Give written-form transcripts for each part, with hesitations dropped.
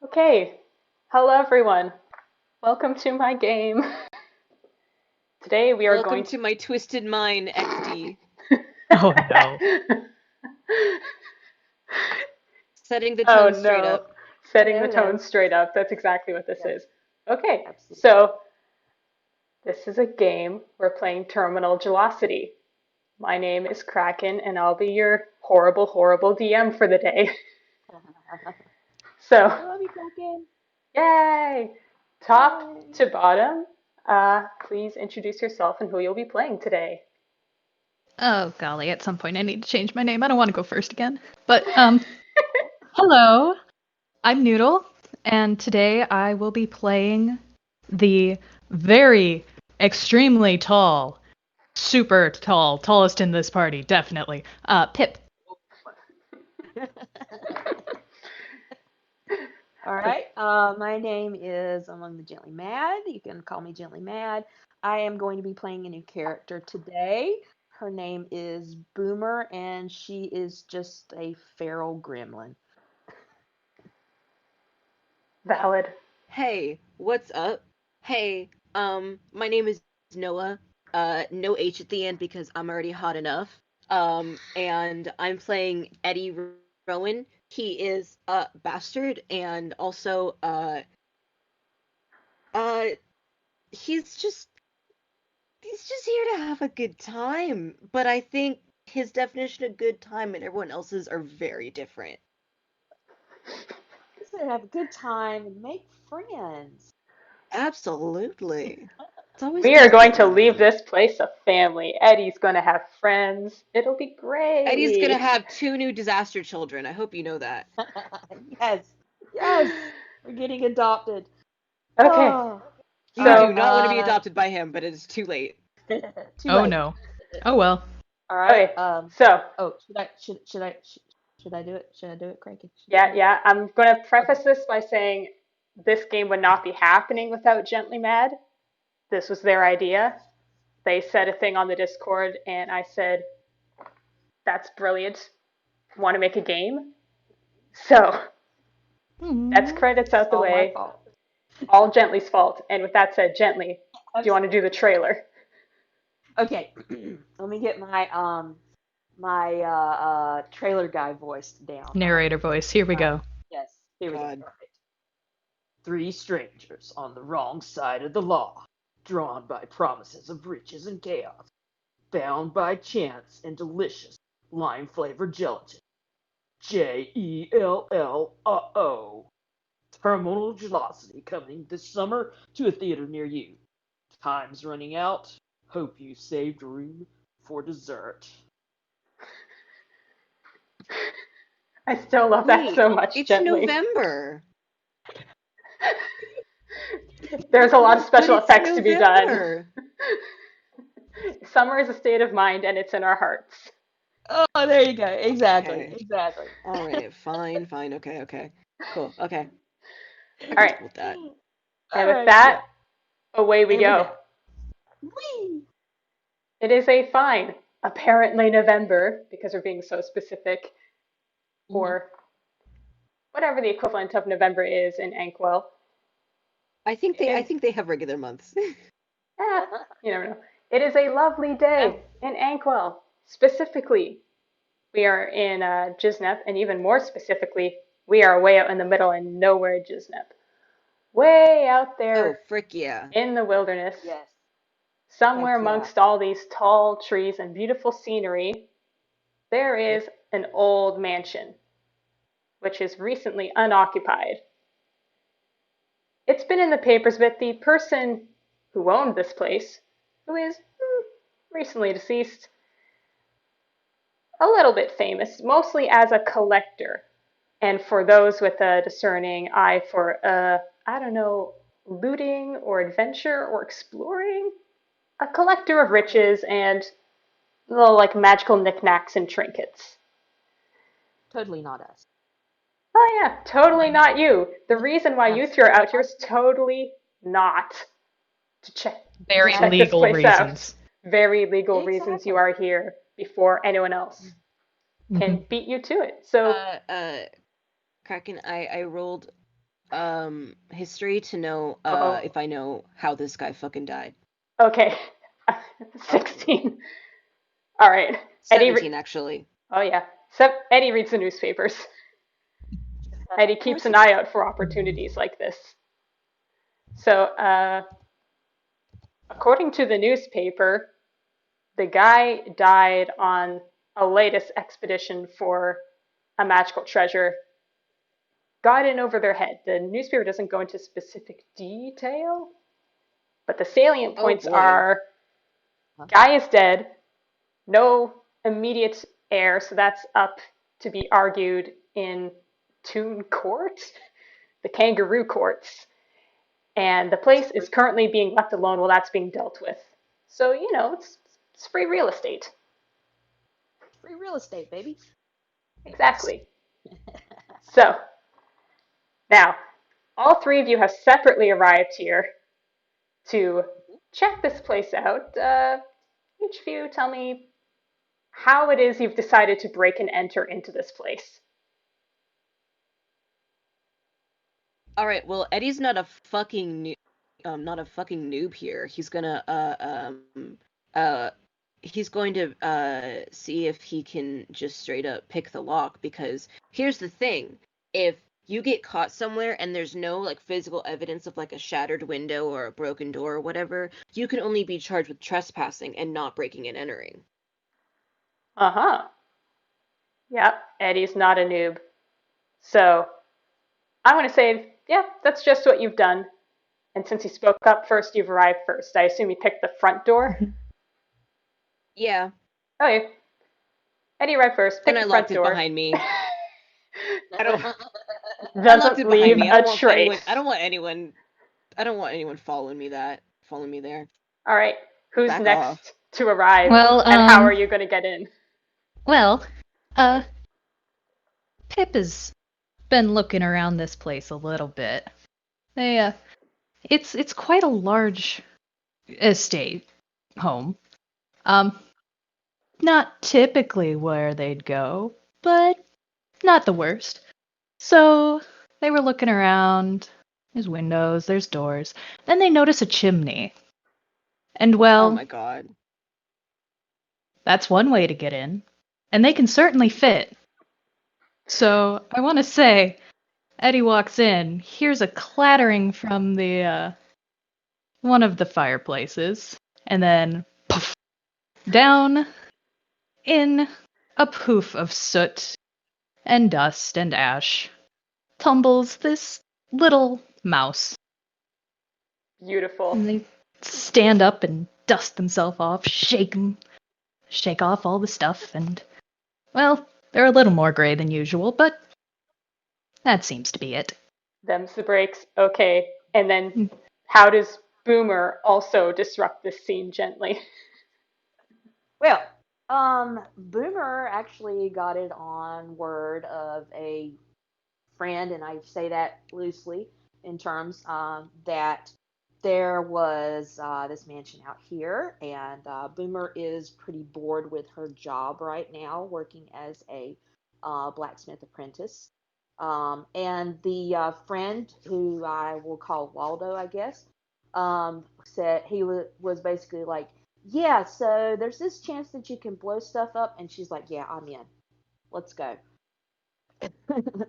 Okay, hello everyone. Welcome to my game. Today we are Welcome going to my Twisted Mind XD. to. Oh no. Setting the Oh tone straight no, up. setting the Hello, tone hello. straight up. That's exactly what this Yes, is. Okay, absolutely. so this is a game. We're playing Terminal Jelocity. My name is Kraken, and I'll be your horrible, horrible DM for the day. So, I love you, Kraken. yay! Top Yay. to bottom, please introduce yourself and who you'll be playing today. Oh golly, at some point I need to change my name. I don't want to go first again. But hello. I'm Noodle, and today I will be playing the very extremely tall, super tall, tallest in this party, definitely. Pip. All right. My name is Among the Gently Mad. You can call me Gently Mad. I am going to be playing a new character today. Her name is Boomer, and she is just a feral gremlin. Valid. Hey, what's up? Hey, my name is Noah. No H at the end because I'm already hot enough. And I'm playing Eddie Rowan. He is a bastard and also uh he's just he's just here to have a good time. But I think his definition of good time and everyone else's are very different. Just to have a good time and make friends. Absolutely. It's always We good are to going make to leave friends. this place a family. Eddie's going to have friends. It'll be Eddie's gonna great. have two new disaster children. I hope you know that. Yes, yes. We're getting adopted. Okay, Oh, all You right. do so, not want to be adopted by him, but it is too late. Too Oh late. no. Oh well. All right. okay, so, Oh, should I do it? Should I do it, Cranky? Should I yeah, do it? yeah, I'm going to Okay. preface this by saying this game would not be happening without Gently Mad. This was their idea. They said a thing on the Discord, and I said, that's brilliant. Want to make a game? So, that's Hmm. credits It's out the all my way. fault. All Gently's fault. And with that said, Gently, do you want to do the Absolutely. trailer? Okay. Let me get my trailer guy voice down. Narrator voice. Here we All right. go. Yes. Here we go. God. All right. Three strangers on the wrong side of the law, drawn by promises of riches and chaos, bound by chance and delicious lime-flavored gelatin. Jelloo. Terminal Velocity coming this summer to a theater near you. Time's running out. Hope you saved room for dessert. I still love that Wait, so much, it's Gently. November. There's a lot of But special it's effects to be done. November. Summer is a state of mind and it's in our hearts. Oh, there you go. Exactly. Okay. Exactly. All right. Fine. Fine. Okay. Okay. Cool. Okay. I All can right. deal with that. And All with right. that, Yeah. away we And with go. that, whee! It is a fine, apparently November, because we're being so specific, Hmm. or whatever the equivalent of November is in Ankwell. It I is, think they have regular months. you never know. It is a lovely Yeah. day in Ankwell. Specifically, we are in Gisnep, and even more specifically, we are way out in the middle and nowhere Gisnep. Way out Oh, there frick yeah. in the wilderness, Yes. Heck somewhere yeah. amongst all these tall trees and beautiful scenery, there Yep. is an old mansion, which is recently unoccupied. It's been in the papers, but the person who owned this place, who is recently deceased, a little bit famous, mostly as a collector. And for those with a discerning eye for, I don't know, looting or adventure or exploring, a collector of riches and little like magical knickknacks and trinkets. Totally not us. Oh yeah, totally not you. The reason why you threw it Absolutely out here not. is totally not to check to Very check this legal place out. reasons. Very legal reasons you Exactly. are here before anyone else Hmm. can beat you to it. So Uh, uh, Kraken, I rolled history to know Uh-oh. if I know how this guy fucking died. Okay. 16. All right. 17 actually. Oh yeah. Eddie reads the newspapers. Eddie Of keeps course an he eye does. out for opportunities like this. So, according to the newspaper, the guy died on a latest expedition for a magical treasure. Got in over their head. The newspaper doesn't go into specific detail, but the salient Oh points boy. are guy is dead, no immediate heir, so that's up to be argued in Toon Court, the kangaroo courts, and the place is currently being left alone while that's being dealt with. So, it's free real estate. Free real estate, baby. Exactly. So, now, all three of you have separately arrived here to check this place out. Each of you tell me how it is you've decided to break and enter into this place. All right. Well, Eddie's not a fucking not a fucking noob here. He's going to see if he can just straight up pick the lock, because here's the thing. If you get caught somewhere and there's no like physical evidence of like a shattered window or a broken door or whatever, you can only be charged with trespassing and not breaking and entering. Uh-huh. Yep, Eddie's not a noob. So, I'm going to say, yeah, that's just what you've done. And since he spoke up first, you've arrived first. I assume you picked the front door? Yeah, Okay. Eddie arrived first. and Pick I the front locked it door. behind me. I don't. I locked Doesn't it behind leave me. a trace. I don't want anyone. I don't want anyone following me there. All right. Who's Back next off. to arrive? Well, And how are you going to get in? well, uh, Pip has been looking around this place a little bit. It's quite a large estate home. Um, not typically where they'd go, but not the worst. So they were looking around. There's windows, there's doors. Then they notice a chimney. And Oh well, my god. that's one way to get in. And they can certainly fit. So I want to say, Eddie walks in, hears a clattering from the one of the fireplaces, and then poof, down in a poof of soot and dust and ash tumbles this little mouse. Beautiful. And they stand up and dust themselves off, shake off all the stuff, and, well, they're a little more gray than usual, but that seems to be it. Them's the breaks. Okay. And then how does Boomer also disrupt this scene gently? Well, Boomer actually got it on word of a friend, and I say that loosely in terms that there was this mansion out here, and Boomer is pretty bored with her job right now, working as a blacksmith apprentice. And the friend, who I will call Waldo, I guess, said he was basically like, yeah, so there's this chance that you can blow stuff up, and she's like, yeah, I'm in. Let's go.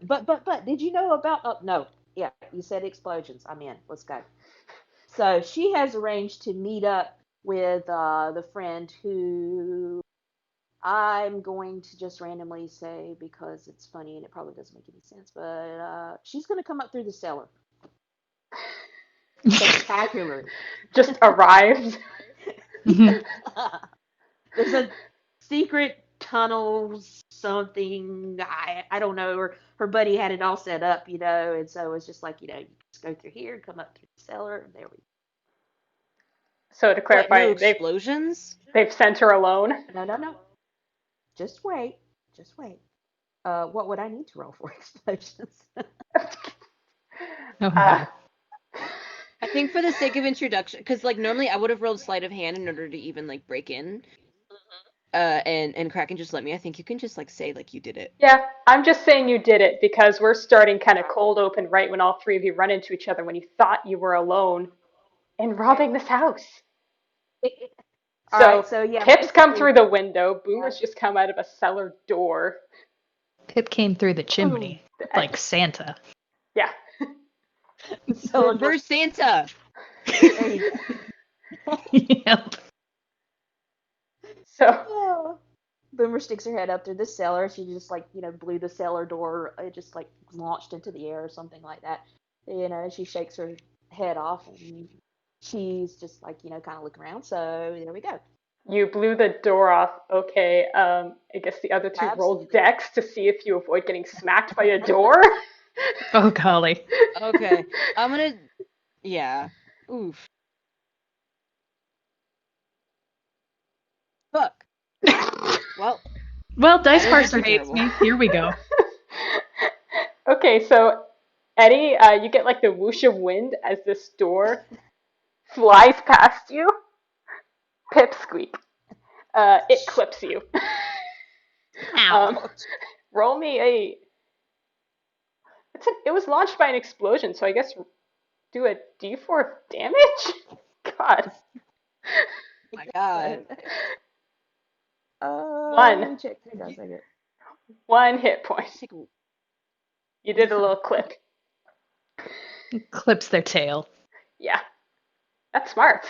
But did you know about? Oh no, yeah, you said explosions. I'm in. Let's go. So she has arranged to meet up with the friend who I'm going to just randomly say because it's funny and it probably doesn't make any sense, but she's going to come up through the cellar. Spectacular. Just arrived. There's a secret tunnel, something. I don't know. Her buddy had it all set up, and so it's just like, you just go through here, come up through the cellar, and there we So to What? No clarify, explosions? they've sent her alone. go. No. Just wait. Just wait. What would I need to roll for explosions? Oh Uh, no. I think for the sake of introduction, because like normally I would have rolled sleight of hand in order to even like break in. And Kraken just let me. I think you can just like say like you did it. Yeah, I'm just saying you did it because we're starting kind of cold open right when all three of you run into each other when you thought you were alone and robbing this house. All So right, so yeah, Pip's come basically, through the window. yeah. Boomer's just come out of a cellar door. Pip came through the chimney like Santa. Yeah. So Reverse Santa. there you go. Yep. So Oh. Boomer sticks her head up through the cellar. She just like blew the cellar door. It just like launched into the air or something like that. She shakes her head off and she's just like kind of looking around. So there we go. you blew the door off. Okay. I guess the other two rolled Absolutely. dex to see if you avoid getting smacked by a door. Oh golly. Okay, I'm gonna. Yeah. Oof. Fuck. Well, Well, Dice that wasn't Parser too hates terrible. me. Here we go. Okay, so Eddie, you get like the whoosh of wind as this door flies past you. Pipsqueak. It clips you. Ow. Roll me a. It was launched by an explosion, so I guess do a d4 of damage? God. My God. One. Let me check. Hang on a second. 1 hit point. Just take a- You did a little clip. Clips their tail. Yeah. That's smart.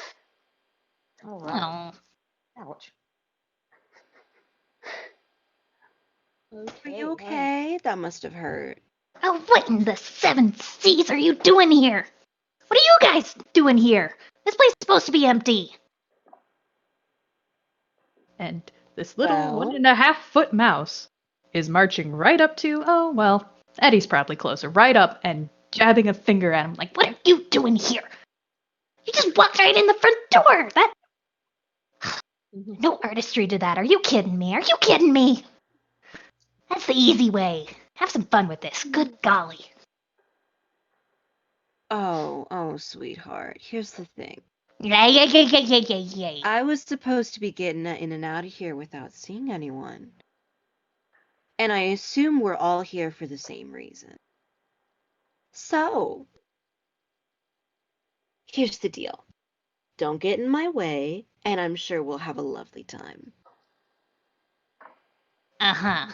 All right. Oh. Ouch. Are Okay. you okay? That must have hurt. Oh, what in the seven seas are you doing here? What are you guys doing here? This place is supposed to be empty. And this little Well- 1.5-foot mouse is marching right up to, oh, well, Eddie's probably closer, right up and jabbing a finger at him like, What are you doing here? You just walked right in the front door. That no artistry to that. Are you kidding me? Are you kidding me? That's the easy way. Have some fun with this. Good golly. Oh, sweetheart. Here's the thing. Yay. I was supposed to be getting in and out of here without seeing anyone. And I assume we're all here for the same reason. So, here's the deal. Don't get in my way, and I'm sure we'll have a lovely time. Uh-huh.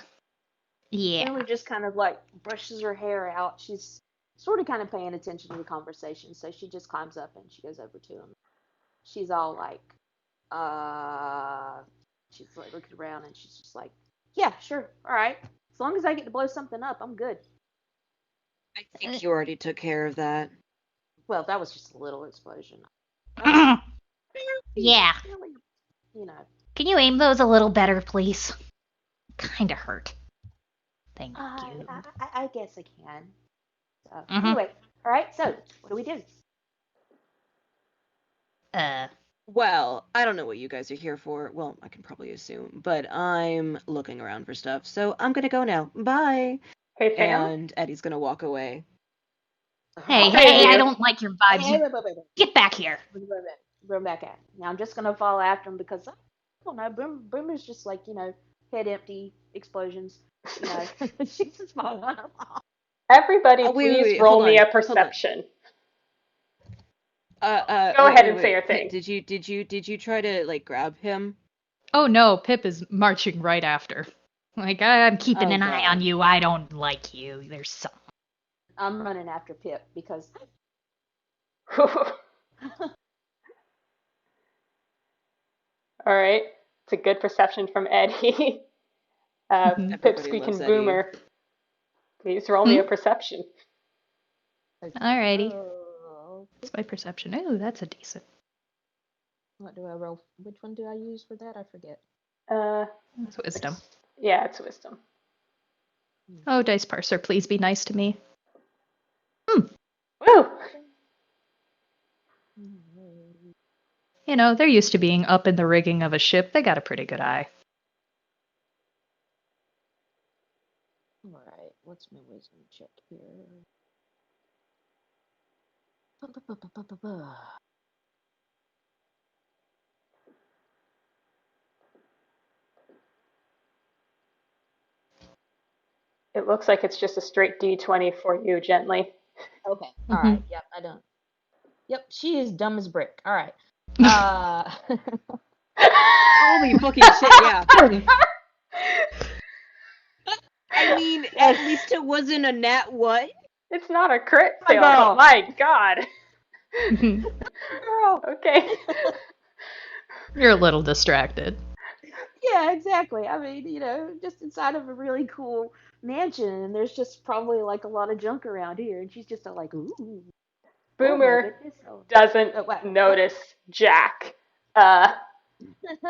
Yeah. Boomer just kind of like brushes her hair out. She's sort of kind of paying attention to the conversation, so she just climbs up and she goes over to him. She's all like, she's like looking around and she's just like, yeah, sure, all right. As long as I get to blow something up, I'm good. I think you already took care of that. Well, that was just a little explosion. Yeah. Really, Can you aim those a little better, please? Kinda hurt. Thank you. I guess I can. So, Mhm. anyway, all right, so what do we do? Well, I don't know what you guys are here for. Well, I can probably assume, but I'm looking around for stuff, so I'm gonna go now. Bye. Hey, fam. And Eddie's gonna walk away. Hey, Hey, I you. don't like your vibes. Hey, You wait. get back here. Run back at. Now I'm just gonna follow after him because I don't know. Boomer's just like head empty explosions. She's just following along. Everybody, Oh, wait, please wait, roll hold me on, a hold on. perception. Go ahead and say your thing. Did you try to like grab him? Oh no, Pip is marching right after. Like, I'm keeping Oh, an eye God. on you. I don't like you. There's something. I'm running after Pip because All right. It's a good perception from Eddie. Mhm. Everybody Pipsqueak loves and Eddie. Boomer. Please roll me a perception. Alrighty. It's my perception. Oh, that's a decent. What do I roll? Which one do I use for that? I forget. That's wisdom. Yeah, it's wisdom. Oh, Dice Parser, please be nice to me. Woo! You know, they're used to being up in the rigging of a ship. They got a pretty good eye. All right, what's my wisdom check here? It looks like it's just a straight D20 for you, gently. Okay. Mhm. All right. Yep. I don't. Yep. She is dumb as brick. All right. Uh. Holy fucking shit, yeah. I mean, at least it wasn't a nat what? It's not a crit My fail, girl. but my god. Girl. Okay. You're a little distracted. Yeah, exactly. I mean, just inside of a really cool mansion, and there's just probably like a lot of junk around here, and she's just like, ooh, oh my Boomer goodness. Oh. doesn't What? notice Jack.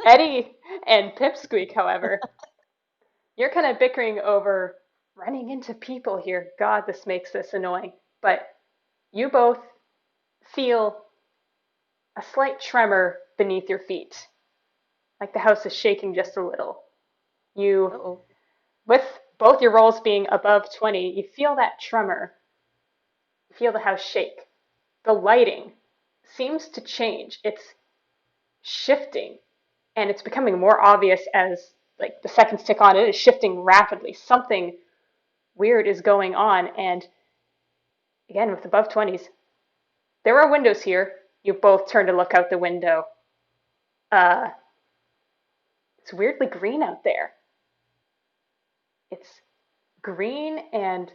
Eddie and Pipsqueak, however, you're kind of bickering over running into people here. God, this makes this annoying. But you both feel a slight tremor beneath your feet, like the house is shaking just a little. You, Uh-oh. with both your rolls being above 20, you feel that tremor. You feel the house shake. The lighting seems to change. It's shifting, and it's becoming more obvious as like the seconds tick on. It is shifting rapidly. Something weird is going on, and again with above 20s, there are windows here. You both turn to look out the window. Uh, it's weirdly green out there. It's green and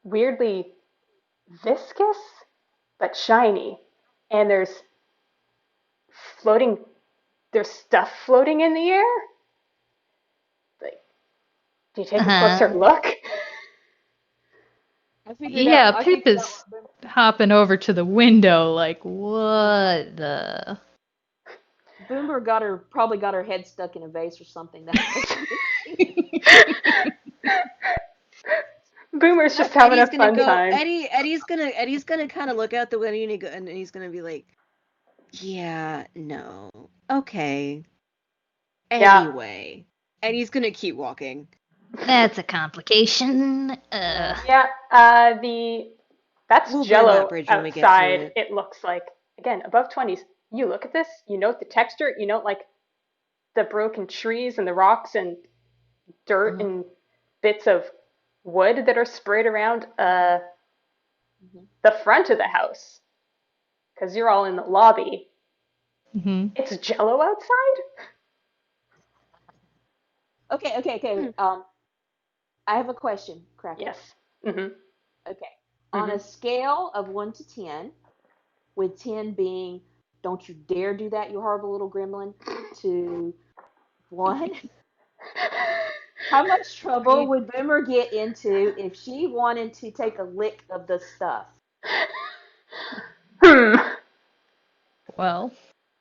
weirdly viscous, but shiny. And floating, there's stuff floating in the air. Like, do you take a closer look? I figured Yeah, out. I Pip figured is out. hopping over to the window like, what the? Boomer probably got her head stuck in a vase or something. Boomer's just having a Eddie's gonna fun go. time. Eddie's gonna kind of look out the window and he's gonna be like, "Yeah, no, okay, Yeah. anyway," and he's gonna keep walking. That's a complication. Yeah, that's We'll burn that Jello bridge when we get to outside. it. It looks like again above 20s. You look at this, you note the texture, you note like the broken trees and the rocks and dirt and bits of wood that are sprayed around the front of the house because you're all in the lobby. Mm-hmm. It's Jello outside. Okay. I have a question, Cracker. Yes. Mhm. Okay. On a scale of 1 to 10, with 10 being, don't you dare do that, you horrible little gremlin, to 1, how much trouble would Boomer get into if she wanted to take a lick of the stuff? Well,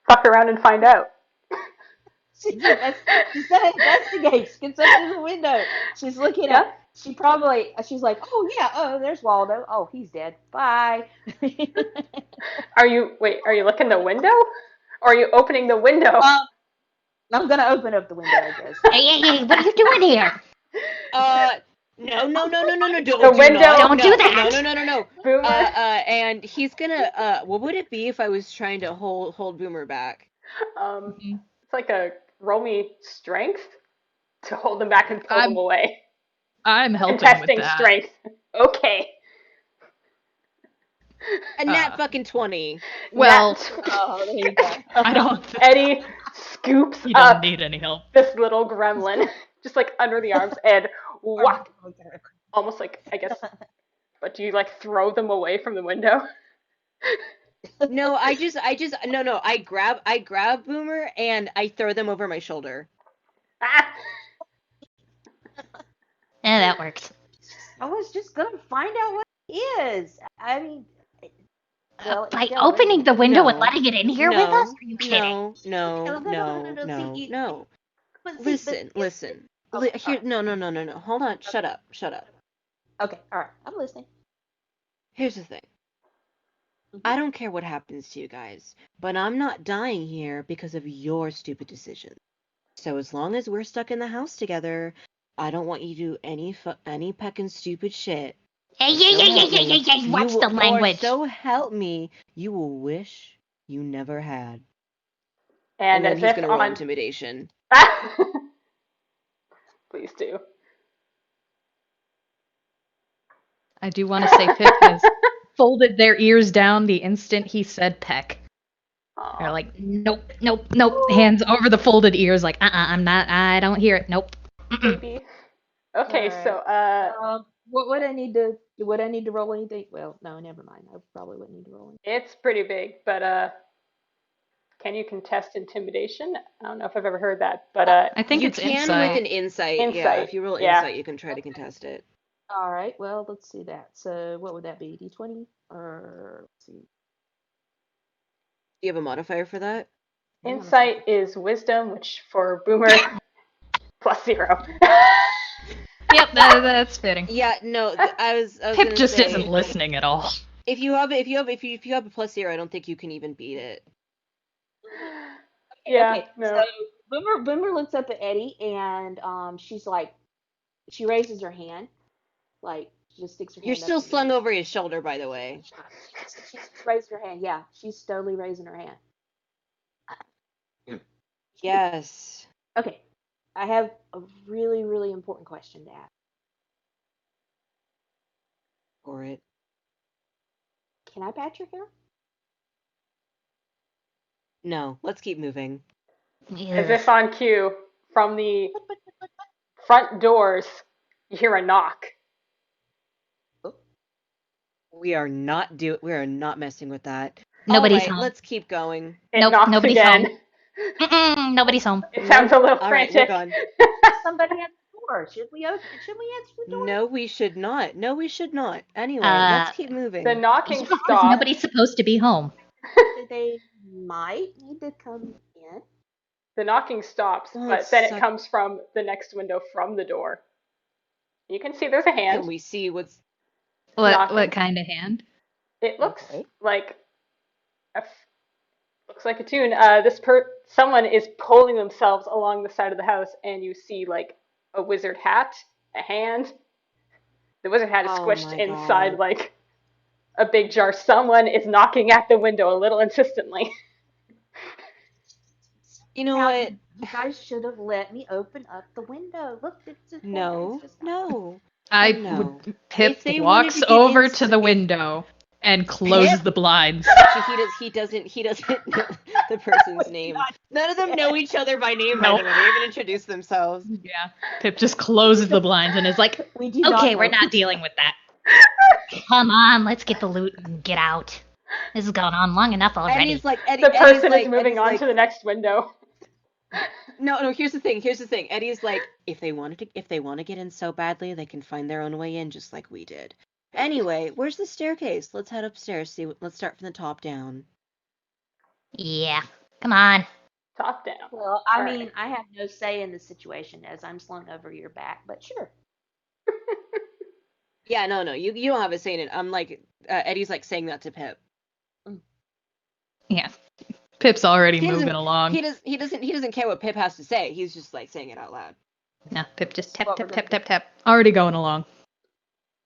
Fuck around and find out. She's gonna investigate. She gets up to the window. She's looking Yeah. up. She's like, oh yeah, oh there's Waldo. Oh, he's dead. Bye. Are you looking the window? Or are you opening the window? I'm gonna open up the window, I guess. Hey, what are you doing here? No, don't The do window- not. Don't do No, that. no. Boomer. And he's gonna. What would it be if I was trying to hold Boomer back? It's like a roll me strength to hold them back and pull them away. I'm helping Contesting with that. strength. Okay. A nat fucking 20. Well, Oh, there you go. I don't. Eddie scoops You up don't need any help. this little gremlin, just like under the arms, and whack. Almost like, I guess, but do you like throw them away from the window? No, no. I grab Boomer and I throw them over my shoulder. Ah! Yeah, that works. I was just gonna find out what it is. I mean, well, By still, opening the window No. and letting it in here with us? Are you kidding? No. Listen. Here, no. Hold on. Shut up. Okay, all right, I'm listening. Here's the thing. I don't care what happens to you guys, but I'm not dying here because of your stupid decisions. So as long as we're stuck in the house together, I don't want you to do any peckin' stupid shit. Hey, watch the language. Or so help me, you will wish you never had. And then as he's if gonna roll on intimidation. Please do. I do want to say Pip has folded their ears down the instant he said peck. They're Aw, like, nope, nope, nope. Hands over the folded ears, like, I'm not, I don't hear it. Nope. Mm-mm. baby. Okay, Alright. so What would I need to? Would I need to roll anything? Well, no, never mind. I probably wouldn't need to roll anything. it's pretty big, but can you contest intimidation? I don't know if I've ever heard that, but I think You it's can insight. with an insight. Yeah, Insight, if you roll yeah. insight, you can try to contest it. All right. Well, let's see that. So, what would that be? D20 or let's see. Do you have a modifier for that? Hang on a Insight second. is wisdom, which for Boomer +0. Yep, that's fitting. Yeah, no, I was Pip gonna just say, isn't listening at all. If you have a +0, I don't think you can even beat it. Yeah, Okay. no. So Boomer looks up at Eddie and she's like, she raises her hand, like she just sticks her You're hand up. still in the slung air. over his shoulder, by the way. She's raised her hand. Yeah, she's totally raising her hand. Yes. Okay. I have a really, really important question to ask. For it. Can I pat your hair? No, let's keep moving. As if on cue, from the front doors, you hear a knock. We are not messing with that. Nobody's All right, home. let's keep going. It Nope, knocks nobody's again. home. Nobody's home. It sounds a little All right, frantic. we're gone. Somebody at the door. Should we answer the door? No, we should not. Anyway, let's keep moving. The knocking Because stops. nobody's supposed to be home. They might need to come in. The knocking stops, Oh, but then it suck. comes from the next window from the door. You can see there's a hand. Can we see what's... Knocking. What kind of hand? It looks Okay. like looks like a tune. Someone is pulling themselves along the side of the house, and you see like a wizard hat, a hand. The wizard hat is Oh squished my inside God. like a big jar. Someone is knocking at the window a little insistently. You know Now, what? you guys should have let me open up the window. Look, it's just No. no. Pip If they wanted walks to get over to inside- the window and closes Pip? the blinds. Actually, he doesn't know the person's name. None of them know each other by name, by the way. They haven't introduced themselves. Yeah. Pip just closes the blinds and is like, We do not Okay, know. we're not dealing with that. Come on, let's get the loot and get out. This has gone on long enough already. Eddie's like, The person is moving on to the next window. No, here's the thing. Eddie's like, if they want to get in so badly, they can find their own way in just like we did. Anyway, where's the staircase? Let's head upstairs. Let's start from the top down. Yeah, come on. Top down. Well, I All mean, right. I have no say in the situation as I'm slung over your back, but sure. Yeah, no, you don't have a say in it. I'm like, Eddie's like saying that to Pip. yeah. Pip's already He moving doesn't- along. He doesn't care what Pip has to say. He's just like saying it out loud. Yeah, Pip just tap, What tap, we're tap, tap, tap. Already going along.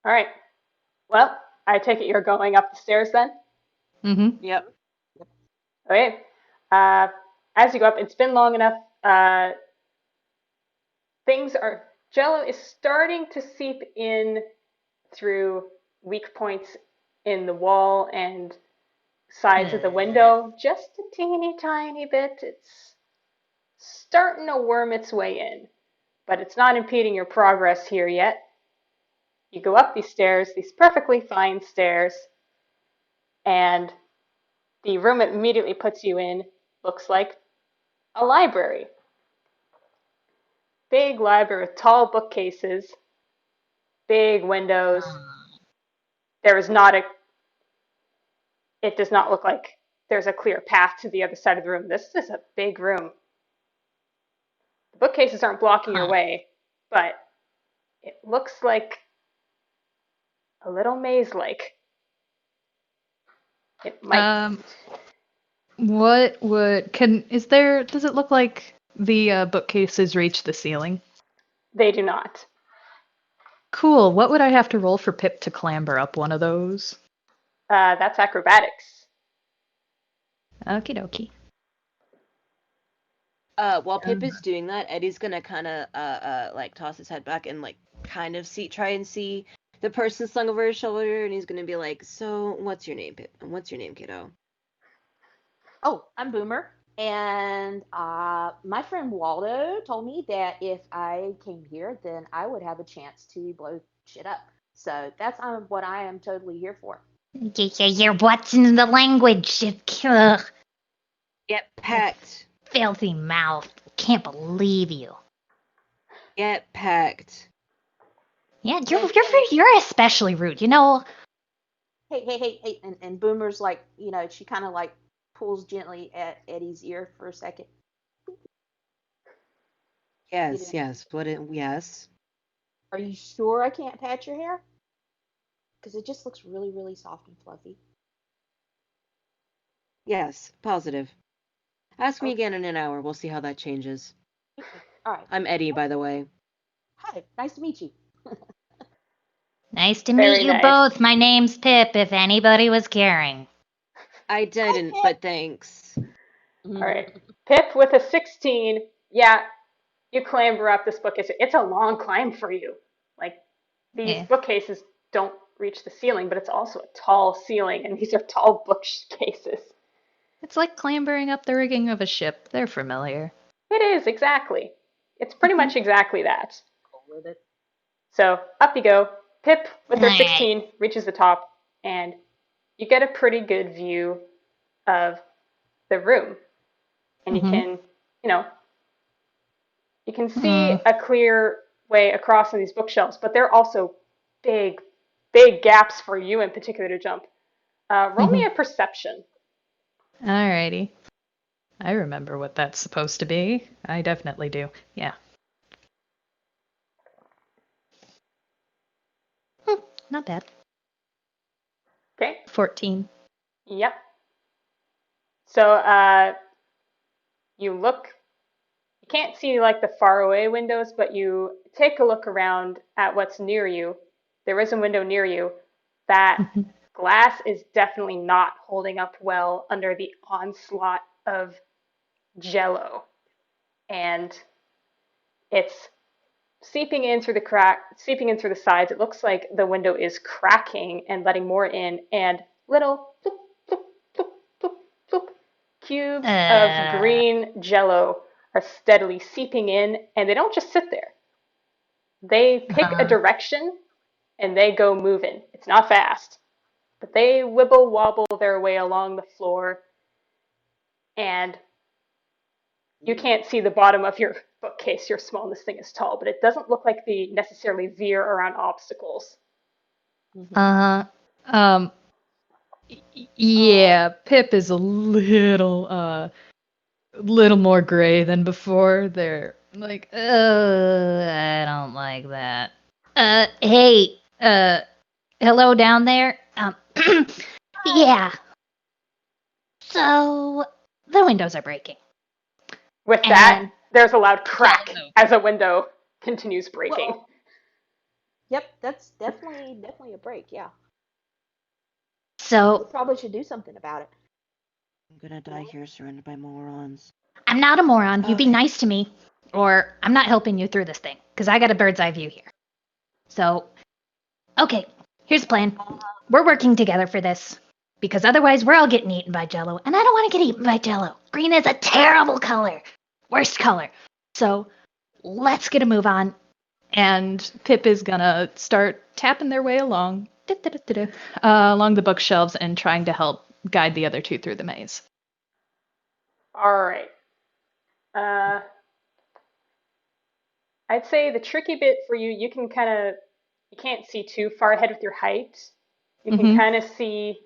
All right. Well, I take it you're going up the stairs then? Mm-hmm. Yep. Okay. As you go up, it's been long enough. Jello is starting to seep in through weak points in the wall and sides of the window, just a teeny tiny bit. It's starting to worm its way in, but it's not impeding your progress here yet. You go up these stairs, these perfectly fine stairs, and the room it immediately puts you in looks like a library. Big library with tall bookcases, big windows. It does not look like there's a clear path to the other side of the room. This is a big room. The bookcases aren't blocking your way, but it looks like a little maze-like. It might. Does it look like the bookcases reach the ceiling? They do not. Cool. What would I have to roll for Pip to clamber up one of those? That's acrobatics. Okie dokie. While Pip is doing that, Eddie's gonna kind of like toss his head back and like kind of try and see the person slung over his shoulder, and he's gonna be like, "So, what's your name, What's your name, kiddo?" Oh, I'm Boomer, and my friend Waldo told me that if I came here, then I would have a chance to blow shit up. So that's what I am totally here for. You're what's in the language? Ugh, Get packed. filthy mouth. Can't believe you. Get packed. Yeah, you're especially rude. You know. Hey, and Boomer's like, she kind of like pulls gently at Eddie's ear for a second. Yes, yes. Yes. Are you sure I can't pat your hair? Because it just looks really, really soft and fluffy. Yes, positive. Ask me Okay. again in an hour. We'll see how that changes. All right. I'm Eddie, by the way. Hi, nice to meet you. Nice to Very meet you nice. both. My name's Pip, if anybody was caring. I didn't, Pip. but thanks. All right. Pip with a 16. Yeah, you clamber up this bookcase. It's a long climb for you. Like, these Yeah. bookcases don't reach the ceiling, but it's also a tall ceiling, and these are tall bookcases. It's like clambering up the rigging of a ship. They're familiar. It is, exactly. It's pretty much exactly that. With it. So up you go. Pip, with their Alright. 16, reaches the top, and you get a pretty good view of the room. And you can, you can see a clear way across on these bookshelves, but they're also big, big gaps for you in particular to jump. Roll me a perception. Alrighty. I remember what that's supposed to be. I definitely do. Yeah. Not bad. Okay. 14. Yep. So you look, you can't see like the faraway windows, but you take a look around at what's near you. There is a window near you. That glass is definitely not holding up well under the onslaught of jello. And it's seeping in through the crack, seeping in through the sides. It looks like the window is cracking and letting more in, and little bloop, bloop, bloop, bloop, bloop, cubes of green jello are steadily seeping in, and they don't just sit there. They pick a direction and they go moving. It's not fast, but they wibble wobble their way along the floor, and you can't see the bottom of your bookcase. You're small and this thing is tall, but it doesn't look like they necessarily veer around obstacles. Um, yeah, Pip is a little more gray than before. They're like, I don't like that. Hey, hello down there? Yeah. So, the windows are breaking. With that, And there's a loud crack no. as a window continues breaking. Well, yep, that's definitely a break. Yeah, we so, probably should do something about it. I'm gonna die here surrounded by morons. I'm not a moron. You be Okay. nice to me, or I'm not helping you through this thing, because I got a bird's eye view here. So, okay, here's the plan. We're working together for this, because otherwise we're all getting eaten by Jello, and I don't want to get eaten by Jello. Green is a terrible color. Worst color. So, let's get a move on. and Pip is gonna start tapping their way along, along the bookshelves and trying to help guide the other two through the maze. All right. I'd say the tricky bit for you, you can't see too far ahead with your height. You can kind of see,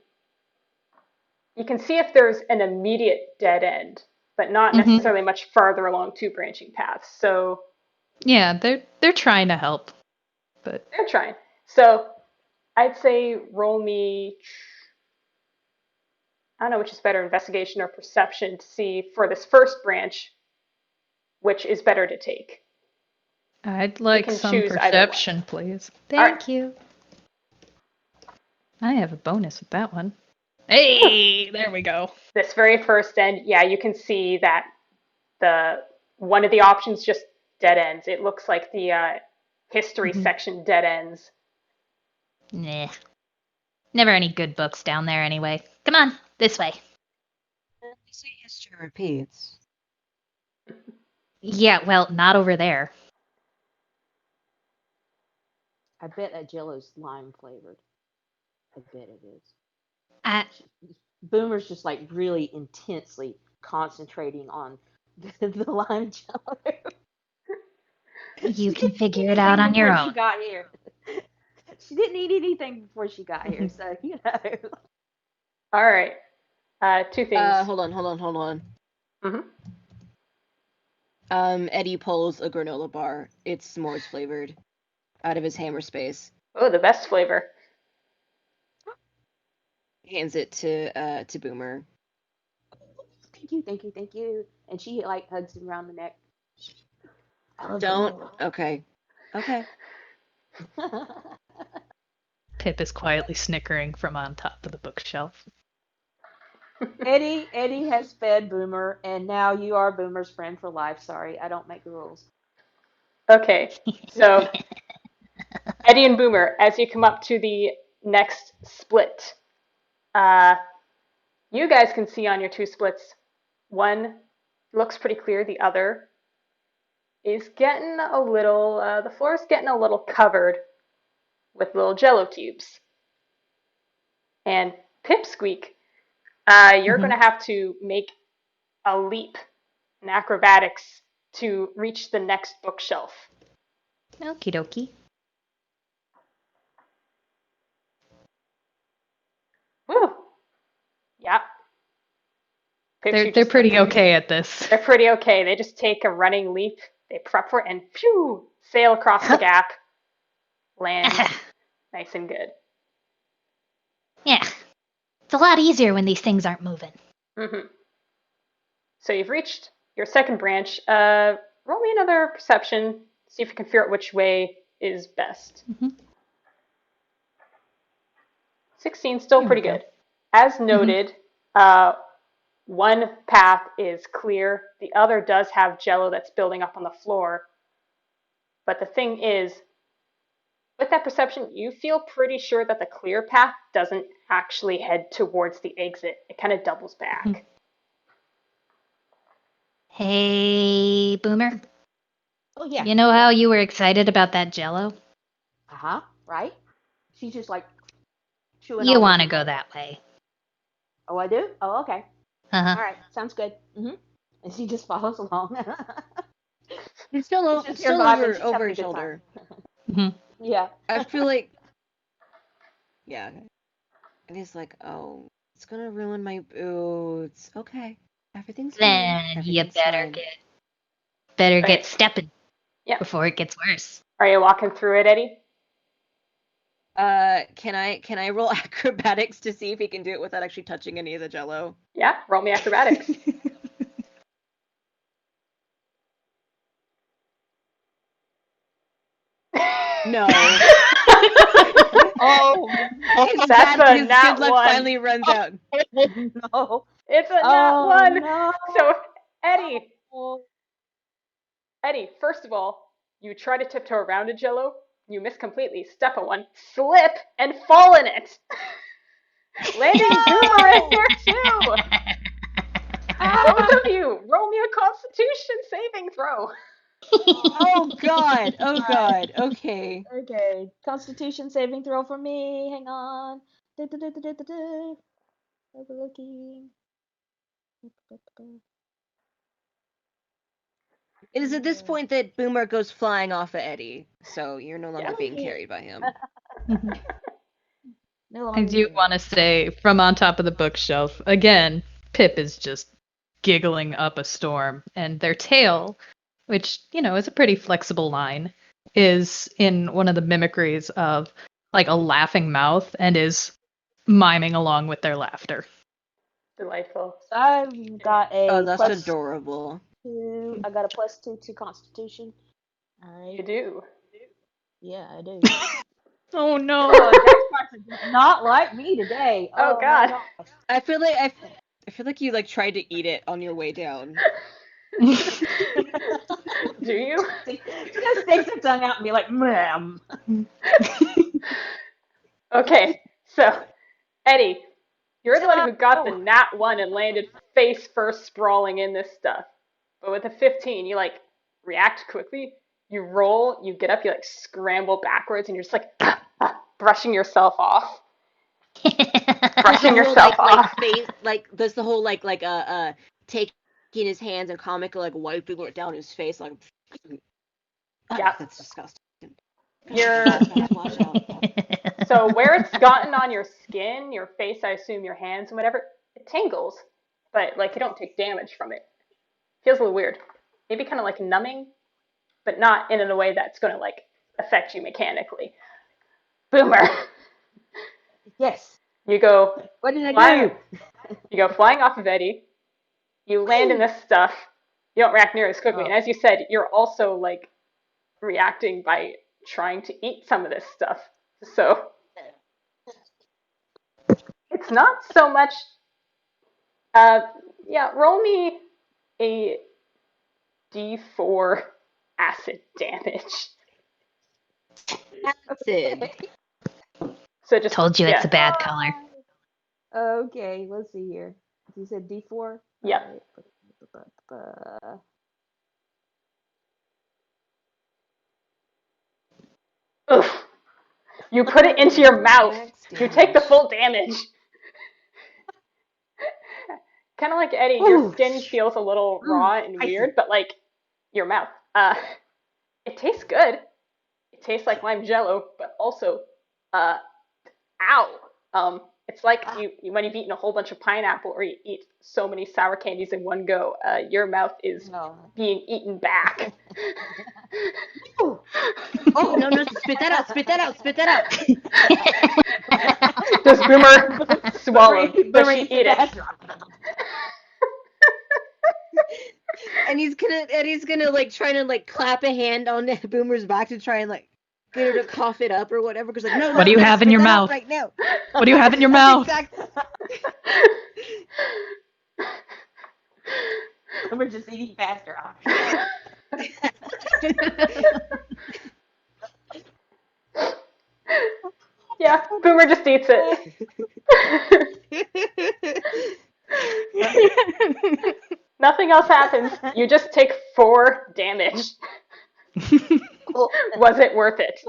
you can see if there's an immediate dead end, but not necessarily much farther along two branching paths. So Yeah, they're trying to help, but they're trying. So I'd say roll me, I don't know which is better, investigation or perception, to see for this first branch which is better to take. I'd You like can some choose either one. perception, please. All right. Thank you. I have a bonus with that one. Hey, there we go. This very first end, yeah, you can see that the one of the options just dead ends. It looks like the history section dead ends. Nah. Never any good books down there anyway. Come on, this way. They say history repeats. Yeah, well, not over there. I bet that Jello's lime flavored. I bet it is. Uh, Boomer's just like really intensely concentrating on the lime Jello. you She can didn't eat figure it out anything on your before she own. got here. She didn't eat anything before she got here, so you know. All right. Two things. Hold on. hmm Eddie pulls a granola bar. It's s'mores flavored out of his hammer space. Oh, the best flavor. Hands it to Boomer. Thank you. And she like hugs him around the neck. I love Don't. granola. Okay. Pip is quietly snickering from on top of the bookshelf. Eddie has fed Boomer, and now you are Boomer's friend for life. Sorry, I don't make the rules. Okay, so Eddie and Boomer, as you come up to the next split, you guys can see on your two splits, one looks pretty clear, the other is getting a little, the floor is getting a little covered with little jello cubes. And Pipsqueak, you're going to have to make a leap in acrobatics to reach the next bookshelf. Okie dokie. Woo! Yeah. Pips, They're pretty okay at this. They're pretty okay. They just take a running leap, they prep for it, and phew, sail across the gap, land nice and good. Yeah. It's a lot easier when these things aren't moving. Mm-hmm. So you've reached your second branch. Roll me another perception. See if you can figure out which way is best. 16, still pretty good. As noted, one path is clear. The other does have jello that's building up on the floor. But the thing is, with that perception, you feel pretty sure that the clear path doesn't actually head towards the exit. It kind of doubles back. Hey, Boomer. Oh yeah. You know how you were excited about that jello? Right. She's just like chewing. You on want to it. go that way. Oh, I do. Oh, okay. Uh-huh. All right, sounds good. And she just follows along. It's still She's still vibing. She's over having a his good shoulder. time. Yeah. I feel like, yeah. And he's like, oh, it's gonna ruin my boots. Okay, everything's fine. Then you Everything's better fine. get Right. stepping Yeah. before it gets worse. Are you walking through it, Eddie? Can I roll acrobatics to see if he can do it without actually touching any of the jello? Yeah, roll me acrobatics. No. Oh, That's a his nat good luck one. finally runs out. no. It's a nat one. No. So, Eddie, first of all, you try to tiptoe around a jello, you miss completely, step on one, slip, and fall in it. Landing Boomer in here too. Both of you, roll me a Constitution saving throw. Oh god. Okay. Okay. Constitution saving throw for me. Hang on. Overlooking. It is at this point that Boomer goes flying off of Eddie, so you're no longer Yeah. being carried by him. No I longer do doing want to say, from on top of the bookshelf, again, Pip is just giggling up a storm, and their tail, which, is a pretty flexible line, is in one of the mimicries of like a laughing mouth and is miming along with their laughter. Delightful. So I've got a Oh, that's plus adorable. 2. I got a +2 to Constitution. All right. You do. Yeah, I do. Oh no. Oh, Jack's parts are not like me today. Oh, God. my gosh. I feel like you like tried to eat it on your way down. Do you? She just sticks her tongue out and be like, ma'am. Okay, so Eddie, you're the one who got the Oh. nat 1 and landed face first sprawling in this stuff. But with a 15, you like react quickly. You roll, you get up, you like scramble backwards, and you're just like brushing yourself off. Does the Brushing whole yourself off. face does the whole taking his hands and comical wiping it down his face Yeah. that's disgusting. You're Watch out. so where it's gotten on your skin, your face, I assume your hands and whatever, it tingles, but like you don't take damage from it. Feels a little weird. Maybe kind of like numbing, but not in a way that's going to like affect you mechanically. Boomer, Yes. you go What did I flying. do? You go flying off of Eddie. You land in this stuff. You don't react near as quickly, and as you said, you're also like reacting by trying to eat some of this stuff. So it's not so much. Yeah, roll me a d4 acid damage. Acid. So just Told you it's yeah, a bad color. Okay, let's see here. You said D4? yeah. Alright. Oof. You put it into your mouth. You take the full damage. Kind of like Eddie, your Ooh. skin feels a little raw and Spicy. weird, but like your mouth. It tastes good. It tastes like lime jello, but also, ow. It's like when you've eaten a whole bunch of pineapple or you eat so many sour candies in one go. Your mouth is No. being eaten back. Ooh. Oh no, spit that out, spit that out, spit that out. Does Boomer swallow? Does she eat it? And he's gonna like trying to like clap a hand on Boomer's back to try and like get her to cough it up or whatever. Because like, no, What do you have in spit your that out mouth? right now? What do you have in your That's mouth? exactly. We're just eating faster. Yeah, Boomer just eats it. Nothing else happens. You just take 4 damage. Was it worth it?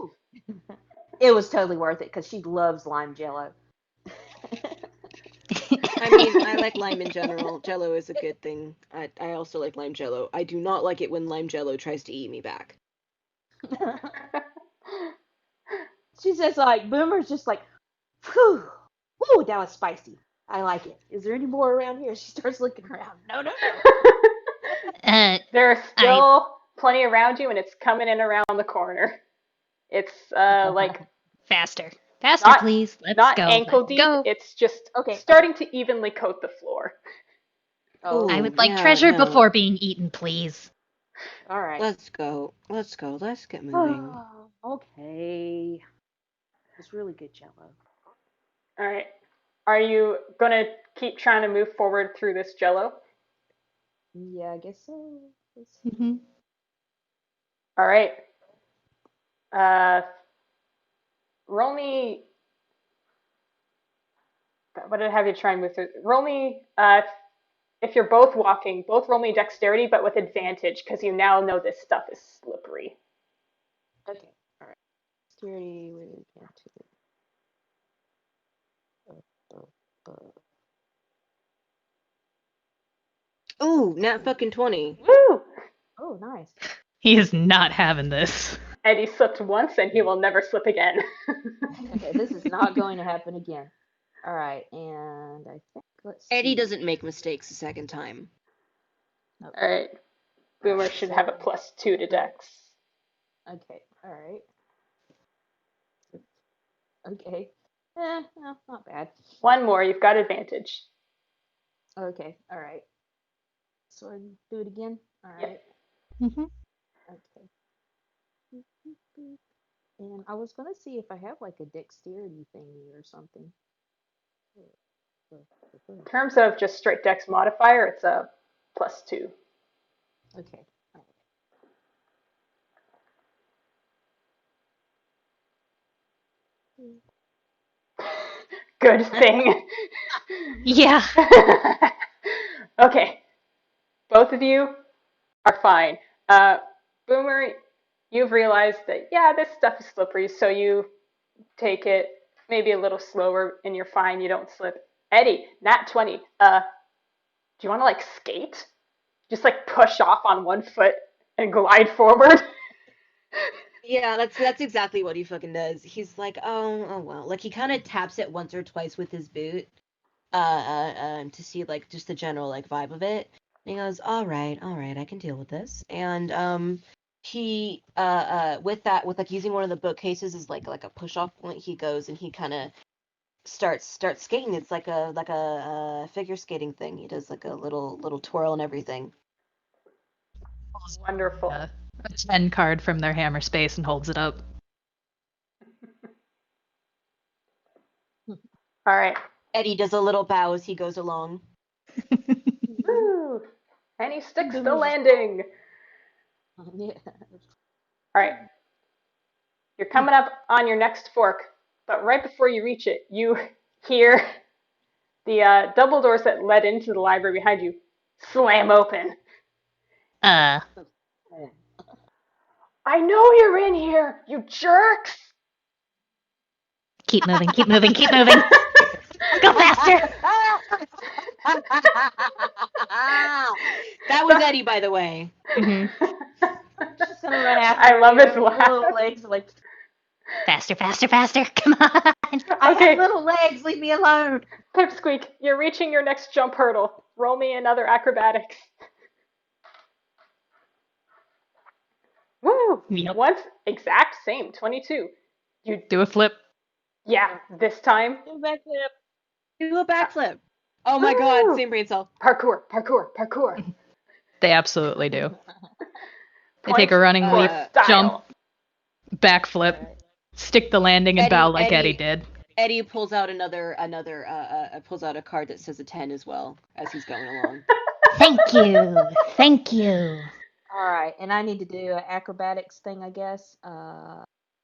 It was totally worth it because she loves lime jello. I mean, I like lime in general. Jello is a good thing. I also like lime jello. I do not like it when lime jello tries to eat me back. She's just like, Boomer's just like, whew, whew, that was spicy. I like it. Is there any more around here? She starts looking around. No. There are still plenty around you, and it's coming in around the corner. It's like Faster, not, please. Let's not go. ankle Let's deep. go. It's just Okay. starting to evenly coat the floor. Oh, I Ooh, would like yeah, treasure no. before being eaten, please. all right. Let's go. Let's get moving. Okay. It's really good jello. All right. Are you gonna keep trying to move forward through this jello? Yeah, I guess so. Mm-hmm. All right. Roll me. What did I have you try and move through? Roll me. If you're both walking, both roll me dexterity, but with advantage because you now know this stuff is slippery. Okay. All right. Security with advantage. Ooh, nat fucking 20. Woo! Oh, nice. He is not having this. Eddie slipped once, and he will never slip again. Okay, this is not going to happen again. All right, and I think let's see. Eddie doesn't make mistakes a second time. Nope. All right. Boomer should have a +2 to dex. Okay. All right. Okay. No, not bad. One more. You've got advantage. Okay. All right. So I do it again. All Yep. right. Mm-hmm. Okay. And I was gonna see if I have like a dexterity thingy or something. In terms of just straight dex modifier, it's a +2. Okay. All right. Good thing. Yeah. Okay, both of you are fine. Boomer, you've realized that, yeah, this stuff is slippery, so you take it maybe a little slower and you're fine, you don't slip. Eddie, nat 20. Do you want to like skate? Just like push off on one foot and glide forward? Yeah, that's exactly what he fucking does. He's like, oh well. Like he kind of taps it once or twice with his boot, to see like just the general like vibe of it. And he goes, all right, I can deal with this. And he with that with like using one of the bookcases as like a push off point, he goes and he kind of starts skating. It's like a figure skating thing. He does like a little twirl and everything. Wonderful. A 10 card from their hammer space and holds it up. All right. Eddie does a little bow as he goes along. Woo! And he sticks the landing. Yeah. All right. You're coming up on your next fork, but right before you reach it, you hear the double doors that led into the library behind you slam open. Uh, I know you're in here, you jerks! keep moving, keep moving, keep moving. Go faster. That was Eddie, by the way. Mhm. Just gonna run after I love you. his laugh. Little legs like, Faster, faster, faster. Come on. I Okay. have little legs, leave me alone. Pipsqueak, you're reaching your next jump hurdle. Roll me another acrobatics. Woo! Yep. Once exact same, 22. You Do a flip. yeah, this time Go back up. Do a backflip. Oh my Woo! god, same brain cell. parkour. They absolutely do. They Point take a running for leap, style. jump, backflip, stick the landing, and bow like Eddie Eddie did. Eddie pulls out pulls out a card that says a 10 as well as he's going along. Thank you. Thank you. All right, and I need to do an acrobatics thing, I guess.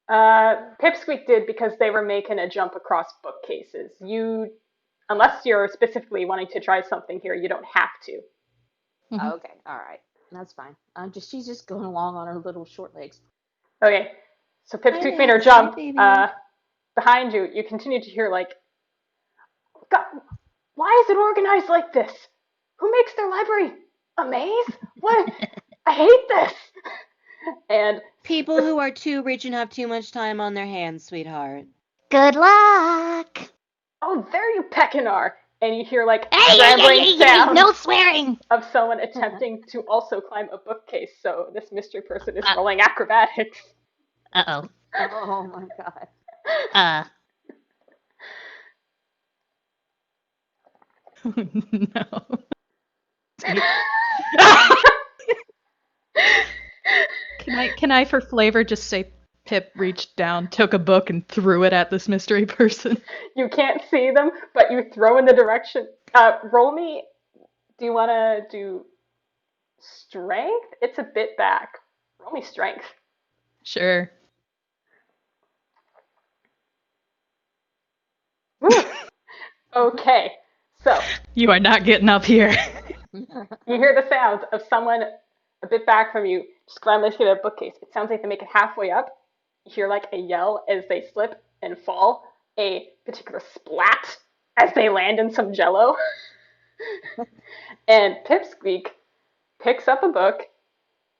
Pipsqueak did because they were making a jump across bookcases. You, unless you're specifically wanting to try something here, you don't have to. Mhm. Okay, all right, that's fine. She's just going along on her little short legs. Okay, so Pipsqueak made her Hi, jump. baby. Behind you, you continue to hear like, God, why is it organized like this? Who makes their library a maze? What? I hate this. And People who are too rich and have too much time on their hands, sweetheart. Good luck. oh, there you peckin' are. And you hear like Hey, rambling sounds no swearing. of someone attempting to also climb a bookcase. So this mystery person is Uh. rolling acrobatics. Uh-oh. Oh my god. No. Can I for flavor just say Pip reached down, took a book, and threw it at this mystery person? You can't see them, but you throw in the direction. Roll me. Do you want to do strength? It's a bit back. Roll me strength. Sure. Woo. Okay, so You are not getting up here. you hear the sounds of someone a bit back from you scrambling through their bookcase. It sounds like they make it halfway up. You hear like a yell as they slip and fall, a particular splat as they land in some jello. And Pipsqueak picks up a book,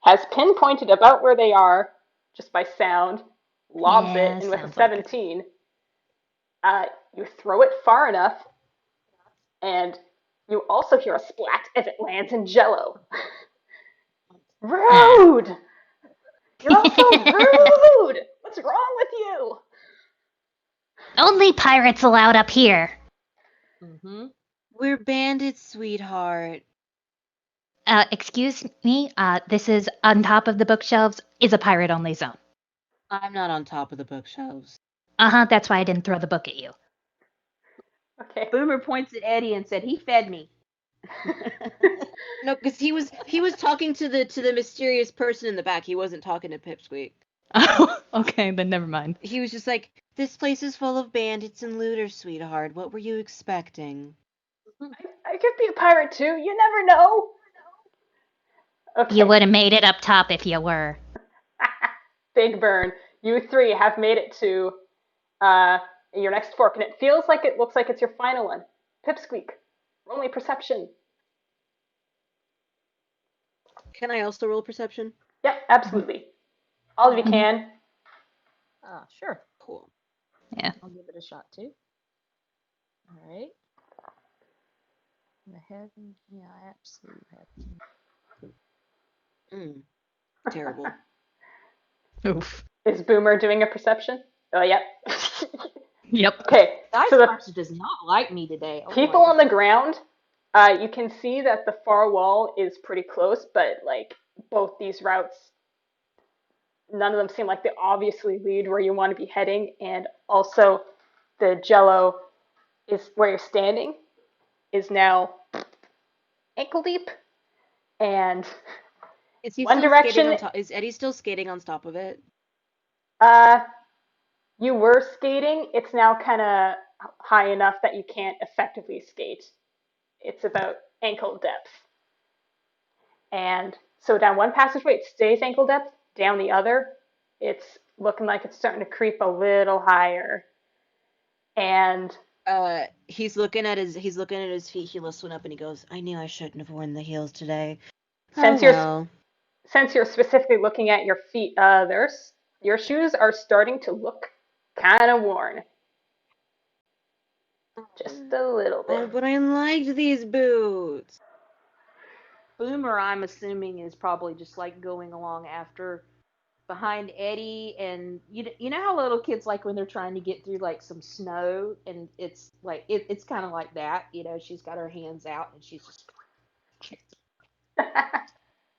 has pinpointed about where they are just by sound, lobs Yeah, it, and with a sounds like it. 17, you throw it far enough, and you also hear a splat as it lands in jello. Rude! You're also rude! What's wrong with you? Only pirates allowed up here. Mm-hmm. We're bandits, sweetheart. Excuse me. This is on top of the bookshelves. Is a pirate-only zone. I'm not on top of the bookshelves. That's why I didn't throw the book at you. Okay. Boomer points at Eddie and said, "He fed me." No, because he was talking to the mysterious person in the back. He wasn't talking to Pipsqueak. Oh, okay, then never mind. He was just like, "This place is full of bandits and looters, sweetheart. What were you expecting?" I could be a pirate too. You never know. Okay. You would have made it up top if you were. Big burn. You three have made it to your next fork, and it looks like it's your final one. Pipsqueak, roll me perception. Can I also roll perception? Yep, absolutely. All of you can. Sure. Cool. Yeah. I'll give it a shot too. All right. The head, yeah, I absolutely have. Terrible. Oof. Is Boomer doing a perception? Oh, yep. Yep. Okay, Dice so the Master does not like me today. Oh, people on the ground, you can see that the far wall is pretty close, but like both these routes, none of them seem like they obviously lead where you want to be heading, and also the Jello is where you're standing is now ankle deep, and Is he one still direction. skating on top? Is Eddie still skating on top of it? You were skating. It's now kind of high enough that you can't effectively skate. It's about ankle depth. And so down one passageway, it stays ankle depth. Down the other, it's looking like it's starting to creep a little higher. And he's looking at his feet. He lifts one up and he goes, "I knew I shouldn't have worn the heels today." since well. you're specifically looking at your feet, your shoes are starting to look kind of worn. Just a little Oh, bit. but I liked these boots. Boomer, I'm assuming, is probably just like going along behind Eddie, and you know how little kids like when they're trying to get through like some snow, and it's like it's kind of like that. She's got her hands out and she's just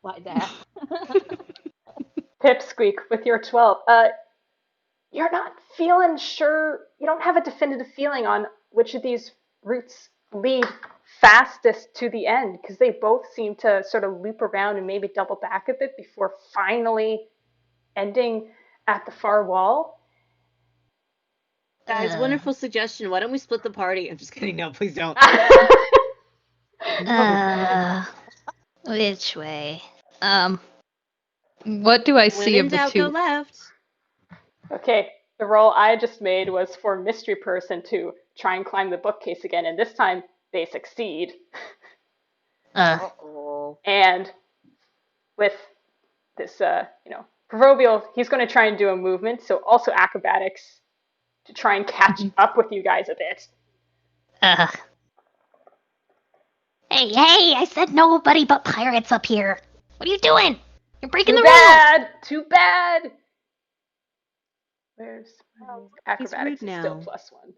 like that. Pipsqueak with your 12. You're not feeling sure. You don't have a definitive feeling on which of these routes lead fastest to the end, because they both seem to sort of loop around and maybe double back a bit before finally ending at the far wall. Guys, wonderful suggestion. Why don't we split the party? I'm just kidding. No, please don't. Which way? What do I see When of in the doubt, go two? left. Okay, the roll I just made was for mystery person to try and climb the bookcase again, and this time they succeed. Uh-oh. And with this, proverbial, he's going to try and do a movement, so also acrobatics to try and catch up with you guys a bit. Hey, I said nobody but pirates up here. What are you doing? You're breaking the rules. Too bad. Where's my acrobatics? He's rude is still now. +1.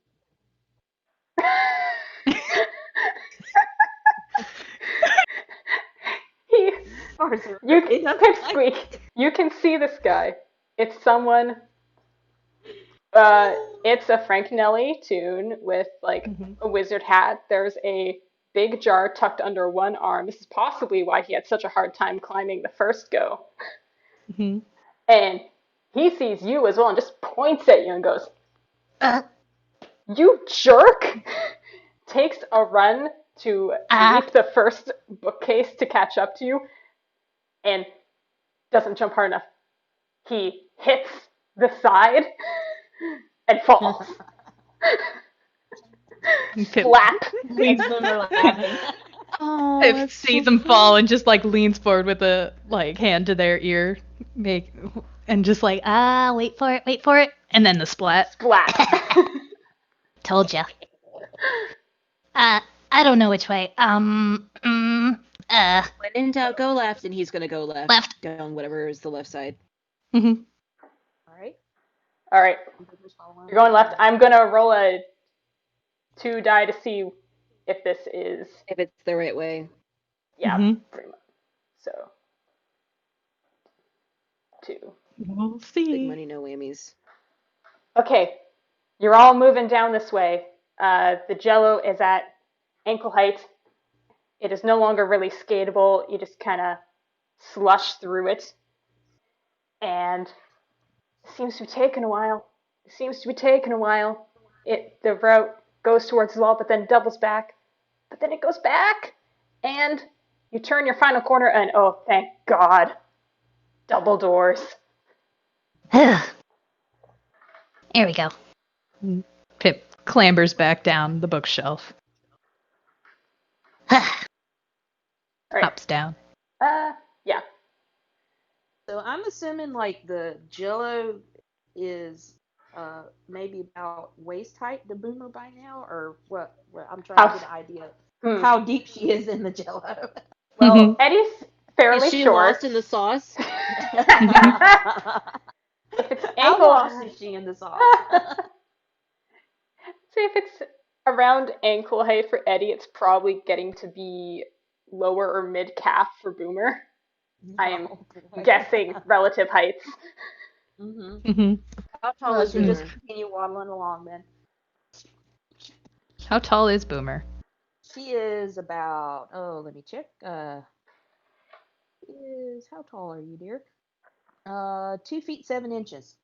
Pipsqueak, you can see this guy. It's someone. It's a Frank Nelly toon with like a wizard hat. There's a big jar tucked under one arm. This is possibly why he had such a hard time climbing the first go. And he sees you as well and just points at you and goes, "You jerk!" Takes a run to leap the first bookcase to catch up to you and doesn't jump hard enough. He hits the side and falls. Flap. Oh, Pip sees him fall and just like leans forward with a like hand to their ear, and just like wait for it, and then the splat. Splat. Told ya. I don't know which way. When in doubt, go left, and he's gonna go left. Left. Down whatever is the left side. All right. You're going left. I'm gonna roll a 2 die to see if this is. If it's the right way. Yeah, pretty much. So 2. We'll see. Big money, no whammies. Okay, you're all moving down this way. The Jello is at ankle height. It is no longer really skatable. You just kind of slush through it. And Seems to be taking a while. It seems to be taking a while. The route goes towards the wall, but then doubles back. But then it goes back, and you turn your final corner, and oh, thank God, double doors. There we go. Pip clambers back down the bookshelf, All right. hops down. Yeah. So I'm assuming like the Jello is maybe about waist height to Boomer by now, or what? I'm trying to get an idea of how deep she is in the Jello. Well, Eddie's fairly Is she short. lost in the sauce? If it's How ankle, lost is she in the sauce? say if it's around ankle height for Eddie, it's probably getting to be lower or mid calf for Boomer. I am guessing relative heights. How tall Well, is she just Boomer? continue waddling along then. How tall is Boomer? She is about, let me check. How tall are you, dear? 2 feet 7 inches.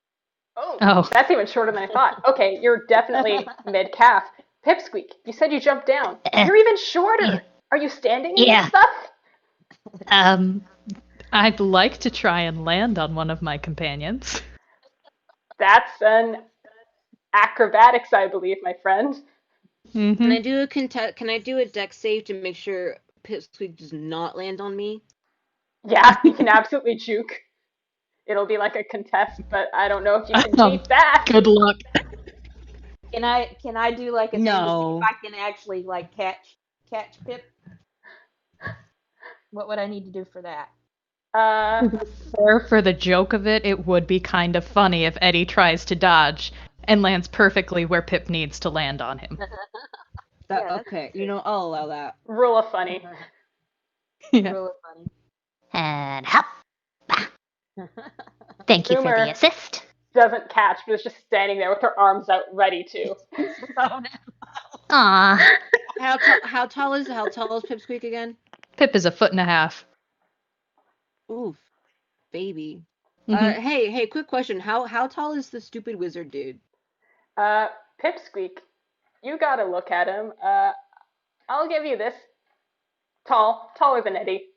Oh, that's even shorter than I thought. Okay, you're definitely mid calf. Pipsqueak, you said you jumped down. You're even shorter. Yeah. Are you standing in Yeah. this stuff? I'd like to try and land on one of my companions. That's an acrobatics, I believe, my friend. Can I do a Can I do a dex save to make sure Pipsqueak does not land on me? Yeah, you can absolutely juke. It'll be like a contest, but I don't know if you can cheat that. Good luck. Can I do like a thing to see if I can actually like catch Pip? What would I need to do for that? For the joke of it, it would be kind of funny if Eddie tries to dodge and lands perfectly where Pip needs to land on him. Okay, I'll allow that. Rule of funny. Yeah. Really funny. And hop. Thank you for Boomer the assist. doesn't catch, but is just standing there with her arms out, ready to. Aw. How tall is Pipsqueak again? Pip is 1.5 feet. Oof, baby. Mhm. Hey, quick question. How tall is the stupid wizard dude? Pipsqueak, you gotta look at him. I'll give you this. Taller than Eddie.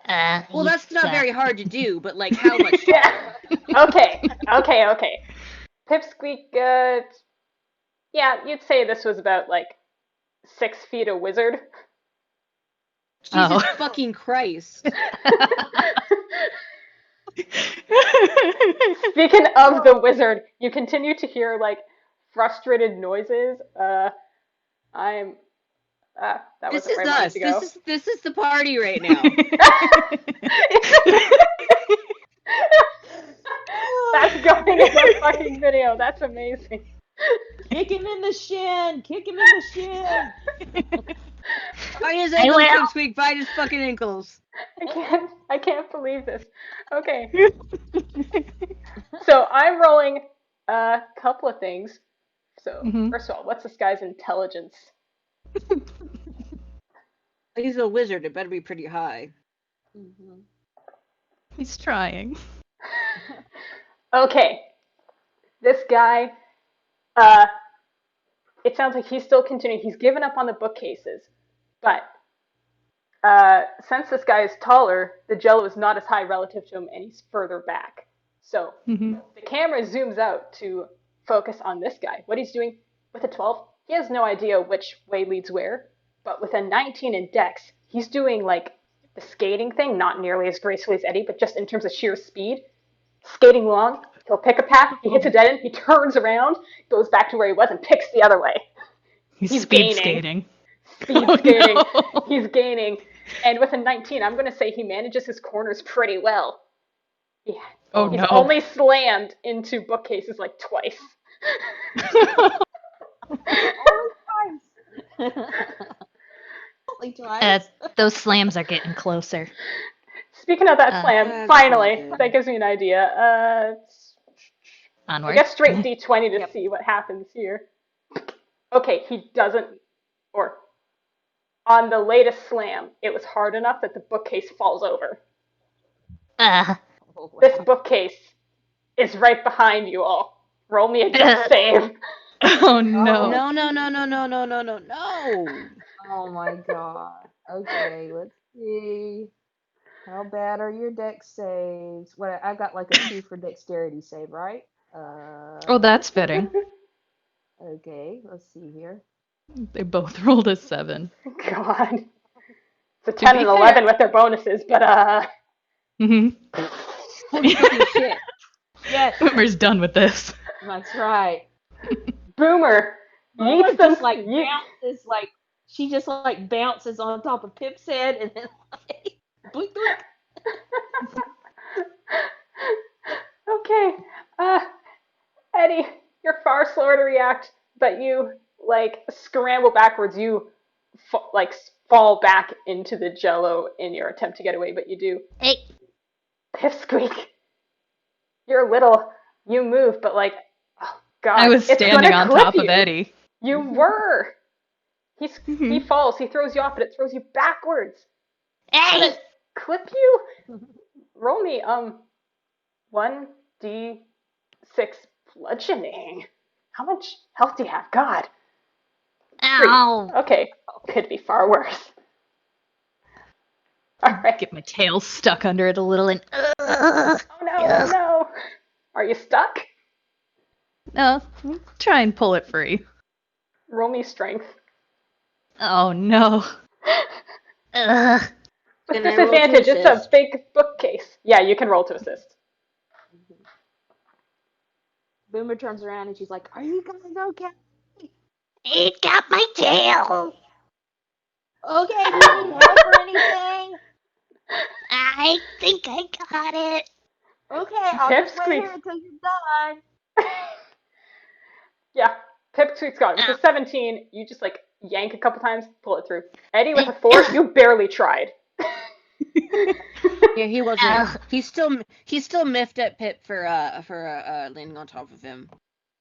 Well, that's not very hard to do, but like, how much taller? Okay. Pipsqueak, yeah, you'd say this was about like 6 feet a wizard. Jesus fucking Christ. Speaking of the wizard, you continue to hear like frustrated noises. That This wasn't is where I wanted us. to go. This is the party right now. That's going in the fucking video. That's amazing. Kick him in the shin! Kick him in the shin! Bite his ankles, Pipsqueak. Bite his fucking ankles. I can't believe this. Okay. So I'm rolling a couple of things. So first of all, what's this guy's intelligence? He's a wizard. It better be pretty high. He's trying. Okay. This guy, it sounds like he's still continuing. He's given up on the bookcases. But since this guy is taller, the jello is not as high relative to him and he's further back. So the camera zooms out to focus on this guy. What he's doing with a 12, he has no idea which way leads where. But with a 19 in dex, he's doing like the skating thing, not nearly as gracefully as Eddie, but just in terms of sheer speed. Skating along, he'll pick a path, he hits a dead end, he turns around, goes back to where he was, and picks the other way. He's speed skating. No. He's gaining. And with a 19, I'm going to say he manages his corners pretty well. Yeah. He's only slammed into bookcases like twice. Only twice. Those slams are getting closer. Speaking of that slam, finally, that gives me an idea. Onward. I guess straight D20 to see what happens here. Okay, he doesn't, or on the latest slam, it was hard enough that the bookcase falls over. This bookcase is right behind you all. Roll me a death save. Oh no. No, no, no, no, no, no, no, no, no. Oh my god. Okay, let's see. How bad are your dex saves? What I got like a 2 for dexterity save, right? Oh, that's fitting. Okay, let's see here. They both rolled a 7. God. It's a To 10 be and fair. 11 with their bonuses, but Mm-hmm. Holy fucking shit. Yes, Boomer's done with this. that's right. Boomer Boomer yeets them. just like bounces, like she just like bounces on top of Pip's head and then like boink boink. Okay. Eddie, you're far slower to react, but you like scramble backwards. You like fall back into the jello in your attempt to get away, but you do. Hey, Pipsqueak, you're little. You move, but like, oh god, I was it's standing gonna on clip top you. of Eddie. You were. He Mhm. falls. He throws you off, but it throws you backwards. Can hey! it clip you? Roll me 1d6 bludgeoning. How much health do you have? God. 3. Ow! Okay, could be far worse. All right. Get my tail stuck under it a little and Oh no, no. Are you stuck? try and pull it free. Roll me strength. Oh no. Ugh. With Can I roll to disadvantage, it's a assist? big bookcase. Yeah, you can roll to assist. Boomer turns around and she's like, "Are you guys okay? It got my tail! Okay, do you need help or anything? I think I got it. Okay, I'll just wait Pipsqueak. here until you're done." Yeah, Pipsqueak's got it. With a 17, you just like yank a couple times, pull it through. Eddie with a 4, you barely tried. Yeah, he wasn't. Ugh. He's still miffed at Pip for landing on top of him.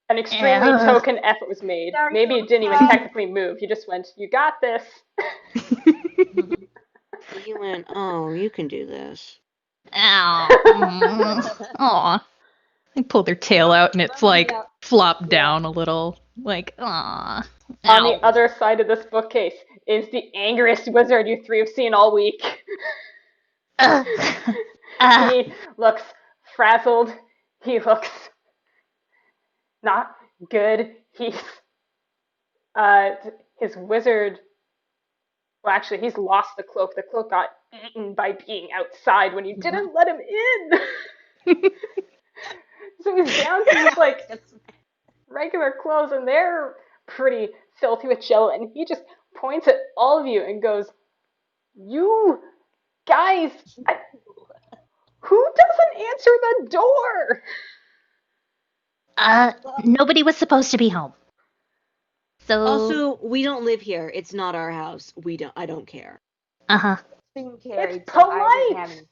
An extremely Ugh. token effort was made. Sorry, Maybe you didn't even Toonkind. technically move. You just went, you got this. He went, oh, you can do this. Ow. Aw. I pull their tail out and it's like Yeah. flopped down a little. Like, aw. On the Ow. other side of this bookcase is the angriest wizard you three have seen all week. He looks frazzled. He looks not good. He's his wizard. Well, actually, he's lost the cloak. The cloak got eaten by being outside when you didn't let him in. So he's down to his like regular clothes, and they're pretty filthy with jello. And he just points at all of you and goes, "You guys, who doesn't answer the door?" Nobody was supposed to be home. So. Also, we don't live here. It's not our house. I don't care. Uh-huh. Being carried, It's so I didn't have polite. any.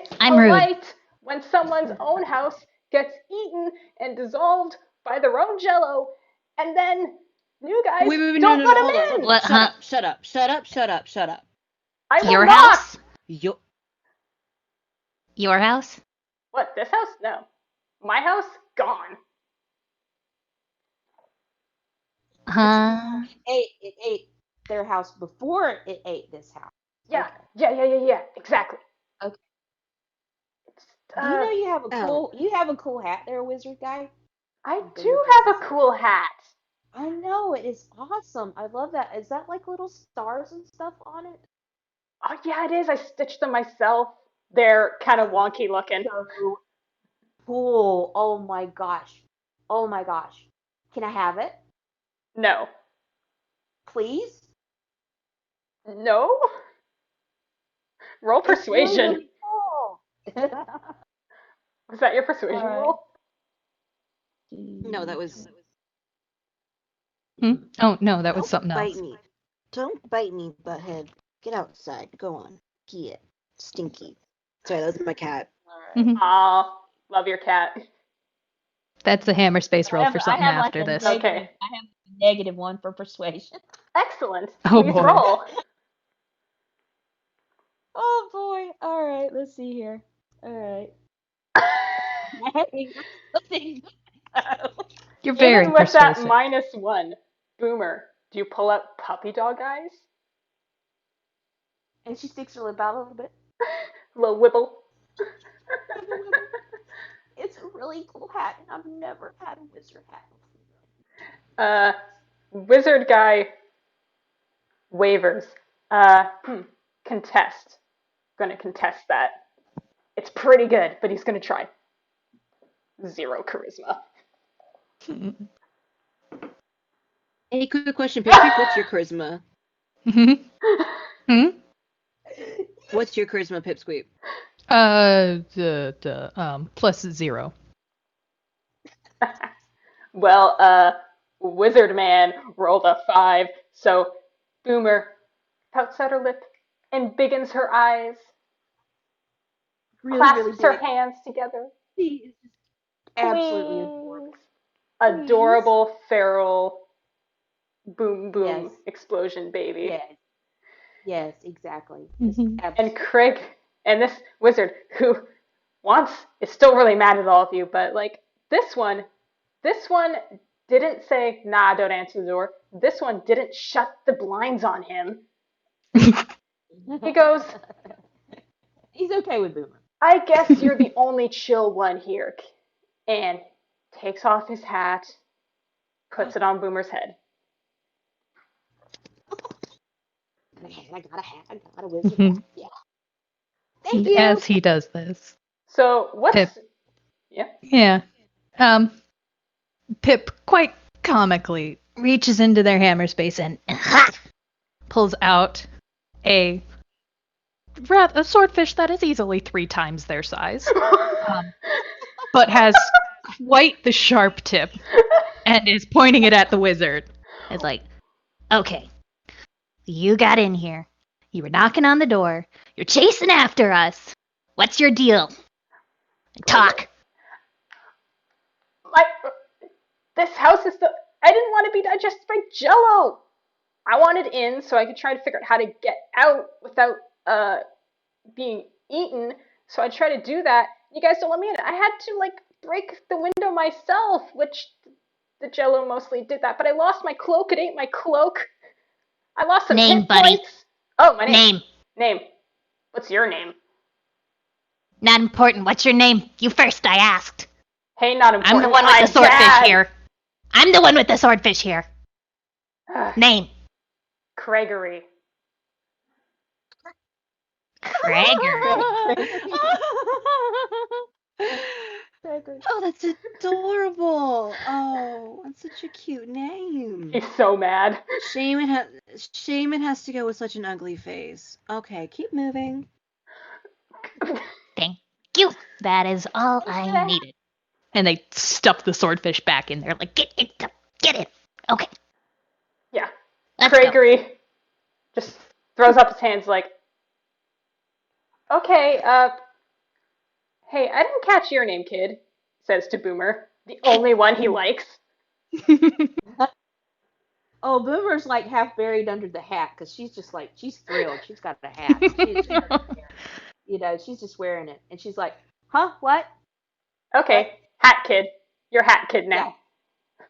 It's I'm rude. polite when someone's own house gets eaten and dissolved by their own jello, and then you guys Wait, don't no, let hold on, them hold in. on. What, huh? Shut up. I will Your not. house? Yo, Your house? What, this house? No. My house? Gone. It ate their house before it ate this house. Yeah. Okay. Yeah. Exactly. Okay. It's, Do you know you have oh. a cool hat there, wizard guy? I Boomer do just have a said. cool hat. I know, it is awesome. I love that. Is that like little stars and stuff on it? Oh, yeah, it is. I stitched them myself. They're kind of wonky looking. So cool. Oh my gosh. Oh my gosh. Can I have it? No. Please? No? Roll It's persuasion. really cool. Was that your persuasion All right. roll? No, that was. Oh no, that was Don't something bite else. me. Don't bite me, butthead. Get outside. Go on. Get stinky. Sorry, that was my cat. Mhm. Aw, love your cat. That's a hammer space roll for I something have after like a this. Okay. I have a negative one for persuasion. Excellent. Oh, Please boy. roll. Oh boy. All right. Let's see here. All right. Hey, what's the thing? You're very Even with that persuasive. -1, Boomer, do you pull out puppy dog eyes? And she sticks her lip out a little bit. Little wibble. Wibble, wibble. It's a really cool hat, and I've never had a wizard hat before. Wizard guy wavers. Contest. Gonna contest that. It's pretty good, but he's gonna try. 0 charisma. Hey, quick question, Pipsqueak, what's your charisma? Hmm? What's your charisma, Pipsqueak? +0. Well, Wizard Man rolled a 5, so Boomer pouts out her lip and biggins her eyes, Really, clasps really her big. hands together. She is just absolutely adorable. Adorable feral boom boom Yes. explosion baby. Yes. Yes, exactly. Mhm. And Craig and this wizard who is still really mad at all of you, but like this one didn't say, nah, don't answer the door. This one didn't shut the blinds on him. He goes, He's okay with Boomer. I guess you're the only chill one here. And takes off his hat, puts it on Boomer's head. I got a hat. I got a wizard hat. Yeah. Thank And you. as he does this, So what's Pip. Yeah. Pip quite comically reaches into their hammer space and pulls out a swordfish that is easily 3 times their size, but has quite the sharp tip and is pointing it at the wizard. It's like, okay, you got in here. You were knocking on the door. You're chasing after us. What's your deal? Talk. This house is I didn't want to be digested by Jello. I wanted in so I could try to figure out how to get out without being eaten. So I tried to do that. You guys don't let me in. I had to like break the window myself, which the Jello mostly did that. But I lost my cloak. It ate my cloak. I lost some Name, hit buddy. points. Oh, my name. Name. Name. What's your name? Not important. What's your name? You first, I asked. Hey, not important. I'm the one with the swordfish Dad. here. I'm the one with the swordfish here. Name. Craigory. Craigory. Oh, that's adorable. Oh, that's such a cute name. He's so mad. Shame it has to go with such an ugly face. Okay, keep moving. Thank you. That is all I needed. And they stuff the swordfish back in there, like, Get it. Get it. Okay. Yeah. Let's go. Craigory just throws up his hands like, okay, hey, I didn't catch your name, kid, says to Boomer, the only one he likes. Oh, Boomer's like half buried under the hat because she's just like, she's thrilled. She's got the hat. She's just wearing it. And she's like, huh? What? Okay, hat kid. You're hat kid now. Yeah.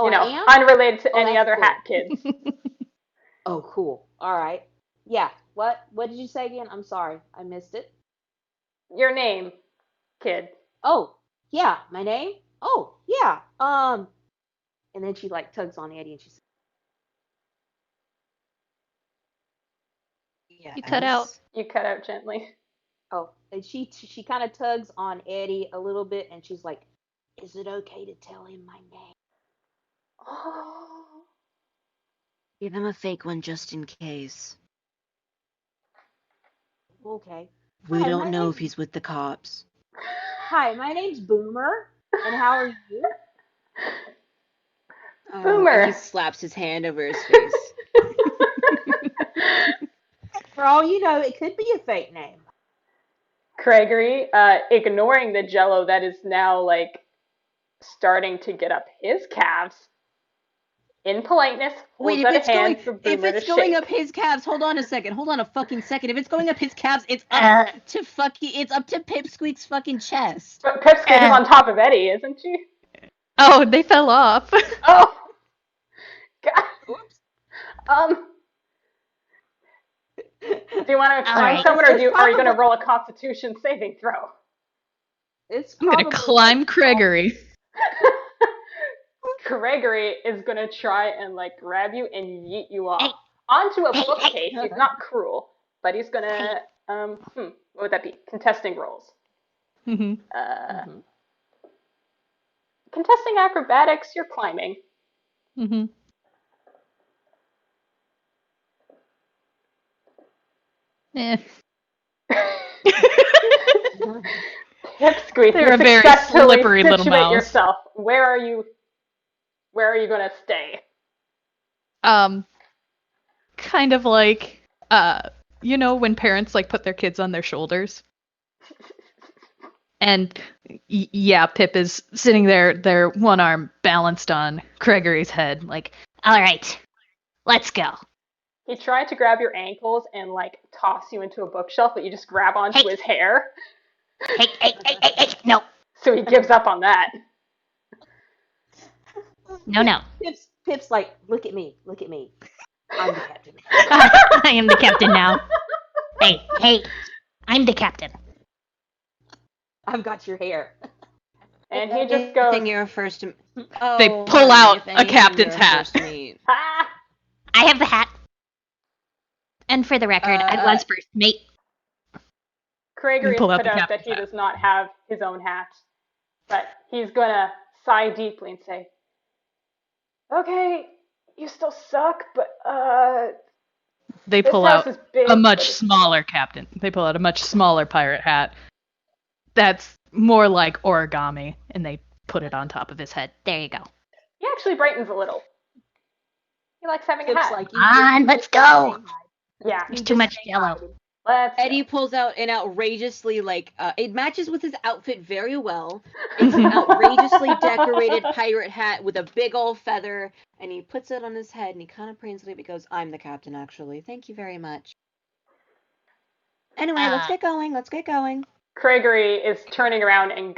Oh, I am? Unrelated to any that's other cool. hat kids. Oh, cool. All right. Yeah. What did you say again? I'm sorry. I missed it. Your name, kid. Oh, yeah. My name? Oh, yeah. And then she like tugs on Eddie and she says, Yeah. You cut out. You cut out gently. oh, and she kind of tugs on Eddie a little bit and she's like, is it okay to tell him my name? Oh. Give him a fake one just in case. Okay. We Hi, don't my know name's- if he's with the cops. Hi, my name's Boomer. And how are you? Boomer. And he slaps his hand over his face. For all you know, it could be a fake name. Craigory, ignoring the Jello that is now like starting to get up his calves, in politeness, Wait, holds if out a it's going hand for if Boomer it's to going shake. up his calves, hold on a second. Hold on a fucking second. If it's going up his calves, it's Uh, up to Pipsqueak's fucking chest. But Pipsqueak is on top of Eddie, isn't she? Oh, they fell off. Oh! God. Oops. Do you want to climb Alright. someone, or It's are you going to probably- roll a Constitution saving throw? It's I'm gonna probably climb like- Craigory. Gregory is going to try and like grab you and yeet you off Hey. onto a Hey, bookcase. He's not cruel, but he's going to what would that be? Contesting rolls. hmm Mhm. Contesting acrobatics, you're climbing. hmm Eh. Pipsqueak, They're you a very successfully slippery little situate mouse. yourself. Where are you going to stay? Kind of like when parents like put their kids on their shoulders. And yeah, Pip is sitting there, their one arm balanced on Craigory's head, like, Alright. Let's go. He tried to grab your ankles and like toss you into a bookshelf, but you just grab onto Hey. his hair. Hey. No. So he gives up on that. No. Pip's like, look at me. I'm the captain. I am the captain now. Hey. I'm the captain. I've got your hair. And he just Anything goes, you're first to They pull out a captain's hat. ah! I have the hat. And for the record, I was first mate. Craigory Pull has out put the out that captain's he hat. does not have his own hat. But he's gonna sigh deeply and say, okay, you still suck, but they this pull house out is big. a much but it's- smaller captain. They pull out a much smaller pirate hat. That's more like origami, and they put it on top of his head. There you go. He actually brightens a little. He likes having a Pip's hat. like, On, let's go. Yeah, There's too much jello. let's go. Eddie pulls out an outrageously it matches with his outfit very well. It's an outrageously decorated pirate hat with a big old feather, and he puts it on his head and he kind of pranes it. He goes, "I'm the captain, actually. Thank you very much." Anyway, let's get going. Craigory is turning around and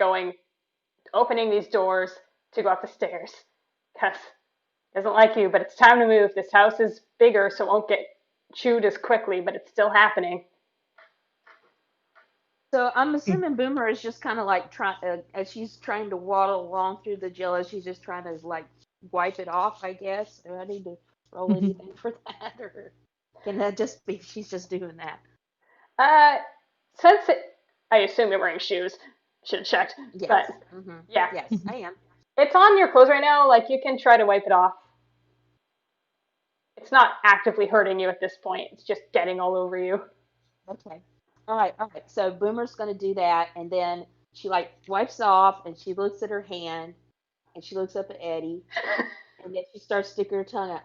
opening these doors to go up the stairs. Because he doesn't like you, but it's time to move. This house is bigger, so it won't get chewed as quickly, but it's still happening. So I'm assuming Boomer is just kind of like as she's trying to waddle along through the jello, she's just trying to like wipe it off, I guess. Do I need to roll anything for that, or can that just be she's just doing that? I assume you're wearing shoes. Should have checked. Yes. But Mm-hmm. yeah, Yes, I am. it's on your clothes right now. Like, you can try to wipe it off. It's not actively hurting you at this point. It's just getting all over you. Okay. All right. So Boomer's gonna do that, and then she like wipes off, and she looks at her hand, and she looks up at Eddie, and then she starts sticking her tongue out.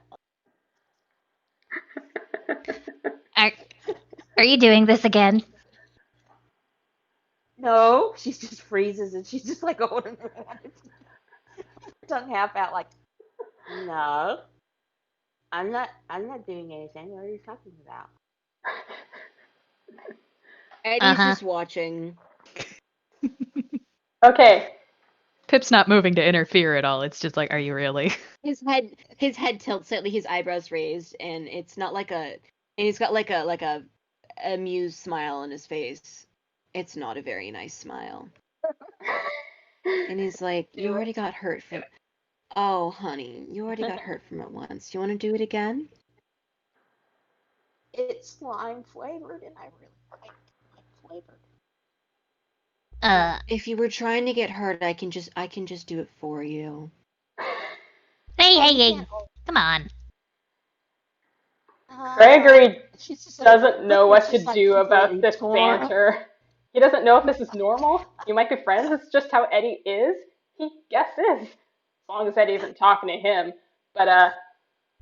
Are you doing this again? No, she just freezes, and she's just like holding her tongue half out, like, no, I'm not doing anything. What are you talking about? Eddie's just watching. Okay. Pip's not moving to interfere at all. It's just like, are you really? His head tilts slightly, his eyebrows raised, and it's not like and he's got like a amused smile on his face. It's not a very nice smile. And he's like, "You already got hurt from Oh, honey, you already got hurt from it once. You want to do it again?" It's lime flavored, and I really like lime flavored. If you were trying to get hurt, I can just do it for you. Hey. Come on. Gregory She's just doesn't know what to she's like do about completely this torn. banter. He doesn't know if this is normal. You might be friends. It's just how Eddie is. He guesses. As long as Eddie isn't talking to him. But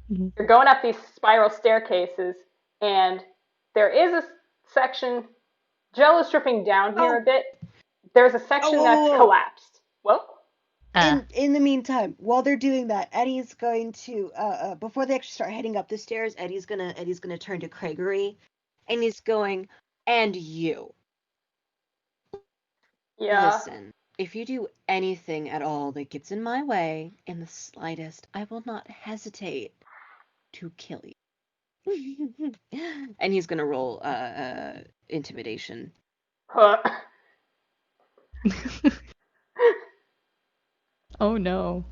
you're going up these spiral staircases, and there is a section. Jello's dripping down here a bit. There's a section that's collapsed. Well, In the meantime, while they're doing that, Eddie's going to before they actually start heading up the stairs, Eddie's gonna turn to Craigory, and he's going, and you. Yeah. Listen, if you do anything at all that gets in my way, in the slightest, I will not hesitate to kill you. And he's gonna roll intimidation. Huh. Oh no.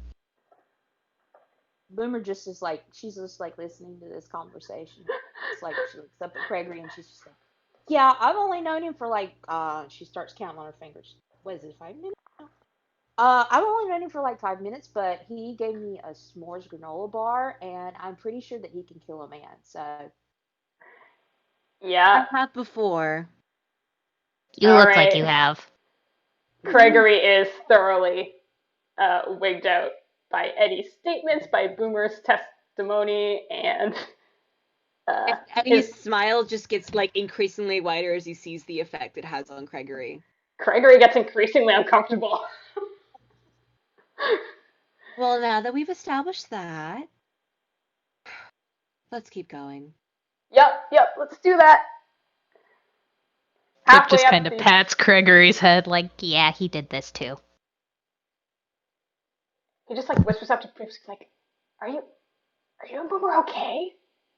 Boomer just is like, she's just like listening to this conversation. It's like she looks up at Craigory and she's just like, yeah, I've only known him for like, she starts counting on her fingers. What is it, 5 minutes? I've only known him for like 5 minutes, but he gave me a s'mores granola bar, and I'm pretty sure that he can kill a man. So Yeah. I have before. You All look like you right. have. Craigory is thoroughly wigged out by Eddie's statements, by Boomer's testimony, and Eddie's his smile just gets like increasingly wider as he sees the effect it has on Craigory. Craigory gets increasingly uncomfortable. Well, now that we've established that, let's keep going. Yep, let's do that. Pip Halfway just up kind of the pats Craigory's head like, Yeah, he did this too. he just like whispers up to Pipsqueak like, Are you and Boomer okay?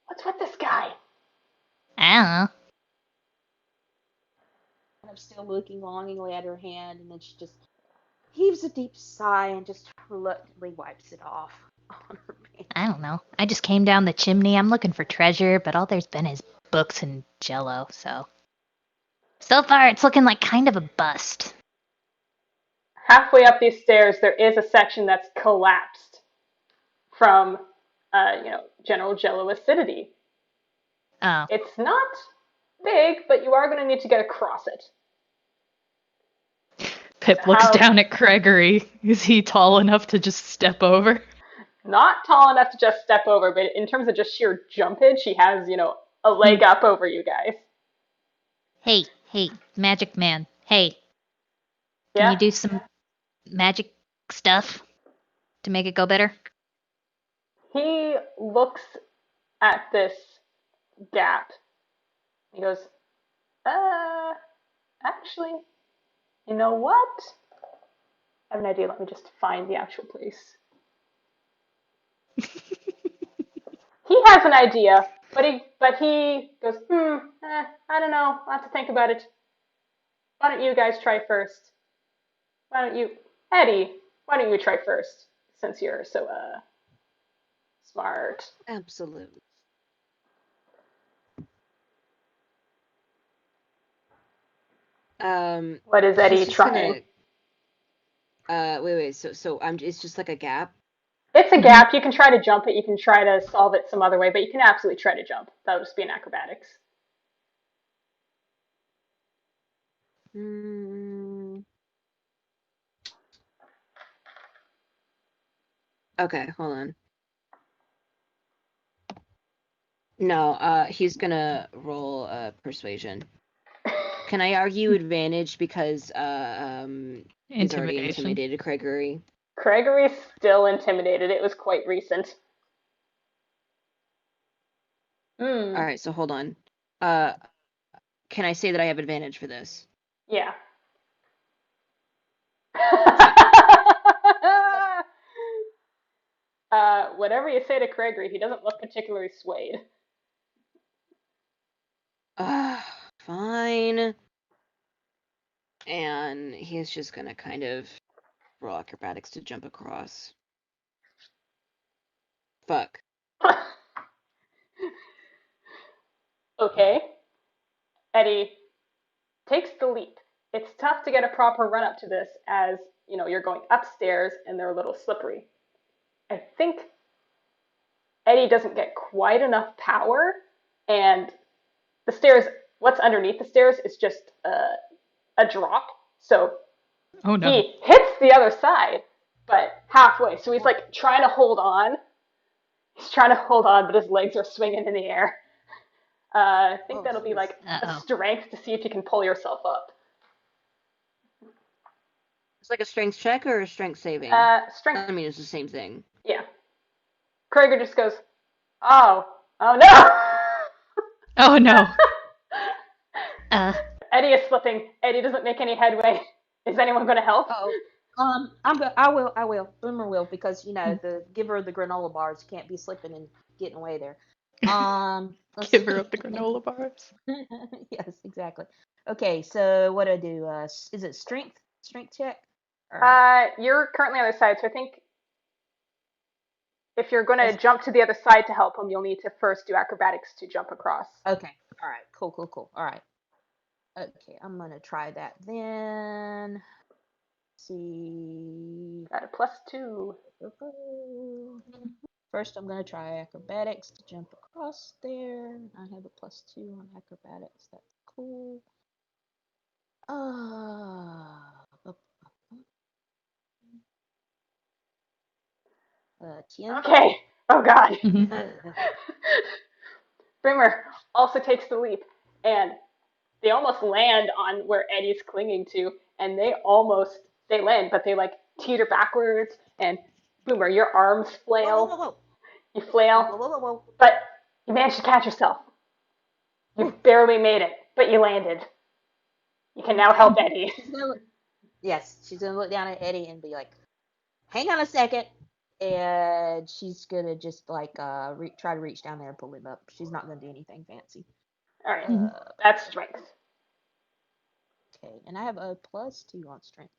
What's with this guy? I don't know. and I'm still looking longingly at her hand, and then she just heaves a deep sigh and just reluctantly wipes it off on her hand. I don't know. I just came down the chimney. I'm looking for treasure, but all there's been is books and jello, so. So far, it's looking like kind of a bust. Halfway up these stairs, there is a section that's collapsed from, general jello acidity. Oh. It's not big, but you are going to need to get across it. Pip looks down at Craigory. Is he tall enough to just step over? Not tall enough to just step over, but in terms of just sheer jumpage, he has, a leg up over you guys. Hey, magic man. Hey, can Yeah? you do some magic stuff to make it go better? He looks at this gap. He goes, actually, you know what? I have an idea. Let me just find the actual place. He has an idea, but he goes, I don't know. I'll have to think about it. Why don't you guys try first? Why don't you, Eddie? Why don't you try first, since you're so smart? Absolutely. What is Eddie He's just trying? wait. So it's just like a gap. It's a gap. You can try to jump it. You can try to solve it some other way, but you can absolutely try to jump. That would just be an acrobatics. Okay, hold on. No, he's gonna roll persuasion. Can I argue advantage because he's already intimidated Craigory? Craigory's still intimidated. It was quite recent. All right, so hold on. Can I say that I have advantage for this? Yeah. Whatever you say to Craigory, he doesn't look particularly swayed. Fine. And he's just gonna kind of roll acrobatics to jump across. Fuck. Okay. Eddie takes the leap. It's tough to get a proper run up to this as, you're going upstairs and they're a little slippery. I think Eddie doesn't get quite enough power, and the stairs, what's underneath the stairs is just a drop. So Oh no. he hits the other side, but halfway. So he's like trying to hold on. He's trying to hold on, but his legs are swinging in the air. I think that'll be like a strength to see if you can pull yourself up. It's like a strength check or a strength saving? Strength. I mean, it's the same thing. Yeah. Craiger just goes, oh no! Oh no. Eddie is slipping. Eddie doesn't make any headway. Is anyone going to help? Oh, I will. Boomer will because the giver of the granola bars can't be slipping and getting away there. Let's Give her see. up the granola bars. Yes, exactly. Okay, so what do I do? Is it strength check? You're currently on the side, so I think if you're going to That's- jump to the other side to help him, you'll need to first do acrobatics to jump across. Okay. All right. Cool. All right. Okay, I'm gonna try that then. See. Got a +2. First, I'm gonna try acrobatics to jump across there. I have a +2 on acrobatics. That's cool. 10. Okay. Oh god. Mhm. Brimmer also takes the leap, and they almost land on where Eddie's clinging to, and they land, but they like teeter backwards, and Boomer, your arms flail. Whoa. You flail, Whoa. but you managed to catch yourself. You barely made it, but you landed. You can now help Eddie. Yes, she's gonna look down at Eddie and be like, "Hang on a second," and she's gonna just like try to reach down there and pull him up. She's not gonna do anything fancy. All right, that's strength. Okay, and I have a +2 on strength.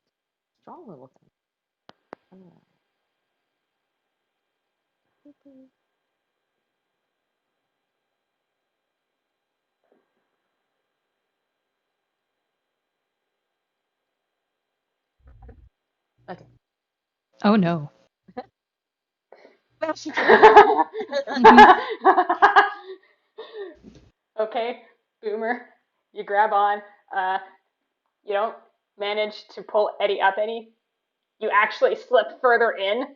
Strong little thing. Okay. Oh no. Well, she Okay, Boomer, you grab on. You don't manage to pull Eddie up any. You actually slip further in.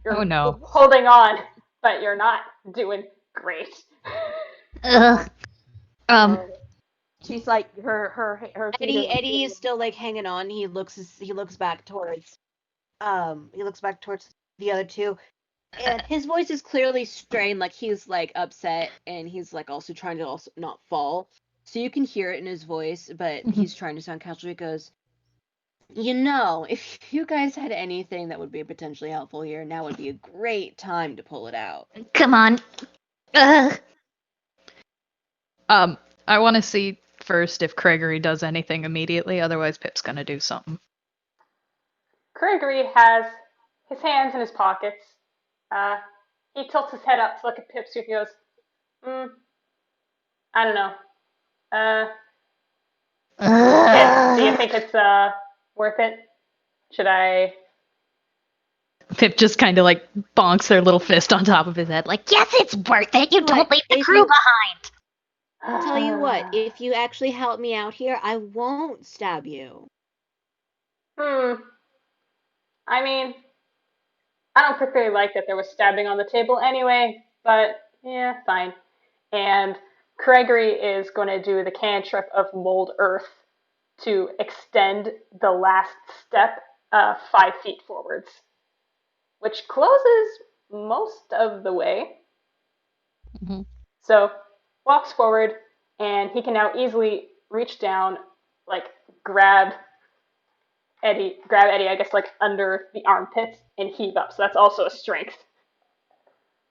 You're Oh no. holding on, but you're not doing great. Ugh. She's like her feet Eddie is still like hanging on. He looks back towards the other two, and his voice is clearly strained, like he's like upset, and he's like also trying to also not fall. So you can hear it in his voice, but he's trying to sound casual. He goes, if you guys had anything that would be potentially helpful here, now would be a great time to pull it out. Come on. Ugh. I want to see first if Craigory does anything immediately, otherwise Pip's gonna do something. Craigory has his hands in his pockets. He tilts his head up to look at Pipsqueak. He goes, I don't know. Do you think it's worth it? Should I? Pip just kind of like bonks their little fist on top of his head, like, Yes, it's worth it. You don't What? leave the If crew you- behind. I'll tell you what, if you actually help me out here, I won't stab you. I mean, I don't particularly like that there was stabbing on the table anyway, but yeah, fine. And Craigory is going to do the cantrip of Mold Earth to extend the last step 5 feet forwards, which closes most of the way. Mhm. So walks forward, and he can now easily reach down, like grab Eddie, I guess, like under the armpits and heave up. So that's also a strength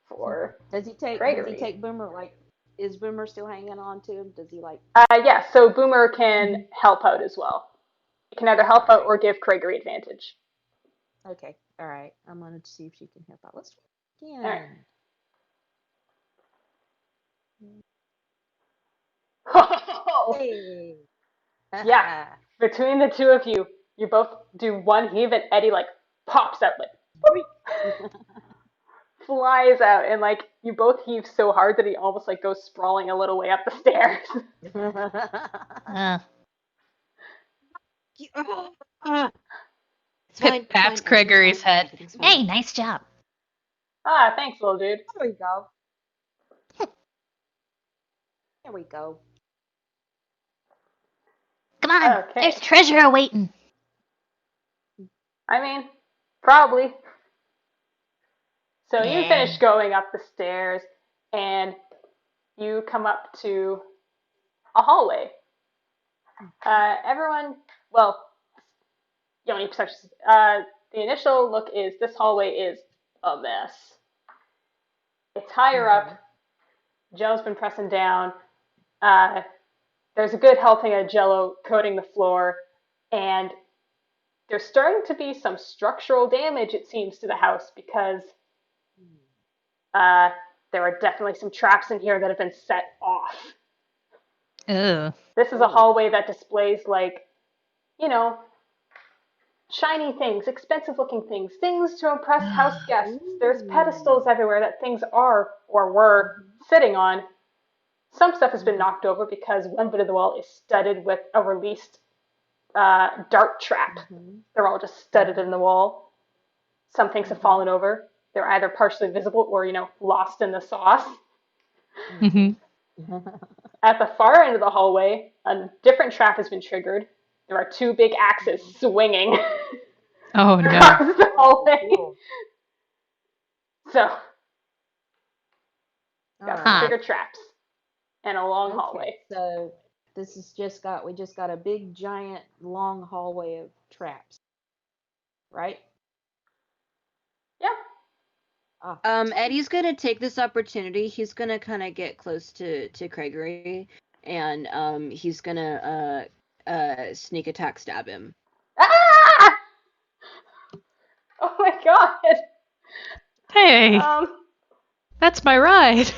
for Does he Craigory. take Boomer? Like, is Boomer still hanging on to him? Does he like? Yeah, so Boomer can help out as well. He can either help out or give Craigory advantage. Okay, all right. I'm gonna see if she can help out. Let's try again. All right. Hey. Yeah. Between the two of you, you both do one heave, and Eddie like pops out, like flies out, and like you both heave so hard that he almost like goes sprawling a little way up the stairs. It's fine, Pip pats it's fine, Craigory's head. everything's fine. Hey, nice job. Thanks, little dude. There we go. There we go. Come on. Okay. There's treasure awaiting. I mean, probably. So you Yeah. finish going up the stairs, and you come up to a hallway. Everyone, well, you don't need perception. The initial look is this hallway is a mess. It's higher up. Joe's been pressing down. Uh, there's a good helping of Jello coating the floor, and there's starting to be some structural damage, it seems, to the house because uh, there are definitely some traps in here that have been set off. Ugh. This is a hallway that displays, like, you know, shiny things, expensive looking things, things to impress house guests. There's pedestals everywhere that things are or were sitting on. Some stuff has been knocked over because one bit of the wall is studded with a released dart trap. They're all just studded in the wall. Some things have fallen over. They're either partially visible or, lost in the sauce. Mhm. At the far end of the hallway, a different trap has been triggered. There are two big axes swinging Oh no. across the hallway. So, got some Huh. triggered traps and a long hallway. So this is we just got a big giant long hallway of traps. Right? Yeah. Eddie's gonna take this opportunity. He's gonna kind of get close to Craigory, and he's gonna sneak attack stab him. Ah! Oh my god. Hey, that's my ride.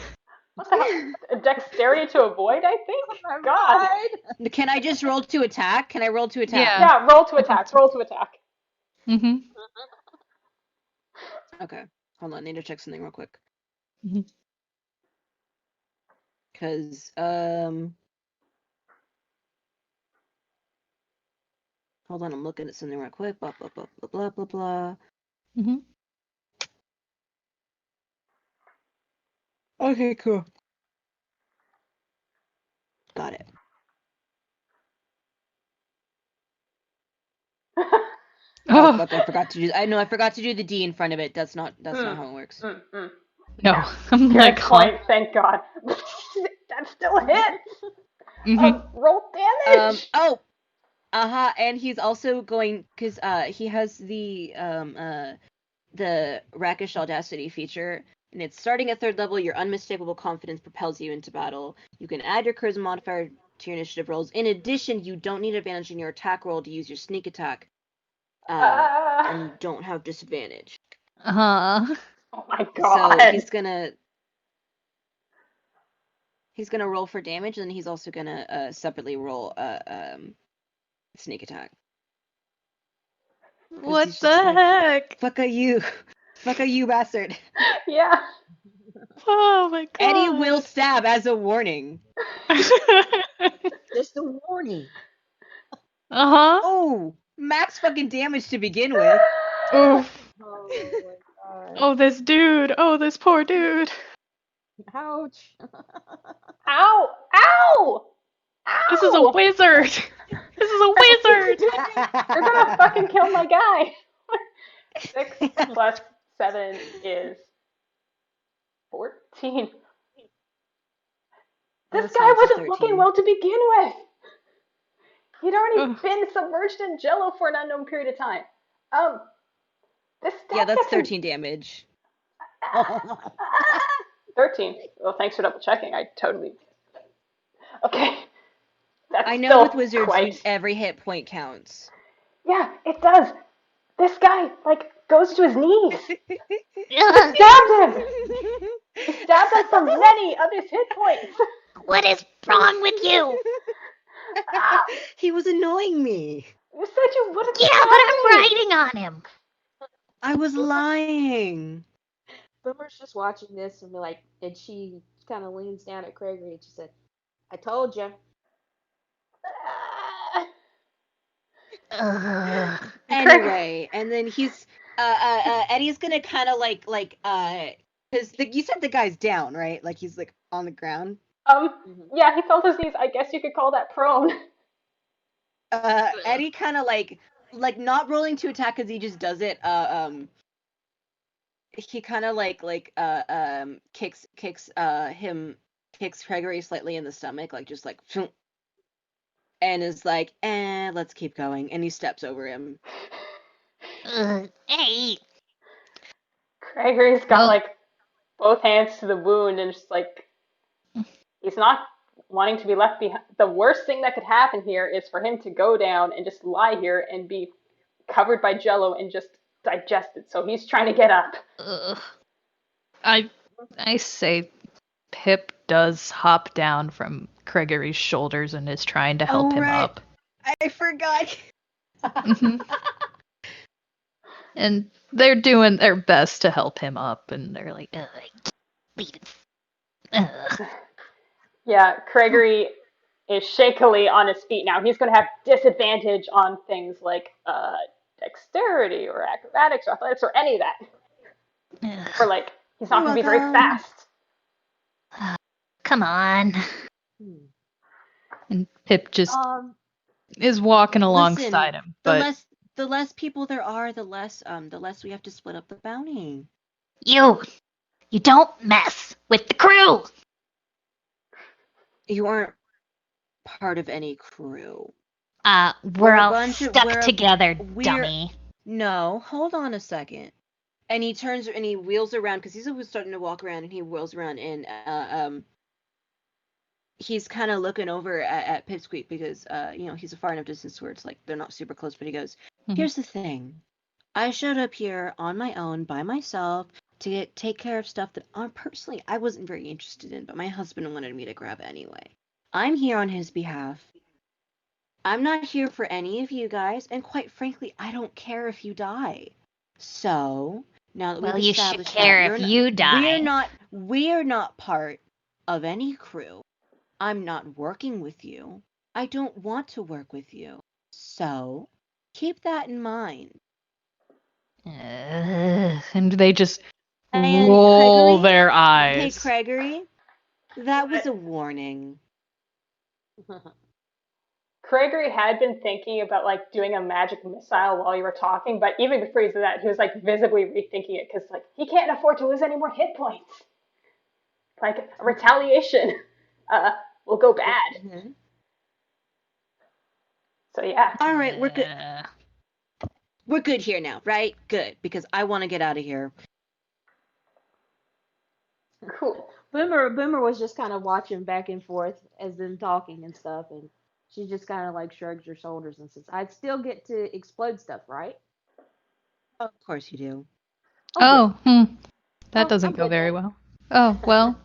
What the hell? Dexterity to avoid, I think? God. Can I just roll to attack? Can I roll to attack? Yeah. Yeah, roll to attack. Roll to attack. Mhm. Okay. Hold on, I need to check something real quick. Mhm. Cause hold on, I'm looking at something real quick. Blah blah blah blah blah blah blah. Mhm. Okay, cool. Got it. Oh fuck! I forgot to do. I forgot to do the D in front of it. That's not how it works. No, I'm Good like, point, thank God. That still hits! Mhm. Roll damage! And he's also going because he has the rakish audacity feature, and it's starting at 3rd level. Your unmistakable confidence propels you into battle. You can add your charisma modifier to your initiative rolls. In addition, you don't need advantage in your attack roll to use your sneak attack, and you don't have disadvantage. Oh my God! So he's gonna roll for damage, and he's also gonna separately roll sneak attack. What he's the just like, heck? Fuck you, bastard. Yeah. Oh my god. Eddie will stab as a warning. Just a warning. Uh-huh. Oh, max fucking damage to begin with. Oof. Oh my god. Oh, this dude. Oh, this poor dude. Ouch. Ow! Ow! Ow! This is a wizard. This is a wizard. You're gonna fucking kill my guy. 6 plus 7 is 14. This so guy it's a wasn't 13. looking well to begin with. He'd already Ugh. been submerged in jello for an unknown period of time. This Yeah, that's gets him- 13 damage. 13. Well, thanks for double checking. I totally. Okay. That's I know still with wizards, quite... every hit point counts. Yeah, it does. This guy, goes to his knees. Ugh, Stabbed him! He stabbed him for many of his hit points. what is wrong with you? Ah, He was annoying me. you said you wouldn't Yeah, stab but I'm me. riding on him. I was lying. Boomer's just watching this and she kind of leans down at Craigory and she said, I told you. Ah. Ugh. Anyway, and then he's Eddie's gonna kind of because you said the guy's down, right? Like he's like on the ground. Yeah, he fell to his knees. I guess you could call that prone. Eddie kind of like not rolling to attack because he just does it. He kind of kicks Craigory slightly in the stomach, like just like, and is like, let's keep going, and he steps over him. Hey. Craigory's got Well- like both hands to the wound and just like he's not wanting to be left behind. The worst thing that could happen here is for him to go down and just lie here and be covered by jello and just digested. So he's trying to get up. I say Pip does hop down from Craigory's shoulders and is trying to help him right. up. I forgot. Mhm. And they're doing their best to help him up, and they're like, Leave it. Ugh. Yeah, Craigory is shakily on his feet now. He's going to have disadvantage on things like dexterity or acrobatics or athletics or any of that. Ugh. Or like, he's not going to be very Welcome. fast. Come on. and Pip just Um, is walking alongside him. But The less people there are, the less we have to split up the bounty. You don't mess with the crew. You aren't part of any crew. We're a all bunch of- stuck we're a- together, we're- dummy. No, hold on a second. And he turns and he wheels around because he's always starting to walk around, and he wheels around and he's kind of looking over at Pipsqueak because he's a far enough distance where it's like they're not super close, but he goes, Mhm. Here's the thing. I showed up here on my own by myself to take care of stuff that I wasn't very interested in, but my husband wanted me to grab anyway. I'm here on his behalf. I'm not here for any of you guys, and quite frankly, I don't care if you die. So, now that Well, we've you should established care that if you die. we're not part of any crew. I'm not working with you. I don't want to work with you. So, keep that in mind. and they just And roll Craigory? their Hey, eyes. Craigory, that was a warning. Craigory had been thinking about like doing a magic missile while you were talking, but even before he did that, he was like visibly rethinking it because like he can't afford to lose any more hit points. Like retaliation will go bad. Mm-hmm. So yeah. All right, we're good. Uh, We're good here now, right? Good, because I want to get out of here. Cool. Boomer was just kind of watching back and forth as them talking and stuff, and she just kind of like shrugs her shoulders and says, "I'd still get to explode stuff, right?" Of course you do. Oh, that Oh, doesn't I'm go good very then. well. Oh, well.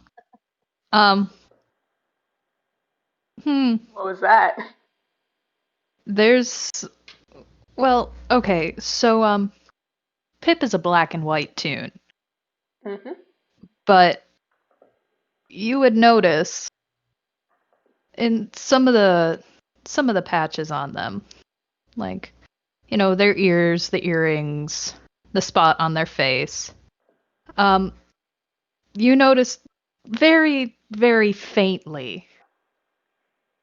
What was that? There's okay, so Pip is a black and white toon, Mm-hmm. but you would notice in some of the patches on them, like, their ears, the earrings, the spot on their face. You notice very, very faintly,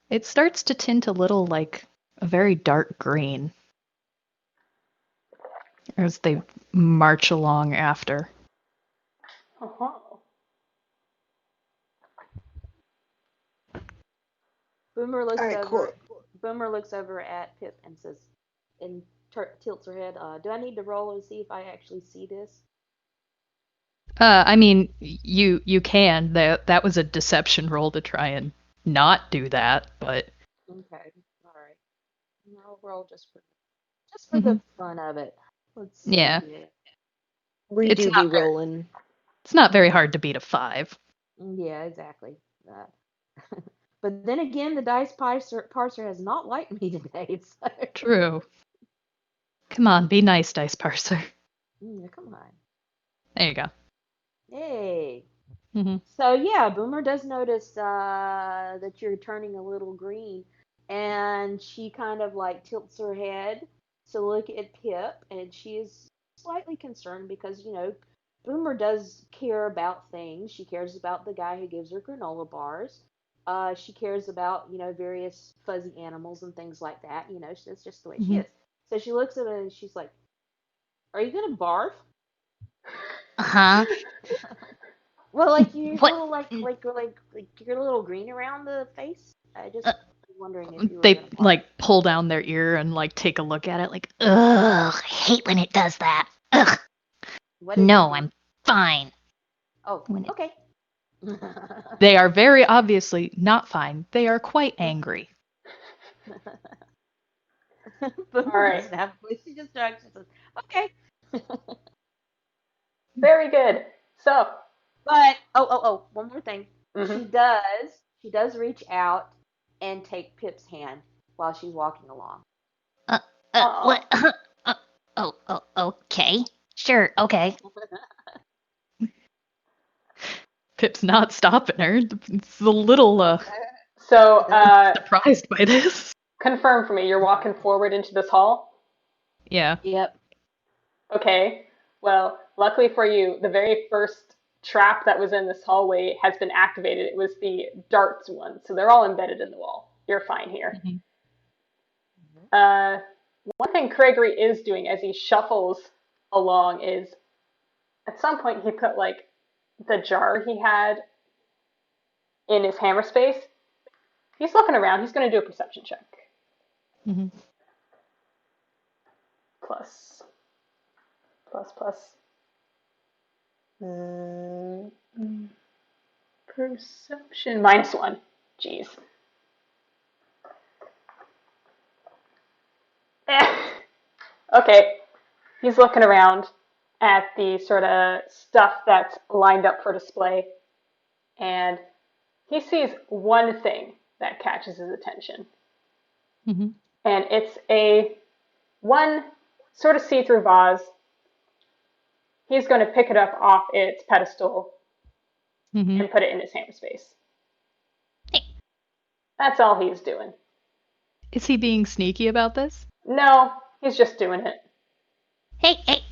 it starts to tint a little like a very dark green as they march along after. Uh-huh. Boomer looks All right, over. cool. Boomer looks over at Pip and says, and tilts her head. Do I need to roll and see if I actually see this? I mean, you can. That was a deception roll to try and not do that, but Okay, all right. I'll roll just for the fun of it. Let's see yeah, here. We it's do be rolling. it's not very hard to beat a 5. Yeah, exactly. But then again, the dice parser has not liked me today. So. True. Come on, be nice, dice parser. Come on. There you go. Hey. hmm So yeah, Boomer does notice that you're turning a little green, and she kind of like tilts her head to look at Pip, and she is slightly concerned because Boomer does care about things. She cares about the guy who gives her granola bars. She cares about various fuzzy animals and things like that. It's just the way she hmm is. So she looks at it and she's like, "Are you gonna barf?" Huh? Well, like you What? little like you're a little green around the face. I just Uh, was wondering if you were They gonna barf. like pull down their ear and like take a look at it like, Ugh, hate when it does that. Ugh, What did you no, do? I'm fine. Oh, When it, okay. they are very obviously not fine. They are quite angry. Boomer Alright. doesn't have a voice. She just talks. She says, "Okay." Very good. So, But one more thing. mhm. She does reach out and take Pip's hand while she's walking along. uh, Aw. what? Okay. Sure, okay. Pip's not stopping her. It's a little So, surprised by this. confirm for me, you're walking forward into this hall? Yeah. Yep. Okay. Well, luckily for you, the very first trap that was in this hallway has been activated. It was the darts one, so they're all embedded in the wall. You're fine here. Mhm. Uh, One thing Craigory is doing as he shuffles along is at some point he put like the jar he had in his hammer space. He's looking around. He's going to do a perception check. Mhm. Plus, plus, plus. Mm, Perception -1. Jeez. Okay. He's looking around at the sort of stuff that's lined up for display, and he sees one thing that catches his attention. Mhm. And it's a one sort of see-through vase. He's going to pick it up off its pedestal Mhm. and put it in his hammer space. Hey, That's all he's doing. Is he being sneaky about this? No, he's just doing it. hey,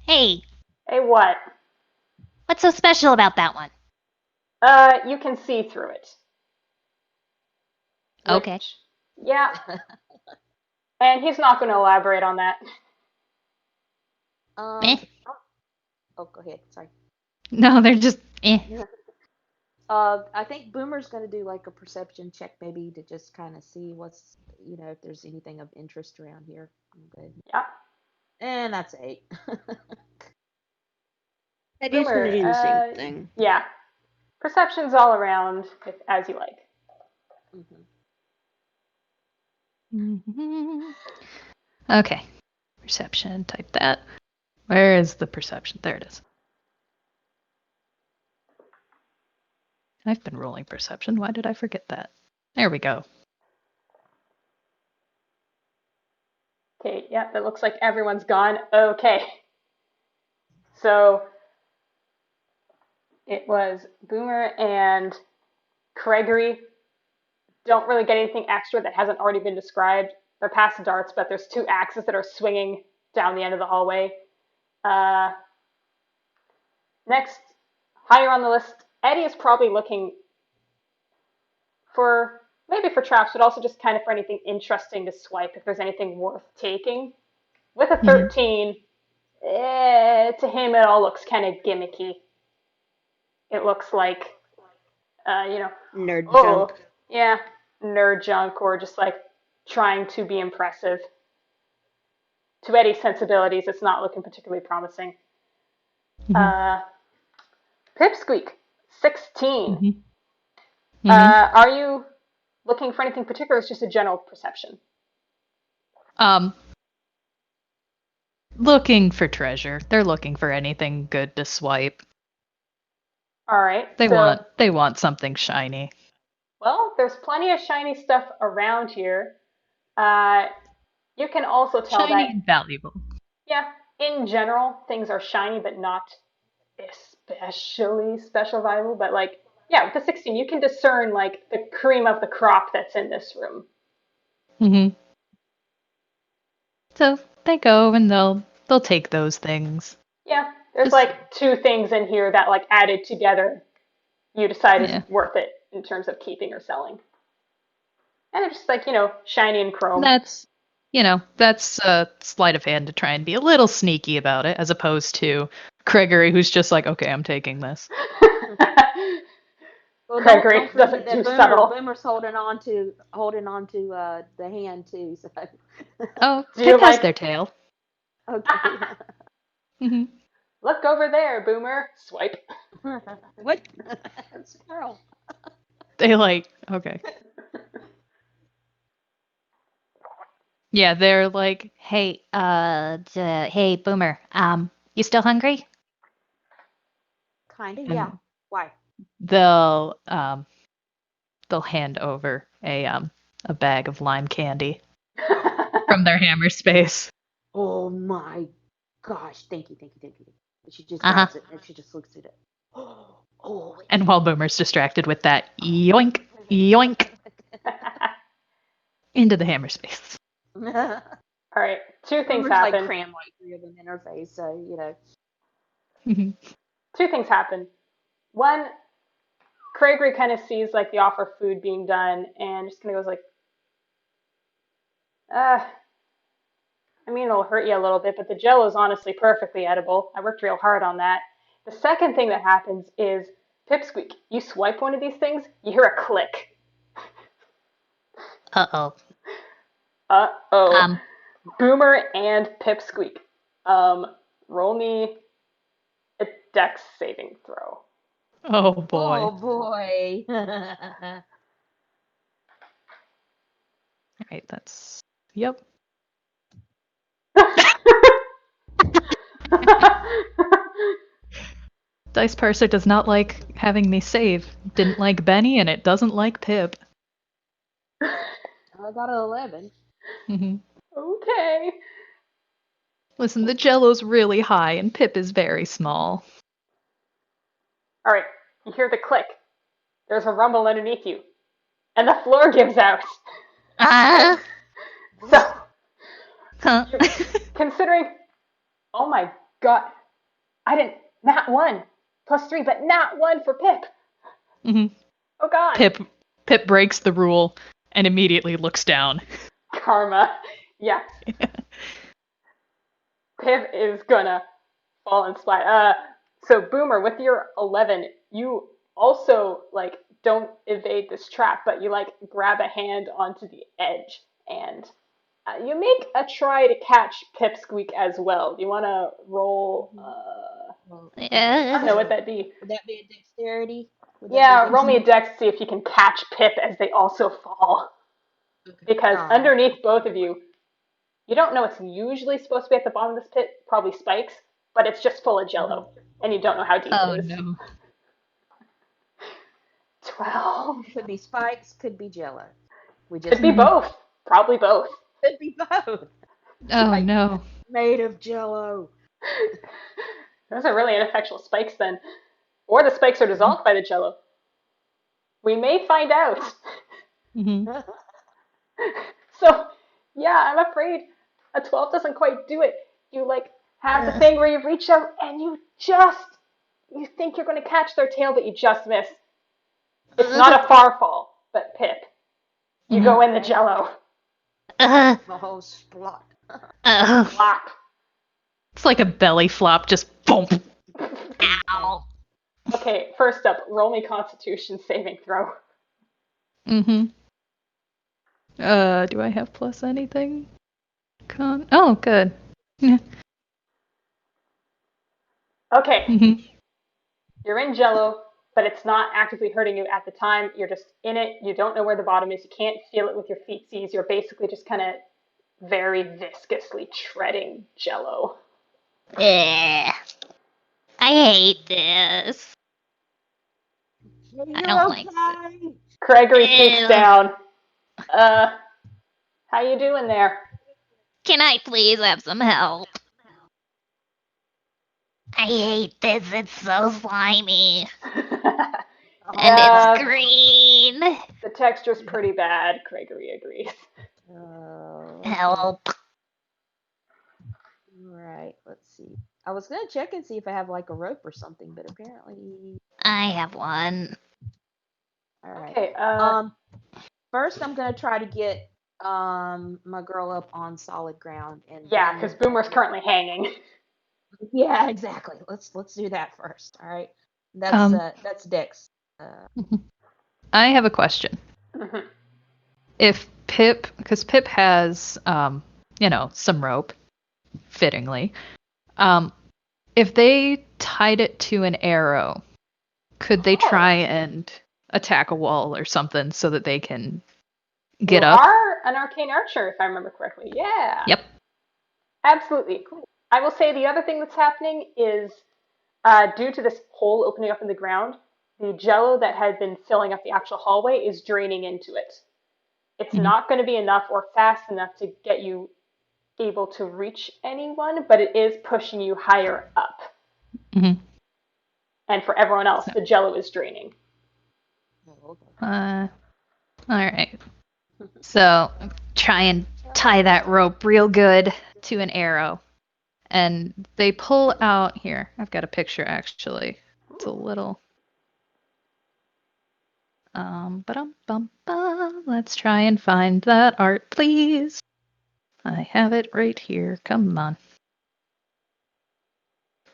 Hey, what? what's so special about that one? You can see through it. Okay. Which, yeah, and he's not going to elaborate on that. Eh. Go ahead. Sorry. No, they're just I think Boomer's gonna do like a perception check maybe to just kind of see what's if there's anything of interest around here. I'm good. Yeah. And that's 8. I just want to Boomer, do the same thing. yeah. Perception's all around, as you like. Mhm. Okay. Perception, type that. Where is the perception? There it is. I've been rolling perception. Why did I forget that? There we go. Okay, yeah, that looks like everyone's gone. Okay. So it was Boomer and Craigory. Don't really get anything extra that hasn't already been described. They're past the darts, but there's 2 axes that are swinging down the end of the hallway. Uh, Next, higher on the list, Eddie is probably looking for maybe for traps, but also just kind of for anything interesting to swipe if there's anything worth taking. With a Mhm. 13, to him it all looks kind of gimmicky. It looks like, Nerd oh, junk. yeah, nerd junk or just like trying to be impressive. To Eddie's sensibilities, it's not looking particularly promising. Mhm. Pipsqueak, 16. Mhm. Mhm. Are you looking for anything particular? It's just a general perception. Um, looking for treasure. They're looking for anything good to swipe. All right. They So, want something shiny. well, there's plenty of shiny stuff around here. Uh, you can also tell Shiny that, and valuable. yeah, in general, things are shiny, but not especially special valuable. But like, yeah, with the 16, you can discern like the cream of the crop that's in this room. Mhm. So they go and they'll take those things. Yeah, there's Just like 2 things in here that like added together, you decide is yeah. worth it in terms of keeping or selling. And they're just like, shiny and chrome. That's that's a sleight of hand to try and be a little sneaky about it, as opposed to Craigory, who's just like, okay, I'm taking this. Well, Craigory don't doesn't forget that do subtle. Boomer's holding on to the hand too. So Oh, Do you Pip has like- their tail. okay. hmm Look over there, Boomer. Swipe. What? Squirrel. They okay. Yeah, they're like, Hey, hey, Boomer. You still hungry? Kinda, And- yeah. Why? they'll hand over a bag of lime candy from their hammer space. Oh my gosh! Thank you. And she just Uh-huh. grabs it and she just looks at it. Oh. And while Boomer's distracted with that, yoink, yoink, into the hammer space. All right, two things Boomer's like happen. crammed like 3 of them in her face, so you know. Mhm. Two things happen. One, Craigory kind of sees like the offer of food being done and just kind of goes like, I mean, it'll hurt you a little bit, but the Jello is honestly perfectly edible. I worked real hard on that. The second thing that happens is Pipsqueak. You swipe one of these things, you hear a click. Uh-oh. Uh-oh. Boomer and Pipsqueak. Roll me a dex saving throw. Oh boy. Oh boy. All right, that's yep. Dice Parser does not like having me save. Didn't like Benny, and it doesn't like Pip. I got an 11. hmm Okay. Listen, the Jello's really high, and Pip is very small. All right, you hear the click. There's a rumble underneath you, and the floor gives out. Ah. So, Huh. considering, oh my god, I didn't, not 1, +3, but not 1 for Pip. hmm Oh god. Pip breaks the rule and immediately looks down. Karma. Yeah. Pip is gonna fall and splat. So Boomer, with your 11, you also like don't evade this trap, but you like grab a hand onto the edge, and you make a try to catch Pipsqueak as well. Do you want to roll? I don't know what that'd be. Would that be a dexterity? Yeah, roll me a dex to see if you can catch Pip as they also fall. Okay. Because Alright. underneath both of you, you don't know what's usually supposed to be at the bottom of this pit, probably spikes, but it's just full of Jello, and you don't know how deep Oh it is. no. 12. Could be spikes, could be Jello. We just Could be both. Probably both. Could be both. Oh Like- no. Made of Jello. Those are really ineffectual spikes then. Or the spikes are dissolved by the Jello. We may find out. hmm So, yeah, I'm afraid a 12 doesn't quite do it. You, like, have the thing where you reach out and you think you're going to catch their tail, but you just miss. It's not a far fall, but Pip, you go in the Jello. Uh, The whole splot. Flop. It's like a belly flop, just boom. ow. Okay, first up, roll me Constitution saving throw. Mm-hmm. Do I have plus anything? Oh, good. Okay, hmm you're in Jello, but it's not actively hurting you at the time. You're just in it. You don't know where the bottom is. You can't feel it with your feetsies. You're basically just kind of very viscously treading Jello. I hate this. I don't like this. Craigory peeks Ew. down. How you doing there? Can I please have some help? I hate this. It's so slimy. And Yeah. it's green. The texture's pretty bad, Craigory agrees. Help. Right, let's see. I was gonna check and see if I have like a rope or something, but apparently. I have one. All right. Okay, First I'm gonna try to get my girl up on solid ground, and Yeah, then because Boomer's currently hanging. yeah, exactly. Let's do that first. All right. Um, That's Dex. I have a question. Mhm. If Pip, because Pip has, some rope, fittingly, um, if they tied it to an arrow, could they Oh, try and attack a wall or something so that they can you get up? are an arcane archer, if I remember correctly. Yeah, Yep. absolutely. I will say the other thing that's happening is due to this hole opening up in the ground, the jello that had been filling up the actual hallway is draining into it. It's Hmm. not going to be enough or fast enough to get you able to reach anyone, but it is pushing you higher up. Hmm. And for everyone else, So, the jello is draining. Oh, okay. all right. So try and tie that rope real good to an arrow. And they pull out here. I've got a picture actually. It's a little let's try and find that art, please. I have it right here. Come on.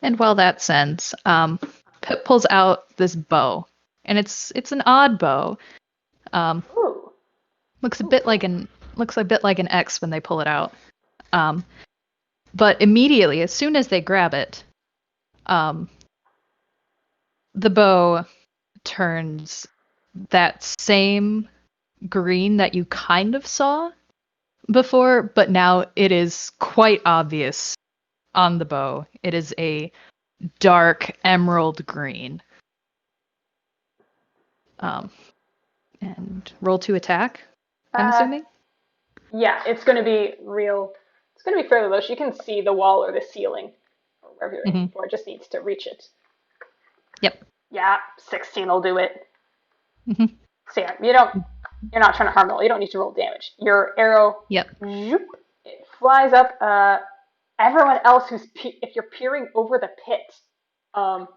And while that sends, Pip pulls out this bow. And it's an odd bow. Um, Ooh. looks a bit like an X when they pull it out. Um, but immediately, as soon as they grab it, um, the bow turns that same green that you kind of saw before, but now it is quite obvious on the bow. It is a dark emerald green. Um, and roll to attack, I'm Uh, assuming. yeah, it's going to be real. It's going to be fairly low. So you can see the wall or the ceiling or wherever you're Hmm. aiming for. It just needs to reach it. Yep. Yeah, 16 will do it. Hmm. So yeah, you're not trying to harm at all. You don't need to roll damage. Your arrow, Yep. zoop, it flies up. Everyone else if you're peering over the pit, um,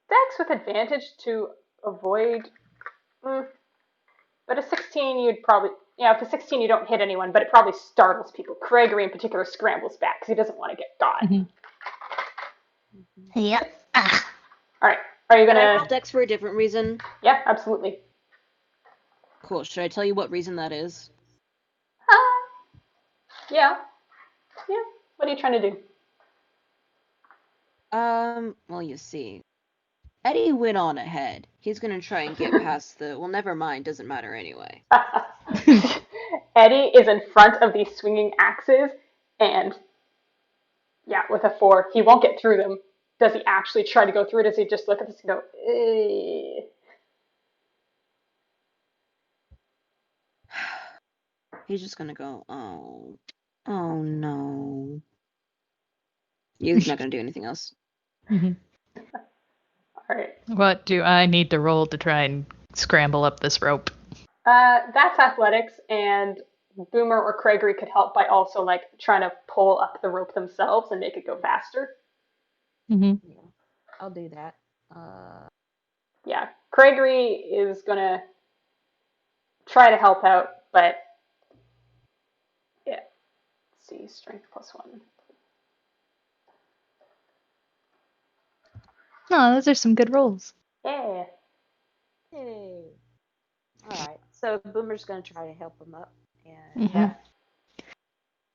Dex with advantage to avoid. Mm, but a 16, you'd probably, if a 16 you don't hit anyone, but it probably startles people. Craigory in particular scrambles back because he doesn't want to get got. Hmm. Yep. Ah. All right, are you Can I gonna? roll Dex for a different reason? Yeah, absolutely. Cool. Should I tell you what reason that is? Yeah, yeah. What are you trying to do? Well, you see, Eddie went on ahead. He's gonna try and get past the. Well, never mind. Doesn't matter anyway. Eddie is in front of these swinging axes, and yeah, with a 4, he won't get through them. Does he actually try to go through? Does he just look at this and go, eh? He's just gonna go, oh no. He's not gonna do anything else. Hmm. All right. What do I need to roll to try and scramble up this rope? That's athletics, and Boomer or Craigory could help by also like trying to pull up the rope themselves and make it go faster. Hmm. Yeah, I'll do that. Uh, Yeah, Craigory is gonna try to help out, but yeah. Let's see, strength +1. Oh, those are some good rolls. Yeah. Yay. All right. So Boomer's gonna try to help him up, and Hmm. Yeah.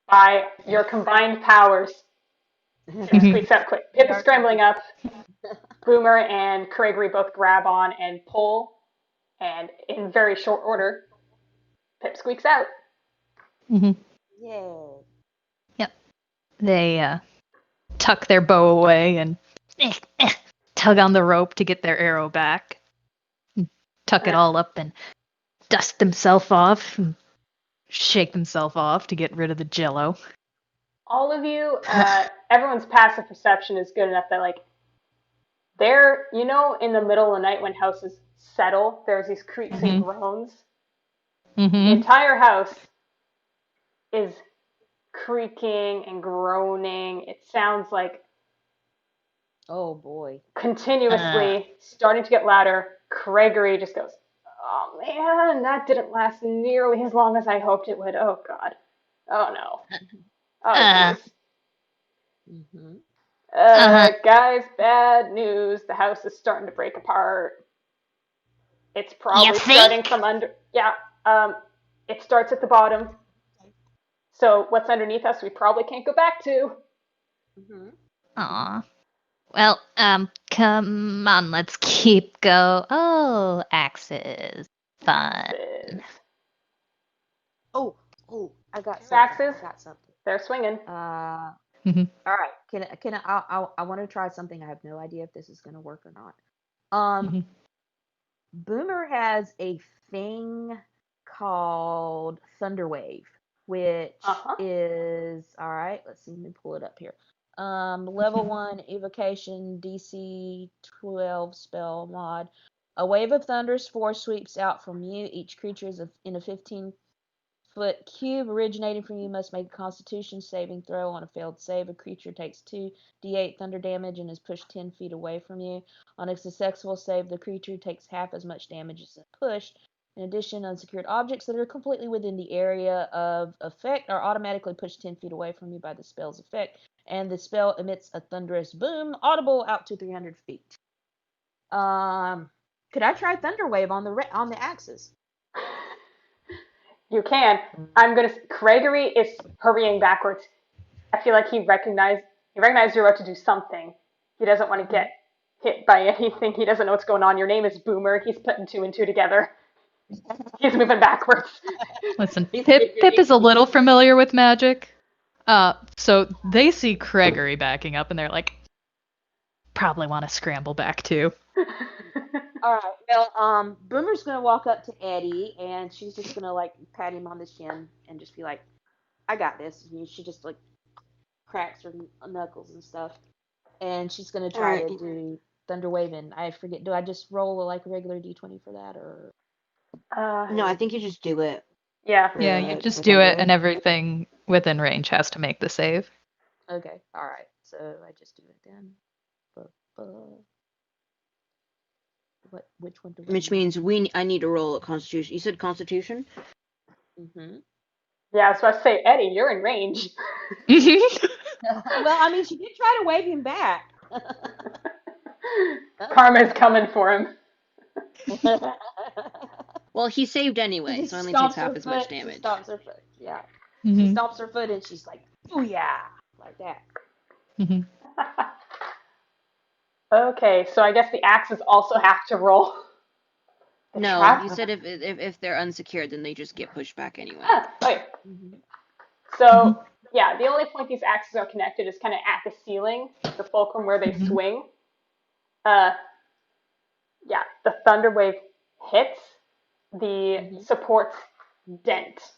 By your combined powers, Pip squeaks out quick. Pip is scrambling up. Boomer and Craigory both grab on and pull, and in very short order, Pip squeaks out. Hmm. yay. Yep. They tuck their bow away and eh, eh, tug on the rope to get their arrow back. Tuck it all up and dust themselves off and shake themselves off to get rid of the jello. All of you, everyone's passive perception is good enough that like they're, in the middle of the night when houses settle, there's these creaks and Hmm. groans. The Hmm. entire house is creaking and groaning. It sounds like Oh boy. continuously starting to get louder. Craigory just goes, Oh man, that didn't last nearly as long as I hoped it would. Oh god. Oh no. Oh Uh, jeez. Mm-hmm. uh-huh. Guys, bad news. The house is starting to break apart. It's You probably starting think? from under. Yeah. It starts at the bottom. So what's underneath us, we probably can't go back to. Mm-hmm. Aw. Well, come on, let's keep go. Oh, axes. Fun. Axes. Oh, I got Two something. axes. I got something. They're swinging. Mhm. All right. Can I want to try something. I have no idea if this is gonna work or not. Um, Mhm. Boomer has a thing called Thunderwave, Uh which huh. is all right. Let's see. Let me pull it up here. Level 1 evocation DC 12 spell mod. A wave of thunderous force sweeps out from you. Each creature is in a 15-foot cube originating from you must make a Constitution saving throw. On a failed save, a creature takes 2d8 thunder damage and is pushed 10 feet away from you. On a successful save, the creature takes half as much damage as it pushed. In addition, unsecured objects that are completely within the area of effect are automatically pushed 10 feet away from you by the spell's effect, and the spell emits a thunderous boom, audible out to 300 feet. Could I try Thunderwave on the axes? You can. Craigory is hurrying backwards. I feel like he recognized you're about to do something. He doesn't want to Mm-hmm. get hit by anything. He doesn't know what's going on. Your name is Boomer. He's putting two and two together. He's moving backwards. Listen, Pip is a little familiar with magic. So they see Craigory backing up and they're like, probably want to scramble back too. All right. Well, Boomer's gonna walk up to Eddie, and she's just gonna like pat him on the shin and just be like, "I got this." And she just like cracks her knuckles and stuff, and she's gonna All try right. to do Thunder Wave. And I forget. Do I just roll like a regular D20 for that, or No, I think you just do it yeah. Yeah, you for just do it and Thunderwave. everything within range has to make the save. okay? All right. So I just do it then. Bu- What? Which one do I Which need? means I need to roll a Constitution. You said Constitution? Mm-hmm. Yeah, so I say, Eddie, you're in range. Well, I mean, she did try to wave him back. Karma's coming for him. Well, he saved anyway, She so it only takes stomps her half as much foot. She damage. stomps her foot. Yeah. She Mhm. stomps her foot and she's like, "Booyah!" like that. Mhm. Okay, so I guess the axes also have to roll. The No, trap. you said if they're unsecured, then they just get pushed back anyway. Wait. Mm-hmm. So Mhm. yeah, the only point these axes are connected is kind of at the ceiling, the fulcrum where they Mhm. swing. Uh, yeah, the thunder wave hits, the Mm-hmm. supports dent,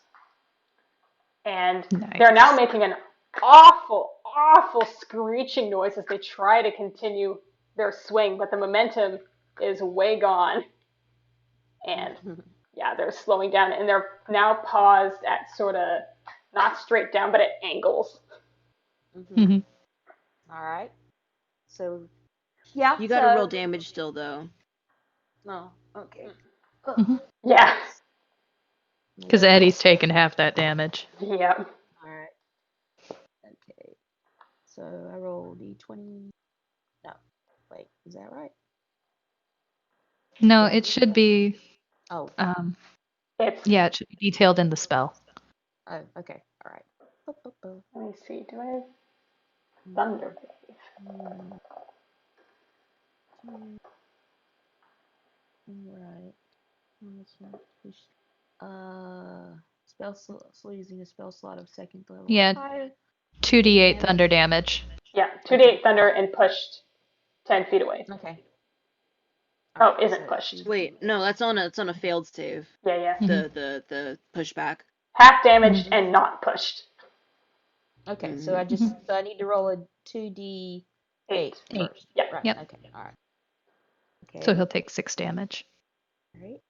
and they're now Nice. making an awful screeching noise as they try to continue their swing, but the momentum is way gone, and yeah, they're slowing down, and they're now paused at sort of not straight down, but at angles. Mm-hmm. Mhm. All right. So yeah. You gotta roll So damage still, though. no. Okay. Mhm. Yeah. Because Eddie's taken half that damage. Yep. All right. Okay. So I roll D20. No. Wait. Is that right? No, Did I it do should that? be. Oh. It's. Yeah, it should be detailed in the spell. Oh. Okay. All right. Let me see. Do I have Mm, thunder? mm, mm, Right. Push. Using a spell slot of second level Yeah, higher. Take 2d8 damage. thunder damage. Yeah, Okay. 2d8 thunder and pushed 10 feet away. Okay. All Oh, right. isn't So pushed. Wait, no, that's on a failed save. Yeah. Mhm. The pushback. Half damaged Mhm. and not pushed. okay. So Mm-hmm. I need to roll a 2d8 8. 8. first. Yep. Right. Yep. Okay. All right. So Okay. he'll take 6 damage. All right.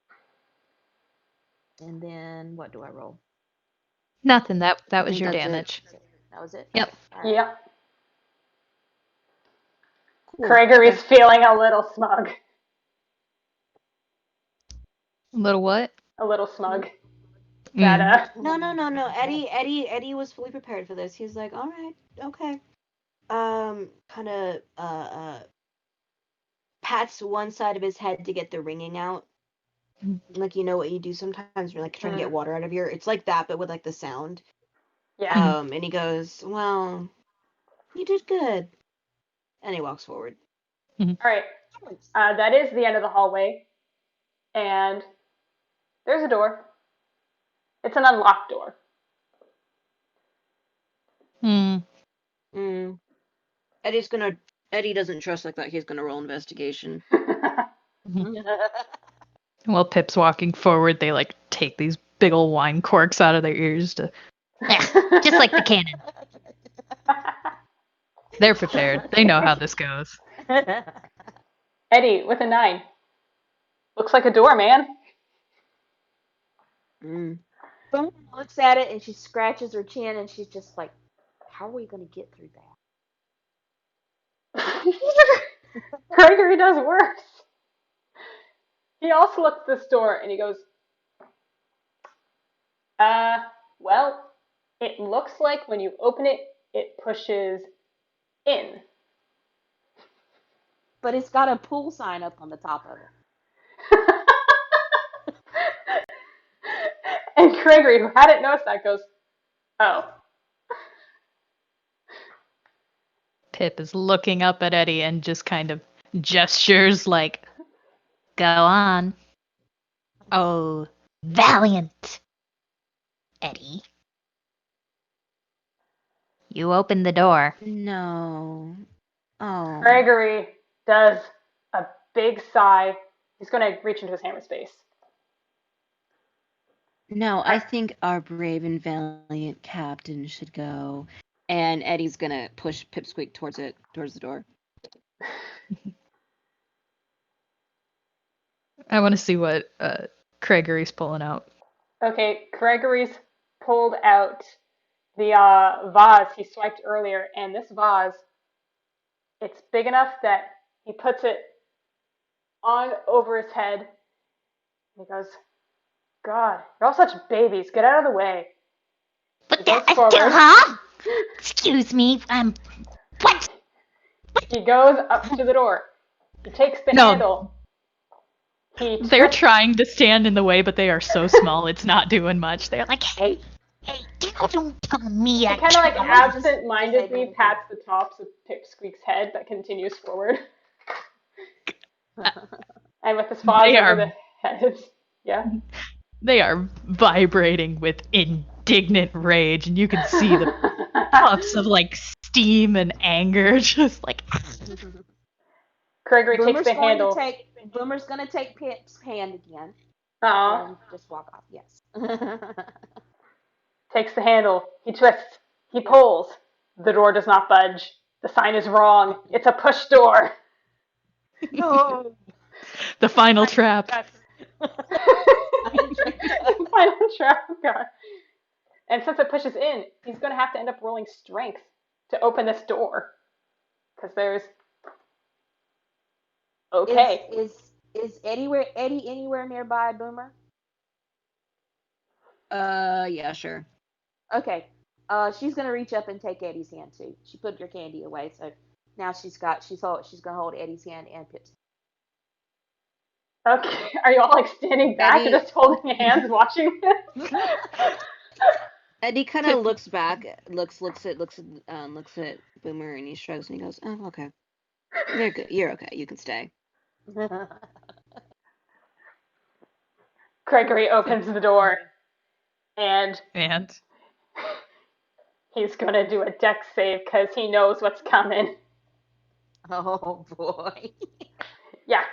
And then what do I roll? Nothing. That I was think your that's it. damage. That was it. Yep. Okay. All right. Yep. Cool. Craigory's Okay. feeling a little smug. Little what? A little smug. Mm. That No. Eddie was fully prepared for this. He was like, all right, okay. Kind of pats one side of his head to get the ringing out. Like, you know what you do sometimes? You're like trying to get water out of your. It's like that, but with like the sound. Yeah. And he goes, well, you did good. And he walks forward. All right. That is the end of the hallway, and there's a door. It's an unlocked door. Eddie doesn't trust like that. He's gonna roll investigation. While Pip's walking forward, they like take these big ol' wine corks out of their ears to. Yeah, just like the cannon. They're prepared. They know how this goes. Eddie with a 9. Looks like a door, man. Boomer looks at it and she scratches her chin and she's just like, how are we going to get through that? Craigory does worse. He also looks at this door and he goes, well, it looks like when you open it, it pushes in. But it's got a pool sign up on the top of it. And Craigory, who hadn't noticed that, goes, oh. Pip is looking up at Eddie and just kind of gestures like, Go on. oh, Valiant. Eddie. You opened the door. No. Oh. Craigory does a big sigh. He's going to reach into his hammer space. No, I think our brave and valiant captain should go. And Eddie's gonna push Pipsqueak towards the door. I want to see what Craigory's pulling out. Okay, Craigory's pulled out the vase he swiped earlier, and this vase, it's big enough that he puts it on over his head. He goes, God, you're all such babies. Get out of the way. He goes forward. Huh? Excuse me. What? He goes up to the door. He takes the handle. They're trying to stand in the way, but they are so small, it's not doing much. They're like, Hey, don't tell me. He kind of like absent-mindedly pats the tops of Pipsqueak's head, but continues forward. And with his vase over the head, yeah. They are vibrating with indignant rage, and you can see the puffs of like steam and anger, just like. Craigory takes the handle. Boomer's gonna take Pip's hand again. And just walk off. Yes. Takes the handle. He twists. He pulls. The door does not budge. The sign is wrong. It's a push door. No. The final trap. Final trap. God. And since it pushes in, he's going to have to end up rolling strength to open this door. Because there's... Okay. Is Eddie anywhere nearby, Boomer? Yeah, sure. Okay. She's gonna reach up and take Eddie's hand too. She put your candy away, so now she's gonna hold Eddie's hand and Pip's. Okay. Are you all like standing back and just holding hands watching this? Eddie kind of looks back, looks at Boomer, and he shrugs and he goes, "Oh, okay. You're good. You're okay. You can stay." Craigory opens the door, and he's gonna do a dex save because he knows what's coming. Oh boy. Yeah.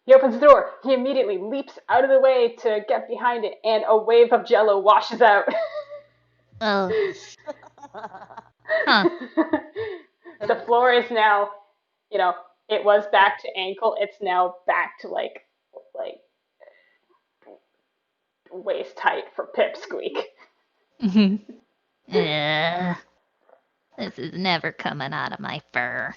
He opens the door. He immediately leaps out of the way to get behind it, and a wave of jello washes out. Oh. Huh. The floor is now, it was back to ankle. It's now back to like waist height for Pipsqueak. This is never coming out of my fur.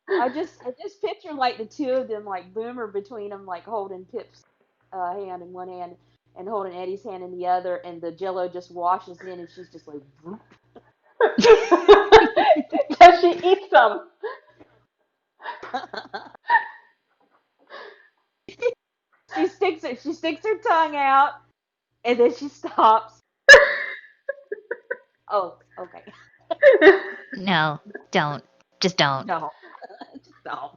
I just picture like the two of them, like Boomer between them, like holding Pip's hand in one hand and holding Eddie's hand in the other, and the Jello just washes in, and she's just like, "Vroom." Does she eat some? She sticks her tongue out, and then she stops. Oh, okay. No, don't. Just don't. No, just don't.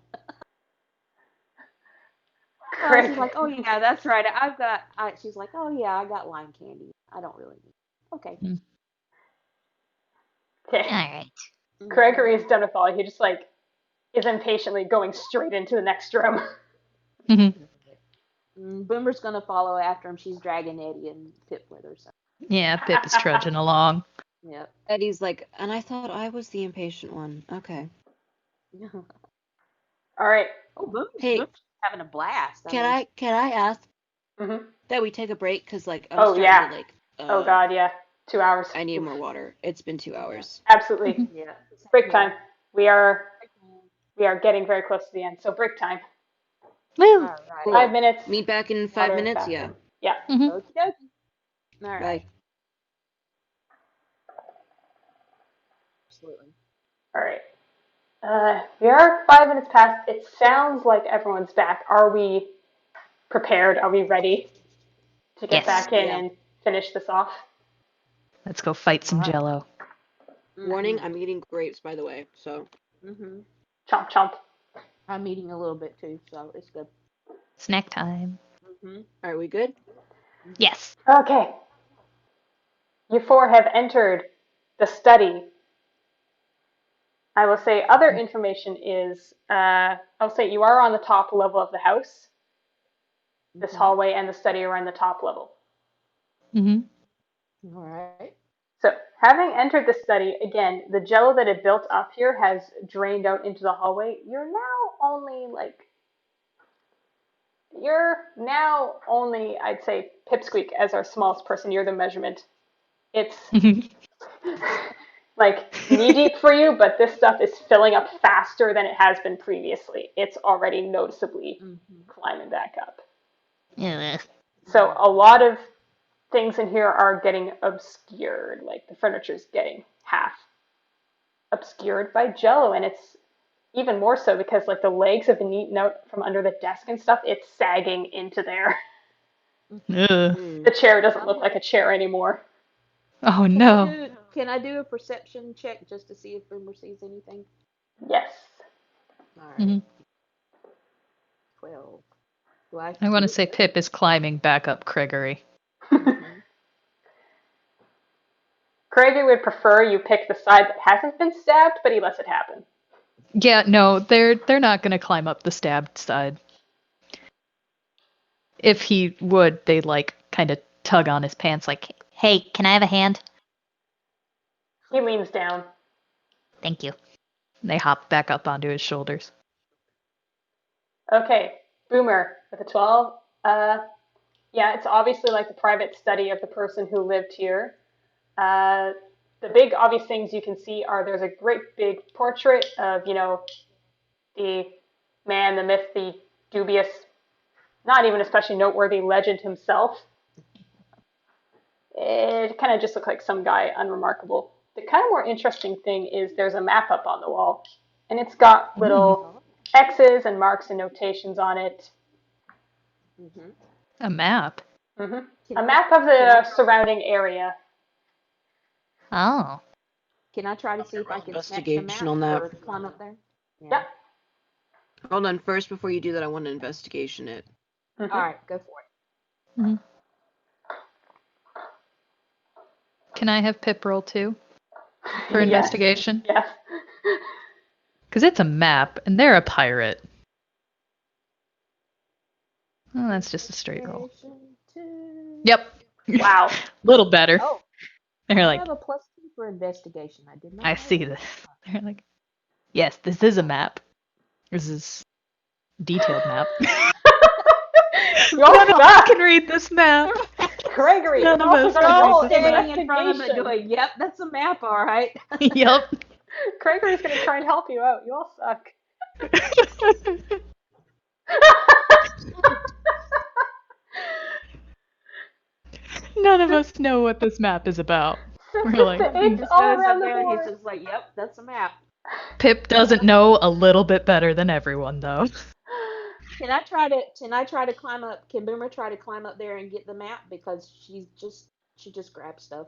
Craig. She's like, oh yeah, that's right. She's like, oh yeah, I got lime candy. I don't really need it. Okay. Okay. All right. Craigory is done with all. He just like is impatiently going straight into the next room. Boomer's gonna follow after him. She's dragging Eddie and Pip with her. So. Yeah, Pip is trudging along. Yep. Eddie's like, and I thought I was the impatient one. Okay. All right. Oh, Boomer's Hey, having a blast. Can I ask Mm-hmm. that we take a break? Cause like I'm Oh, starting yeah. to like. Oh God, yeah. 2 hours. I need more water. It's been 2 hours. Absolutely. Yeah. Break time. We are getting very close to the end. So break time. Woo! All right. Cool. 5 minutes. Meet back in 5 water, minutes. bathroom. Yeah. Yeah. Mhm. Okie dokie. All right. Bye. Absolutely. All right. We are 5 minutes past. It sounds like everyone's back. Are we prepared? Are we ready to get Yes. back in Yeah. and finish this off? Let's go fight some Alright. Jello. Warning: I'm eating grapes, by the way. So. Mm-hmm. Chomp chomp. I'm eating a little bit too, so it's good. Snack time. Mm-hmm. Are we good? Yes. Okay. You four have entered the study. I will say other information is, I'll say you are on the top level of the house. This hallway and the study are on the top level. Mm-hmm. All right. So, having entered the study, again, the jello that had built up here has drained out into the hallway. You're now only, I'd say, Pipsqueak as our smallest person. You're the measurement. It's like knee deep for you, but this stuff is filling up faster than it has been previously. It's already noticeably climbing back up. Ugh. So a lot of things in here are getting obscured, like the furniture's getting half obscured by jello, and it's even more so because like the legs have been eaten out from under the desk and stuff. It's sagging into there. Ugh. The chair doesn't look like a chair anymore. Oh no. Can I do a perception check just to see if Boomer sees anything? Yes. All right. Mhm. 12. Do I I want to say Pip is climbing back up Craigory. Craigie would prefer you pick the side that hasn't been stabbed, but he lets it happen. Yeah, no, they're not gonna climb up the stabbed side. If he would, they'd like kind of tug on his pants, like, Hey, can I have a hand? He leans down. Thank you. they hop back up onto his shoulders. Okay, Boomer with a 12. Yeah, it's obviously like the private study of the person who lived here. The big obvious things you can see are there's a great big portrait of, the man, the myth, the dubious, not even especially noteworthy legend himself. It kind of just looked like some guy, unremarkable. The kind of more interesting thing is there's a map up on the wall, and it's got little X's and marks and notations on it. A map. A map of the surrounding area. Oh. Can I try to see if I can snatch the Investigation map on that. or climb up there? Yep. Hold on. First, before you do that, I want to investigation it. All right, go for it. Can I have Pip roll too? For Yes. investigation? Yes. Because it's a map, and they're a pirate. Oh, that's just a straight roll. Yep. Wow. Little better. Oh, They're I like, have a +2 for investigation. I did not. I know see that. this. They're like, yes, this is a map. This is a detailed map. You all None of us suck. can read this map. Gregory, None it's of also us got can a read roll this Standing in front of it investigation. going, yep, that's a map, all right. Yep. Gregory's going to try and help you out. You all suck. None of us know what this map is about. We're like, It's He just all goes around up the there and board. he's just like, yep, that's a map. Pip doesn't know a little bit better than everyone, though. Can I try to climb up? Can Boomer try to climb up there and get the map because she just grabs stuff.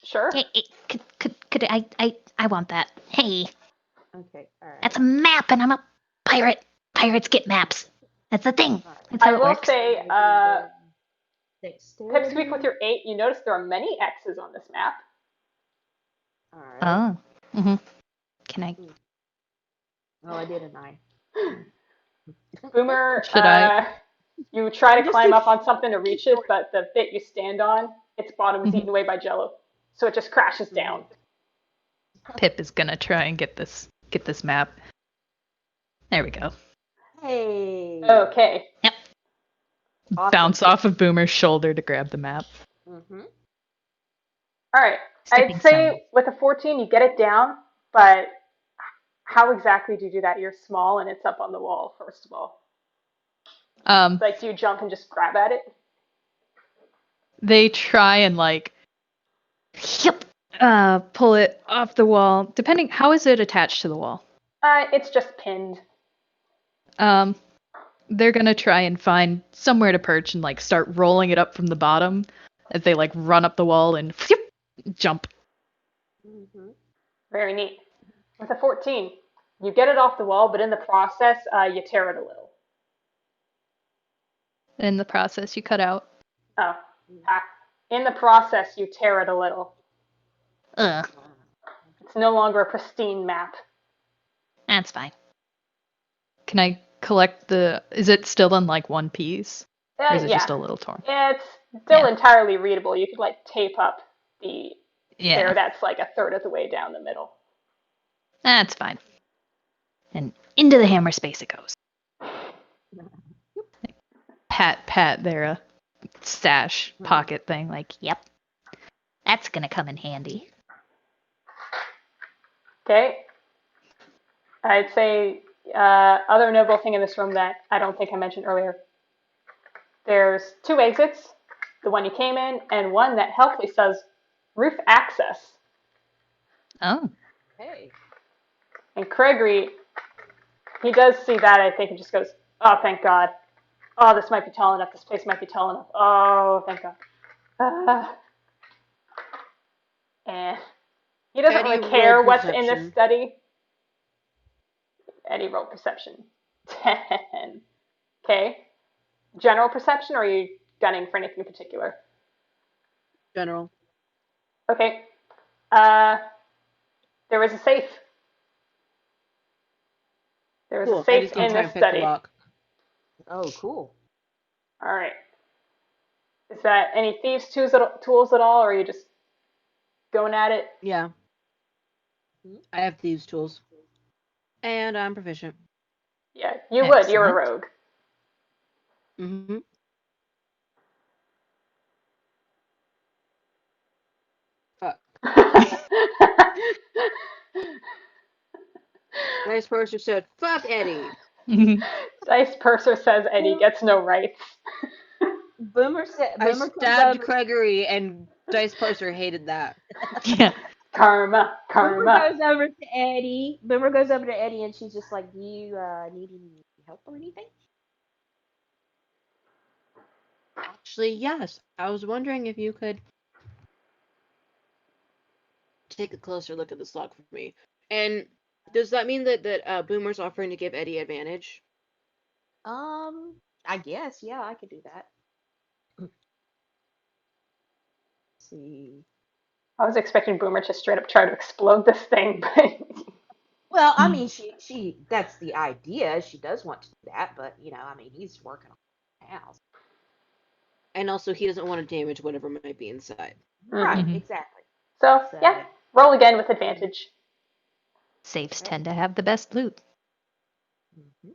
Sure. Hey, could I want that. Hey, Okay, all right. that's a map, and I'm a pirate. Pirates get maps. That's the thing. All right. That's how I it will works. say, Dexterity. Pipsqueak, with your 8, you notice there are many X's on this map. All right. Oh. Can I? Oh, I did a 9. Boomer, Should I? you try to Just climb keep- up on something to reach it, but the bit you stand on, its bottom is Mhm. eaten away by Jello, so it just crashes down. Pip is gonna try and get this map. There we go. Hey. Okay. Awesome. Bounce off of Boomer's shoulder to grab the map. Mm-hmm. All right. Stepping I'd say stone. with a 14, you get it down, but how exactly do you do that? You're small and it's up on the wall, first of all. Like, do you jump and just grab at it? They try and Yep. pull it off the wall. Depending, how is it attached to the wall? It's just pinned. They're gonna try and find somewhere to perch and start rolling it up from the bottom as they run up the wall and jump. Mm-hmm. Very neat. With a 14, you get it off the wall, but in the process, you tear it a little. In the process, you cut out. Oh. In the process, you tear it a little. Ugh. It's no longer a pristine map. That's fine. Can I collect the? Is it still in one piece, or is it Yeah. just a little torn? It's still Yeah. entirely readable. You could tape up the tear Yeah, that's a third of the way down the middle. That's fine. And into the hammer space it goes. pat their stash pocket thing. Yep. That's gonna come in handy. Okay. I'd say other notable thing in this room that I don't think I mentioned earlier. There's 2 exits, the one you came in, and one that helpfully says roof access. Oh. Hey. And Craigory, he does see that, I think, and just goes, oh, thank God. Oh, this might be tall enough. This place might be tall enough. Oh, thank God. And he doesn't Eddie really care rolled what's in this perception. study. Eddie rolled perception. 10. Okay. General perception, or are you gunning for anything in particular? General. Okay. There is a safe. There is Cool. a safe Eddie's gonna in try this and pick the study. lock. Oh, cool. All right. Is that any thieves' tools at all, or are you just going at it? Yeah. I have thieves' tools. And I'm proficient. Yeah, you would. You're a Excellent. rogue. Mm-hmm. Fuck. Nice person said, fuck Eddie. Dice Purser says Eddie gets no rights. Boomer said. I Boomer comes stabbed over. Craigory and Dice Purser hated that. Yeah. Karma. Boomer goes over to Eddie. Boomer goes over to Eddie, and she's just like, "Do you need any help or anything?" Actually, yes. I was wondering if you could take a closer look at this lock for me. And does that mean that Boomer's offering to give Eddie advantage? I guess, yeah, I could do that. Let's see. I was expecting Boomer to straight up try to explode this thing, but Well, I mean, that's the idea. She does want to do that, but I mean, he's working on the house. And also, he doesn't want to damage whatever might be inside. Right, Mhm. exactly. So, yeah, roll again with advantage. Safes tend to have the best loot. Mhm.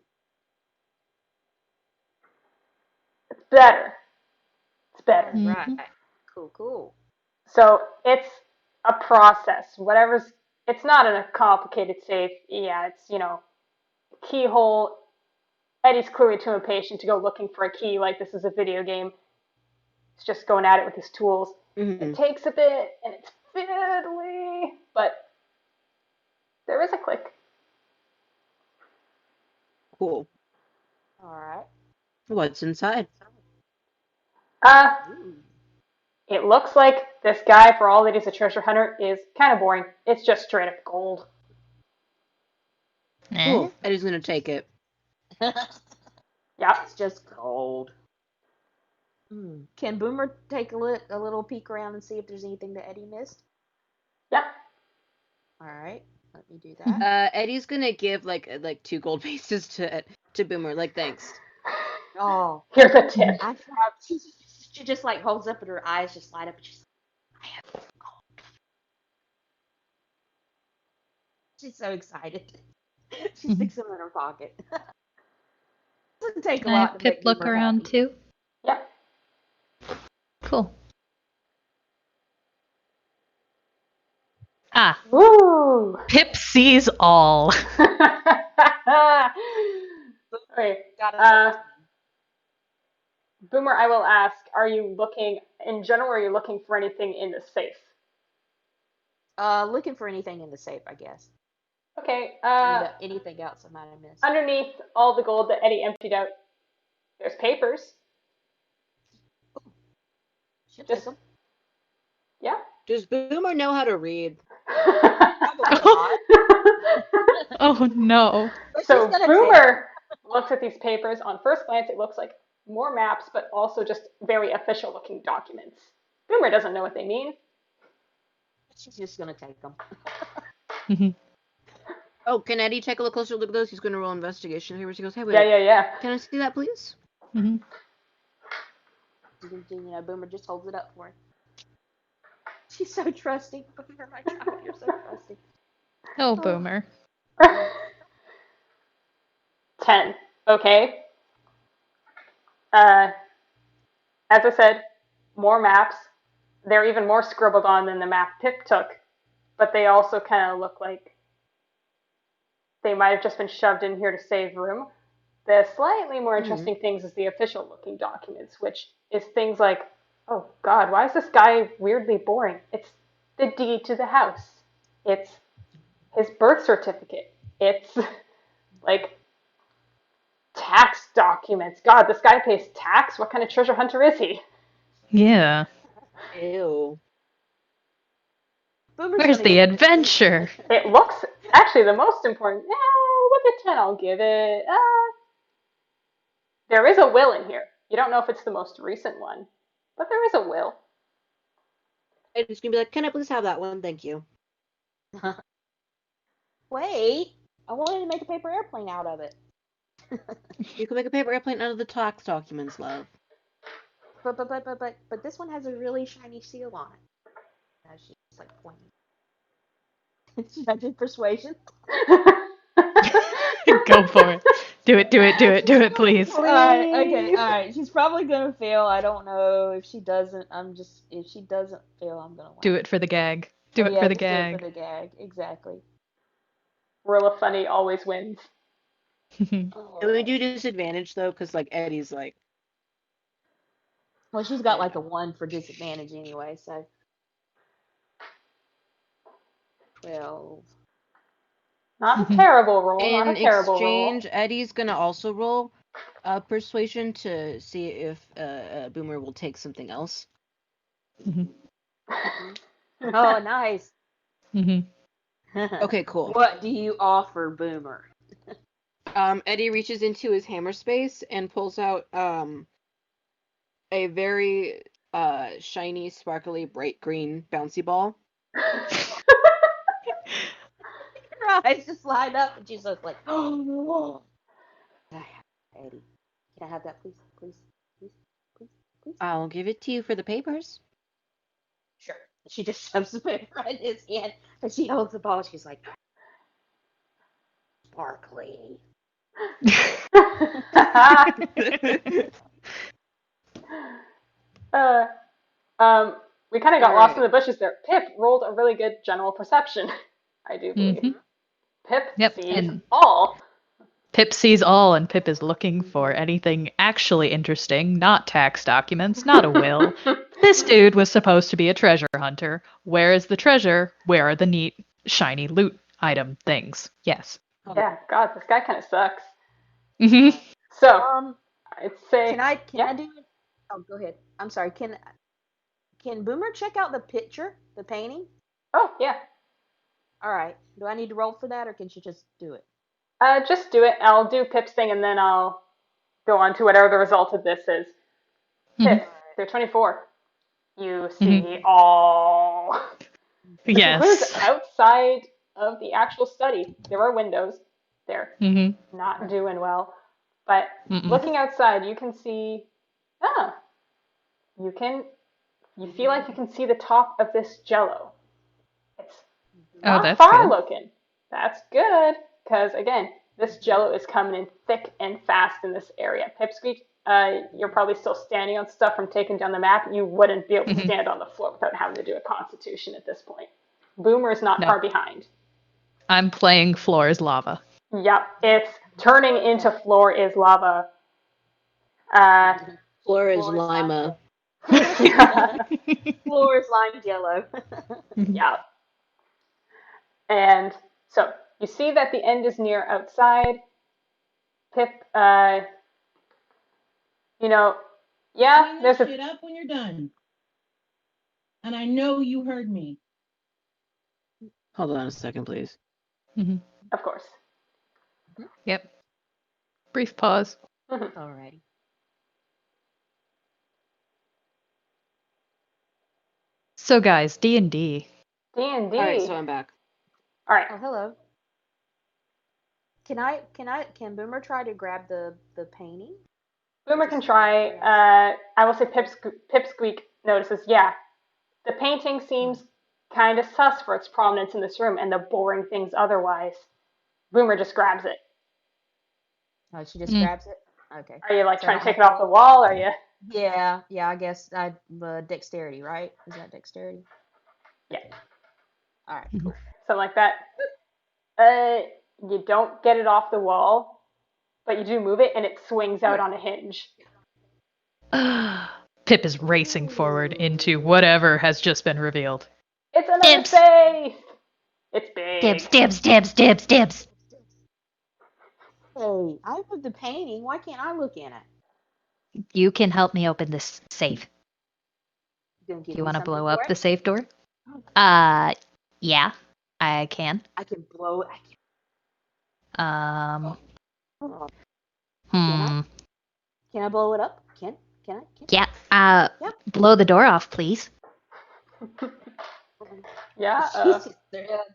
It's better. It's better. All right. Cool. So it's a process. It's not a complicated safe. Yeah, it's, keyhole. Eddie's clearly too impatient to go looking for a key like this is a video game. It's just going at it with his tools. Mm-hmm. It takes a bit, and it's fiddly, but there is a click. Cool. All right. What's inside? Ooh. It looks like this guy, for all that he's a treasure hunter, is kind of boring. It's just straight up gold. Cool. Eddie's gonna take it. Yep. It's just gold. Can Boomer take a little peek around and see if there's anything that Eddie missed? Yep. All right. Let me do that. Eddie's gonna give like 2 gold pieces to Boomer, like thanks. Oh, Here's a tip. I she just like holds up and her eyes just light up and she's like, I have gold. She's so excited. She sticks them in her pocket. Doesn't take Can a I lot have to Pip make look Boomer around happy. too? Yep. Cool. Ah, Woo! Pip sees all. Okay. Got it. Boomer, I will ask, are you looking, in general, are you looking for anything in the safe? Looking for anything in the safe, I guess. Okay, Anything else I might have missed. underneath all the gold that Eddie emptied out, there's papers. She'll Just- take them. Yeah. Does Boomer know how to read? Probably not. Oh no. But So she's gonna Boomer looks at these papers. On first glance, it looks like more maps, but also just very official-looking documents. Boomer doesn't know what they mean. She's just gonna take them. Oh, can Eddie take a closer look at those? He's gonna roll investigation here. He goes, hey, wait. Yeah. Can I see that, please? Mhm. Boomer just holds it up for him. She's so trusting. Boomer, my child, you're so trusting. Oh, Boomer. 10. Okay. As I said, more maps. They're even more scribbled on than the map Pip took, but they also kind of look like they might have just been shoved in here to save room. The slightly more interesting things is the official looking documents, which is things like, oh God, why is this guy weirdly boring? It's the deed to the house. It's his birth certificate. It's like tax documents. God, this guy pays tax? What kind of treasure hunter is he? Yeah. Ew. Boomer's Where's gonna the get- adventure? It looks, actually the most important, with a 10 I'll give it, there is a will in here. You don't know if it's the most recent one, but there is a will. Eddie's gonna be like, can I please have that one? Thank you. Wait, I wanted to make a paper airplane out of it. You can make a paper airplane out of the tax documents, love. But this one has a really shiny seal on it. And she's like pointing. Should I do persuasion? Go for it. Do it, please. Alright. She's probably gonna fail. I don't know. If she doesn't, if she doesn't fail, I'm gonna laugh. Do it for the gag. Do it Yeah, for the just do it gag. for the gag. Exactly. Rule of funny always wins. Can we do disadvantage though? Because like Eddie's like, Well, she's got like a 1 for disadvantage anyway, so 12. Not a terrible roll, in not a terrible exchange, roll. Eddie's gonna also roll persuasion to see if Boomer will take something else. Oh, nice. Okay, cool. What do you offer, Boomer? Eddie reaches into his hammer space and pulls out a very shiny, sparkly, bright green bouncy ball. Her eyes just light up, and she's just like, oh. Eddie, can I have that, please? Please? I'll give it to you for the papers. Sure. She just shoves the paper in his hand, and she holds the ball. She's like, sparkly. We kind of got lost in the bushes there. Pip rolled a really good general perception, I do believe. Mhm. Pip Yep, sees and- all. Pip sees all, and Pip is looking for anything actually interesting, not tax documents, not a will. This dude was supposed to be a treasure hunter. Where is the treasure? Where are the neat, shiny loot item things? Yes. Yeah, God, this guy kind of sucks. hmm So, Um, I'd say, can yeah. I do it? Oh, go ahead. I'm sorry. Can Boomer check out the picture, the painting? Oh, yeah. All right. Do I need to roll for that, or can she just do it? Just do it. I'll do Pip's thing, and then I'll go on to whatever the result of this is. hmm Pip, they're 24. You hmm see all. This includes Yes. outside of the actual study. There are windows. They're hmm not doing well. But Mm-mm. looking outside, you can see, ah, you can, you feel like you can see the top of this jello. It's Oh, not that's far good. looking. That's good, because again, this jello is coming in thick and fast in this area. Pipsqueak, you're probably still standing on stuff from taking down the map. You wouldn't be able to hmm stand on the floor without having to do a constitution at this point. Boomer is not No, far behind. I'm playing floor is lava. Yep, it's turning into floor is lava. Uh, Floor is Floor is lime Lima. yeah, Floor is lime yellow. yeah. And so you see that the end is near outside. Pip, you know, yeah, Clean that there's a, shit up when you're done. And I know you heard me. Hold on a second, please. hmm of course. Yep. Brief pause. Mhm. All right. So, guys, D&D. Alright, so D&D. I'm back. All right. Oh, hello. Can Boomer try to grab the painting? Boomer can try. I will say Pipsqueak notices, yeah, the painting seems kind of sus for its prominence in this room and the boring things otherwise. Boomer just grabs it. Oh, she just Mm. grabs it. Okay. Are you like So I trying don't to take have it to off the roll. wall? Are you? Yeah. I guess I dexterity, right? Is that dexterity? Yeah, Okay. All right. Mhm. Cool. something like that. Uh, you don't get it off the wall, but you do move it and it swings out on a hinge. Pip is racing forward into whatever has just been revealed. It's another Dibs. safe. It's Dibs, big. dibs, dibs, dibs, dibs. Hey, I have the painting. Why can't I look in it? You can help me open this safe. You gonna Do give you me want to something blow for up it? the safe door? Yeah, I can. I can blow it. Um, Oh, can I? hmm. Can I blow it up? Can I? Can? Yeah, Yeah. blow the door off, please. Yeah.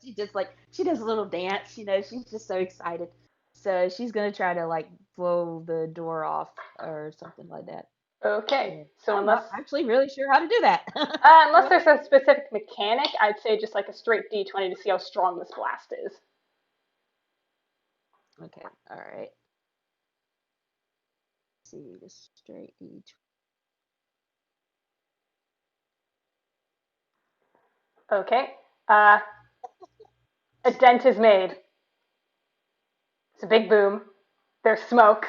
She just like she does a little dance, she's just so excited. So she's gonna try to like blow the door off or something like that. Okay. Yeah. So I'm not actually really sure how to do that. unless there's a specific mechanic, I'd say just like a straight D20 to see how strong this blast is. Okay, all right. Let's see the straight D. Okay. Uh, a dent is made. It's a big boom. There's smoke,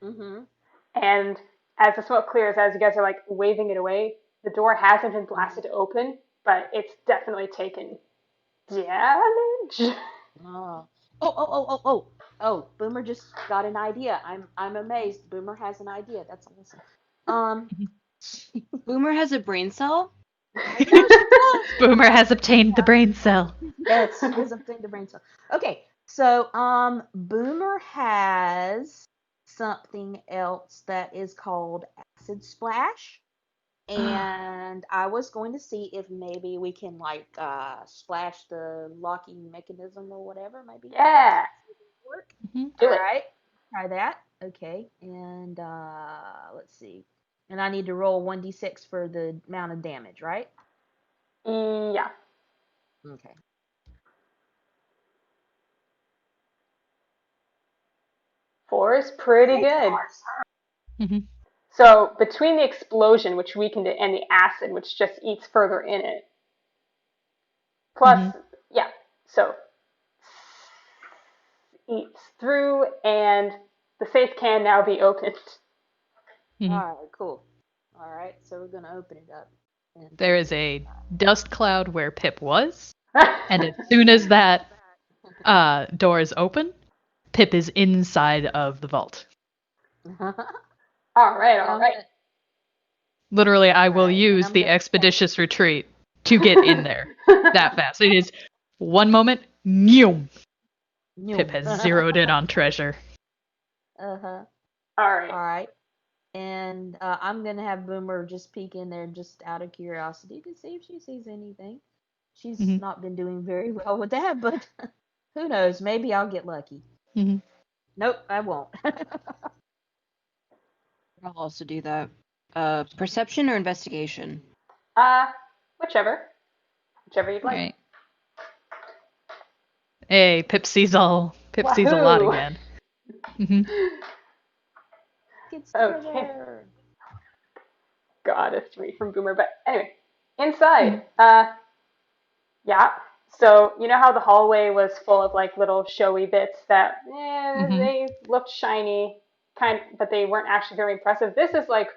Mm-hmm. and as the smoke clears, as you guys are like waving it away, the door hasn't been blasted open, but it's definitely taken damage. Oh. Oh, Boomer just got an idea. I'm amazed. Boomer has an idea. That's awesome. Um, Boomer has a brain cell? I know she does. Boomer has obtained the brain cell. Yes, she has obtained the brain cell. Okay, so Boomer has something else that is called acid splash, and I was going to see if maybe we can like splash the locking mechanism or whatever. Maybe Yeah, work. Mhm. All do it. right, try that. Okay, and let's see. And I need to roll 1d6 for the amount of damage, right? Yeah. Okay. 4 is pretty good. Mhm. So between the explosion, which weakened it, and the acid, which just eats further in it, plus, Mhm. yeah, so eats through, and the safe can now be opened. Mhm. All right, cool. All right, so we're gonna open it up. And There is a dust cloud where Pip was, and as soon as that door is open, Pip is inside of the vault. All right. Literally, I will Alright, and use I'm the gonna expeditious retreat to get in there that fast. It is one moment, meow. Pip has zeroed in on treasure. Uh-huh. All right. All right. And I'm gonna have Boomer just peek in there just out of curiosity to see if she sees anything. She's Mhm. not been doing very well with that, but who knows? Maybe I'll get lucky. Mhm. Nope, I won't. I'll also do that. Perception or investigation? Whichever you'd like. Alright. Hey, Pip sees a lot Wahoo! again. Mhm. Gets Okay. treasure. God, a 3 from Boomer. But anyway, inside. Yeah. So you know how the hallway was full of like little showy bits that Mhm. they looked shiny, but they weren't actually very impressive. This is like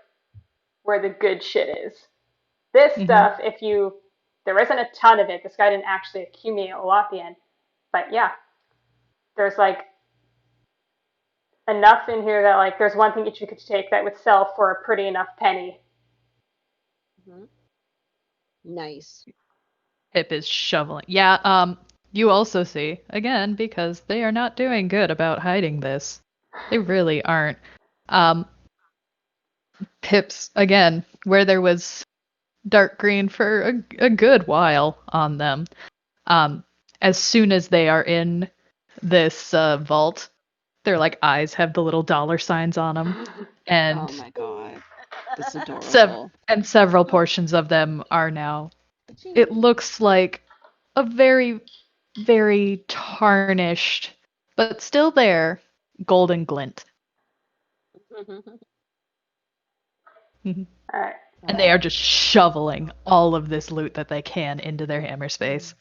where the good shit is. This Mhm. stuff, there isn't a ton of it. This guy didn't actually accumulate a lot at the end. But yeah, there's like enough in here that like there's one thing each you could take that would sell for a pretty enough penny. Mhm. Nice. Pip is shoveling. Yeah, you also see, again, because they are not doing good about hiding this. They really aren't. Pip's, again, where there was dark green for a good while on them. As soon as they are in this vault, their like eyes have the little dollar signs on them, and Oh my god. That's sev- adorable. and several portions of them are now. It looks like a very, very tarnished, but still there, golden glint. Mhm. All right. And they are just shoveling all of this loot that they can into their hammer space.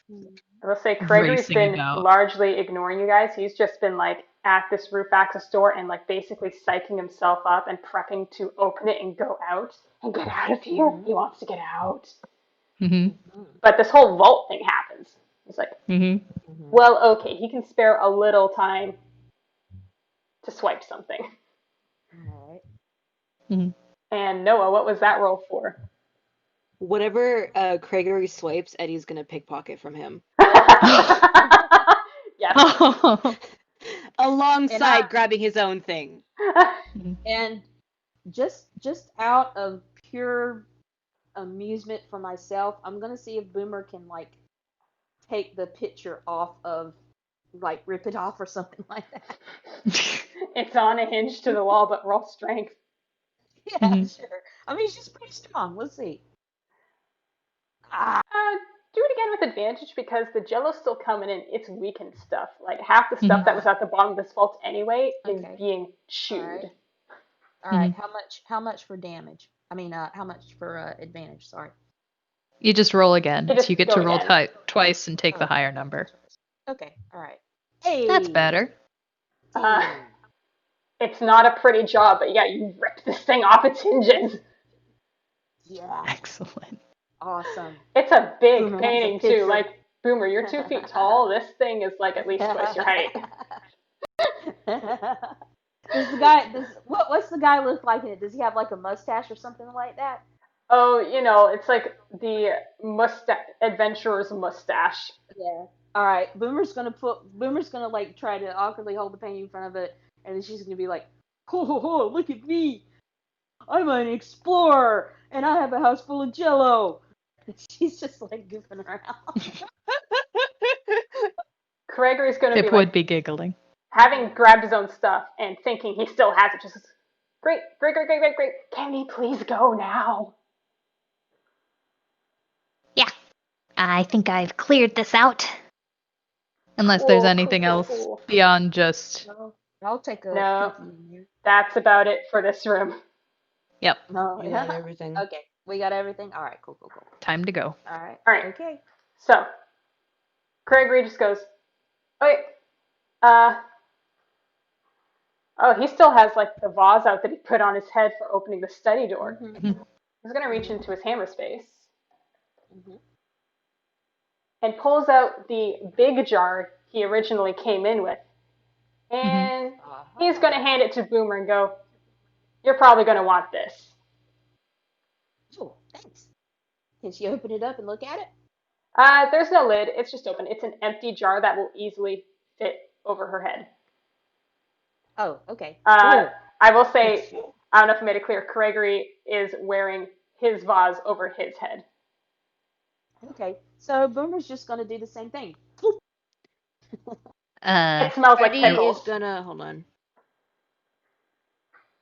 I will say Craigory's Racing been about. largely ignoring you guys. He's just been like at this roof access door and like basically psyching himself up and prepping to open it and go out and get out of here. Mhm. He wants to get out. Hmm. But this whole vault thing happens. He's like, Hmm. well, okay, he can spare a little time to swipe something. All right. Hmm. And Noah, what was that roll for? Whatever Craigory swipes, Eddie's gonna pickpocket from him. Yes. Oh. Alongside grabbing his own thing. And just out of pure amusement for myself, I'm gonna see if Boomer can like take the picture off of, like rip it off or something like that. It's on a hinge to the wall, but roll strength. Yeah, Mhm. sure. I mean, she's pretty strong. Let's see. Ah, Do it again with advantage because the jello's still coming in. It's weakened stuff. Like half the stuff Mhm. that was at the bottom of this vault anyway is Okay. being all chewed. right. All right. Mhm. How much for damage? I mean, how much for advantage? Sorry. You just roll again. You So you just get go to roll again. twice and take the Oh, higher number. okay. All right. Hey. That's better. Uh, it's not a pretty job, but yeah, you rip this thing off its hinges. Yeah. Excellent. Awesome. It's a big Boomer wants a painting too. picture. Like Boomer, you're 2 feet tall. This thing is like at least twice your height. Does the guy what's the guy look like in it? Does he have like a mustache or something like that? Oh, it's like the adventurer's mustache. Yeah. All right. Boomer's gonna like try to awkwardly hold the painting in front of it, and then she's gonna be like, "Ho ho ho! Look at me! I'm an explorer, and I have a house full of Jello." She's just like goofing around. Craigory's gonna be Pip like, would be giggling. having grabbed his own stuff and thinking he still has it, just great. Can he please go now? Yeah, I think I've cleared this out. Unless there's Cool. anything else beyond just. No, I'll take a No. peek in here. That's about it for this room. Yep. No, You got everything. Okay, we got everything. All right, cool. Time to go. All right. All right. Okay. So, Craigory just goes, okay, uh, Oh, he still has like the vase out that he put on his head for opening the study door. Mhm. He's gonna reach into his hammer space Mhm. and pulls out the big jar he originally came in with. And he's gonna hand it to Boomer and go, "You're probably gonna want this." Oh, thanks. Can she open it up and look at it? There's no lid. It's just open. It's an empty jar that will easily fit over her head. Oh, okay. Uh, Cool. I will say, I don't know if I made it clear, Craigory is wearing his vase over his head. Okay. So Boomer's just gonna do the same thing. It smells like Eddie pickles. is gonna hold on.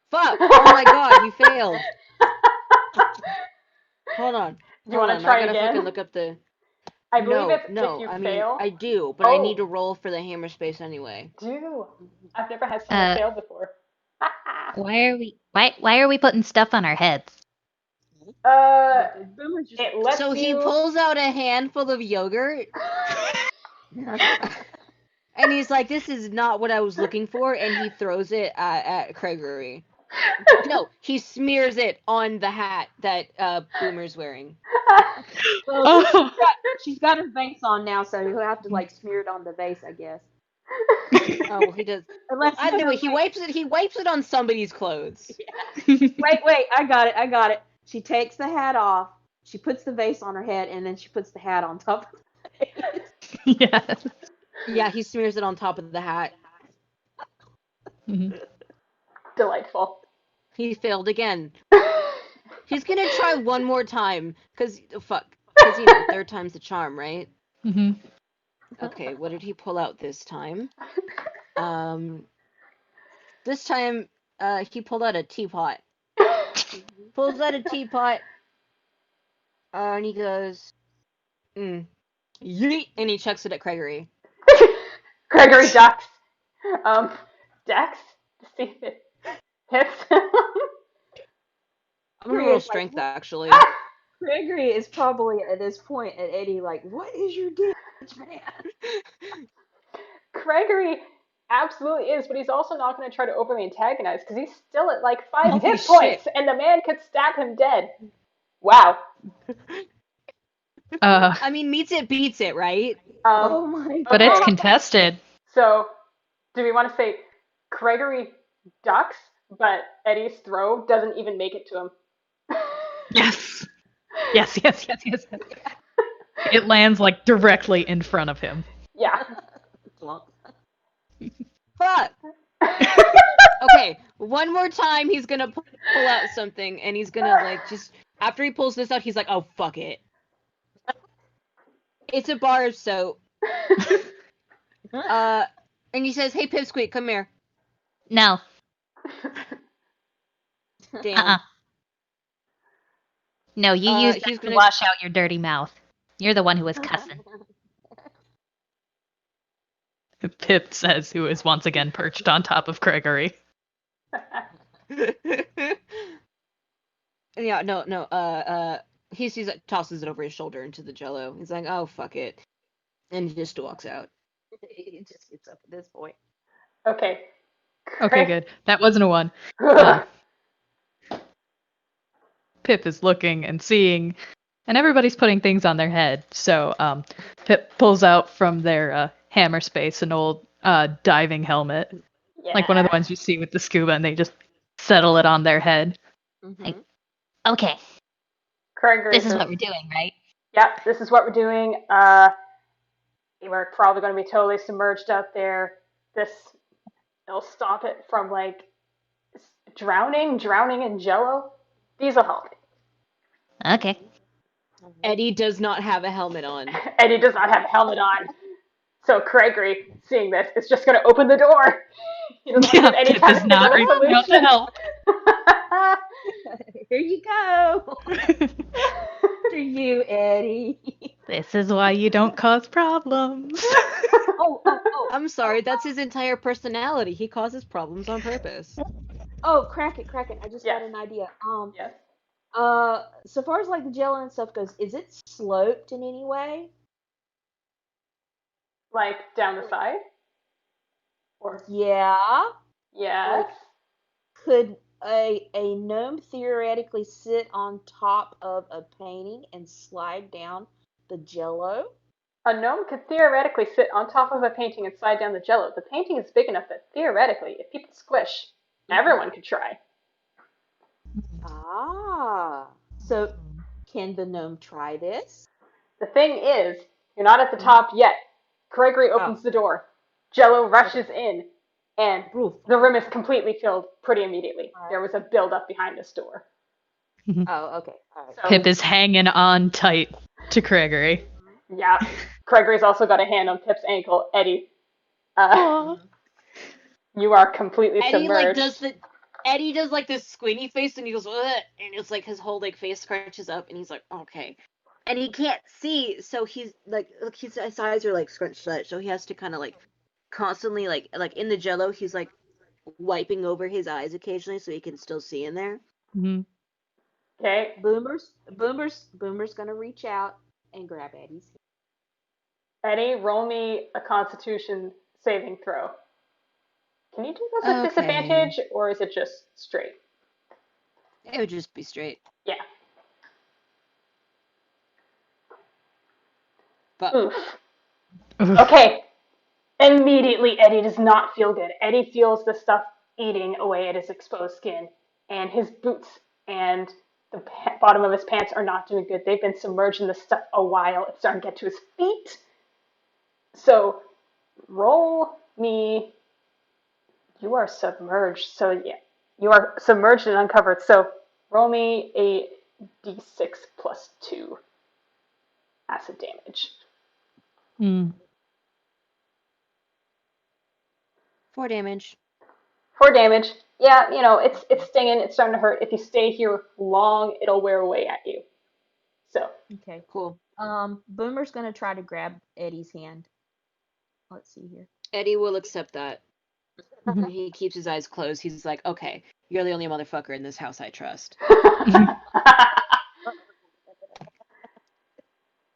Fuck! Oh my god, you failed. Hold on. Do you want to try I gotta again? fucking look up the. I believe No, if no. you I mean, fail. I do, but I need to Oh. roll for the hammer space anyway. Do. I've never had someone fail before. Why are we putting stuff on our heads? Boomer's just. It lets So he you. pulls out a handful of yogurt, and he's like, "This is not what I was looking for," and he throws it at Craigory. No, he smears it on the hat that Boomer's wearing. Well, she's got her vase on now, so he'll have to like smear it on the vase, I guess. Oh, well, he does. Unless Anyway, he wipes it. He wipes it on somebody's clothes. Wait, I got it. She takes the hat off, she puts the vase on her head, and then she puts the hat on top of the vase. Yes. Yeah, he smears it on top of the hat. Mhm. Delightful. He failed again. He's gonna try one more time, cause third time's the charm, right? Mhm. Okay, what did he pull out this time? This time, he pulled out a teapot. Pulls out a teapot, and he goes, yeet, and he chucks it at Craigory. Craigory ducks. Dex? To see if it hits. I'm gonna roll strength, actually. Gregory is probably at this point at Eddie like, what is your damage, man? Craigory absolutely is, but he's also not going to try to overly antagonize because he's still at like 5 Holy hit shit. points, and the man could stab him dead. Wow. I mean, meets it, beats it, right? Oh my god. But it's contested. So, do we want to say Craigory ducks, but Eddie's throw doesn't even make it to him? Yes. Yes. It lands like directly in front of him. Yeah. Fuck! Okay, one more time he's gonna pull out something, and he's gonna, like, just... After he pulls this out, he's like, oh, fuck it. It's a bar of soap. And he says, hey, Pipsqueak, come here. No. Damn. No, you use he's that to gonna- wash out your dirty mouth. You're the one who was cussing. Pip says, who is once again perched on top of Craigory. Yeah, no, he sees it, tosses it over his shoulder into the jello. He's like, oh, fuck it. And he just walks out. It just gets up at this point. Okay. Okay, good. That wasn't a one. Pip is looking and seeing, and everybody's putting things on their head. So Pip pulls out from their hammer space an old diving helmet, Yeah. like one of the ones you see with the scuba, and they just settle it on their head. Mm-hmm. Okay, Craigory this is says, what we're doing, right? Yep, this is what we're doing. We're probably going to be totally submerged out there. It'll stop it from, like, drowning in jello. These will help. Okay. Eddie does not have a helmet on. Eddie does not have a helmet on. So Craigory, seeing this, is just going to open the door. He doesn't have any Pip kind is of not physical reaching out to solution. help. Here you go. To you, Eddie. This is why you don't cause problems. Oh. I'm sorry, that's his entire personality. He causes problems on purpose. Oh, Kraken. I just Yes. got an idea. Yes. So far as like the jello and stuff goes, is it sloped in any way? Like down the side? Or Yeah. Yes. Could a gnome theoretically sit on top of a painting and slide down the jello? A gnome could theoretically sit on top of a painting and slide down the jello. The painting is big enough that theoretically, if people squish, everyone could try. Ah. So can the gnome try this? The thing is, you're not at the top yet. Craigory opens the door. Jello rushes in, and Oof. the room is completely filled pretty immediately. Alright. There was a build-up behind this door. Oh, okay. All right. So, Pip is hanging on tight to Craigory. yeah. Craigory's also got a hand on Pip's ankle. Eddie, you are completely Eddie submerged. Eddie does like this squinty face and he goes, ugh, and it's like his whole like face scrunches up and he's like, okay. And he can't see, so he's like, look, his eyes are like scrunched shut, so he has to kind of like constantly like in the jello, he's like wiping over his eyes occasionally so he can still see in there. Mhm. Okay. Boomer's gonna reach out and grab Eddie's. Eddie, roll me a Constitution saving throw. Can you do this with Okay. disadvantage, or is it just straight? It would just be straight. Yeah. But Oof. Okay. Immediately, Eddie does not feel good. Eddie feels the stuff eating away at his exposed skin, and his boots and the bottom of his pants are not doing good. They've been submerged in this stuff a while. It's starting to get to his feet. So, roll me. You are submerged. So, yeah. You are submerged and uncovered. So, roll me a d6 plus 2 acid damage. Mm. 4 damage. 4 damage. Yeah, you know, it's stinging, it's starting to hurt. If you stay here long, it'll wear away at you. So, Okay. Cool. Boomer's gonna try to grab Eddie's hand. Let's see here. Eddie will accept that. And he keeps his eyes closed. He's like, okay, you're the only motherfucker in this house I trust.